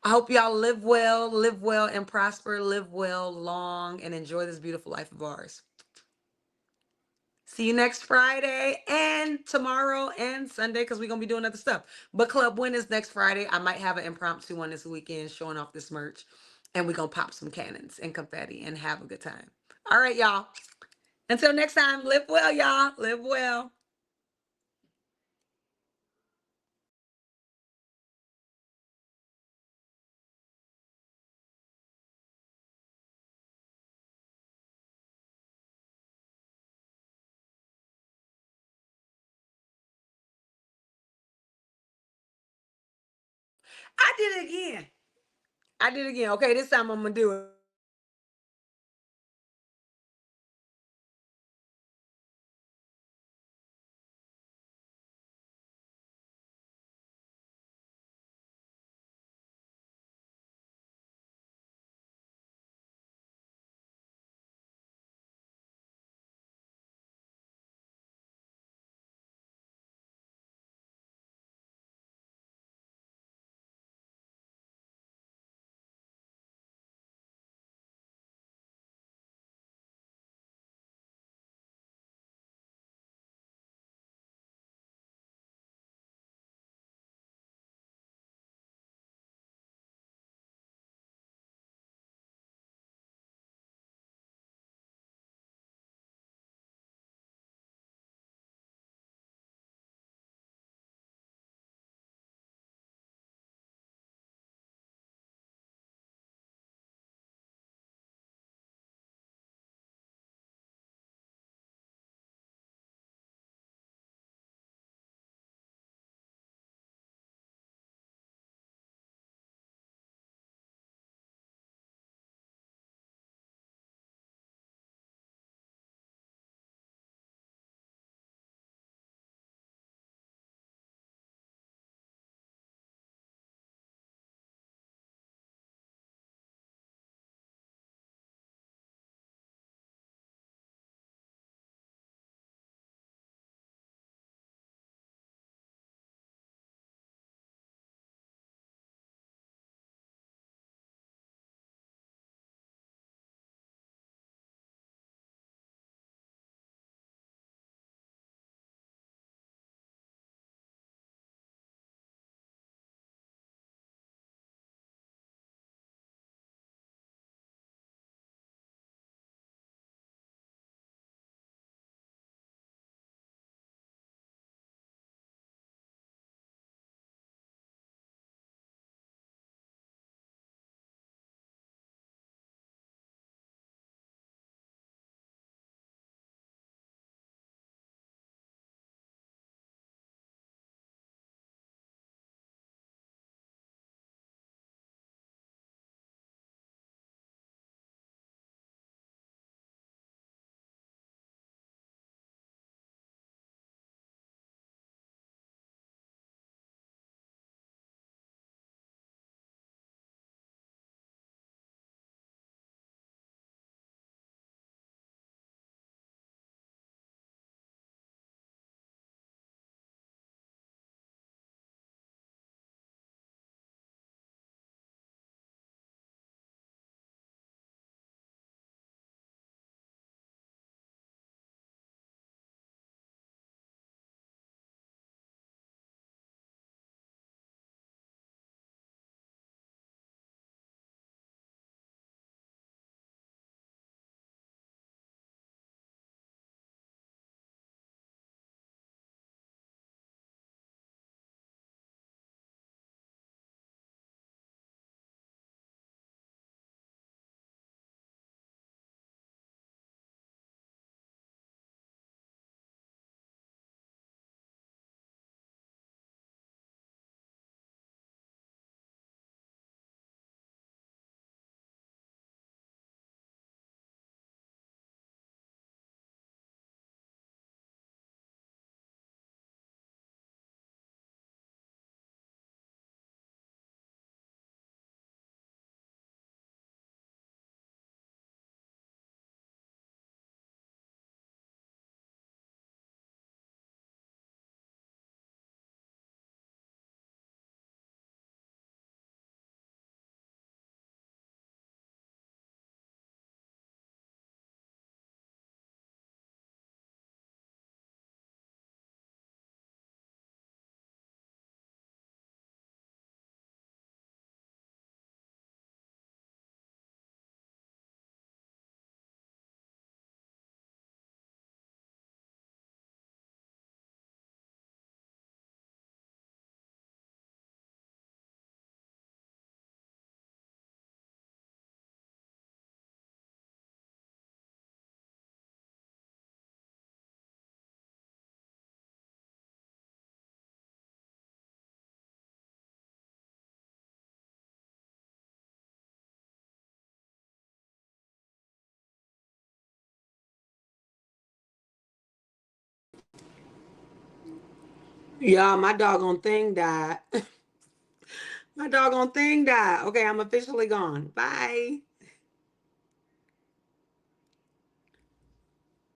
I hope y'all live well and prosper, live well, long, and enjoy this beautiful life of ours. See you next Friday and tomorrow and Sunday because we're going to be doing other stuff. Book Club Win is next Friday. I might have an impromptu one this weekend showing off this merch. And we're going to pop some cannons and confetti and have a good time. All right, y'all. Until next time, live well, y'all. Live well. I did it again. I did it again. Okay, this time I'm going to do it. Yeah, my doggone thing died. My doggone thing died. Okay, I'm officially gone. Bye.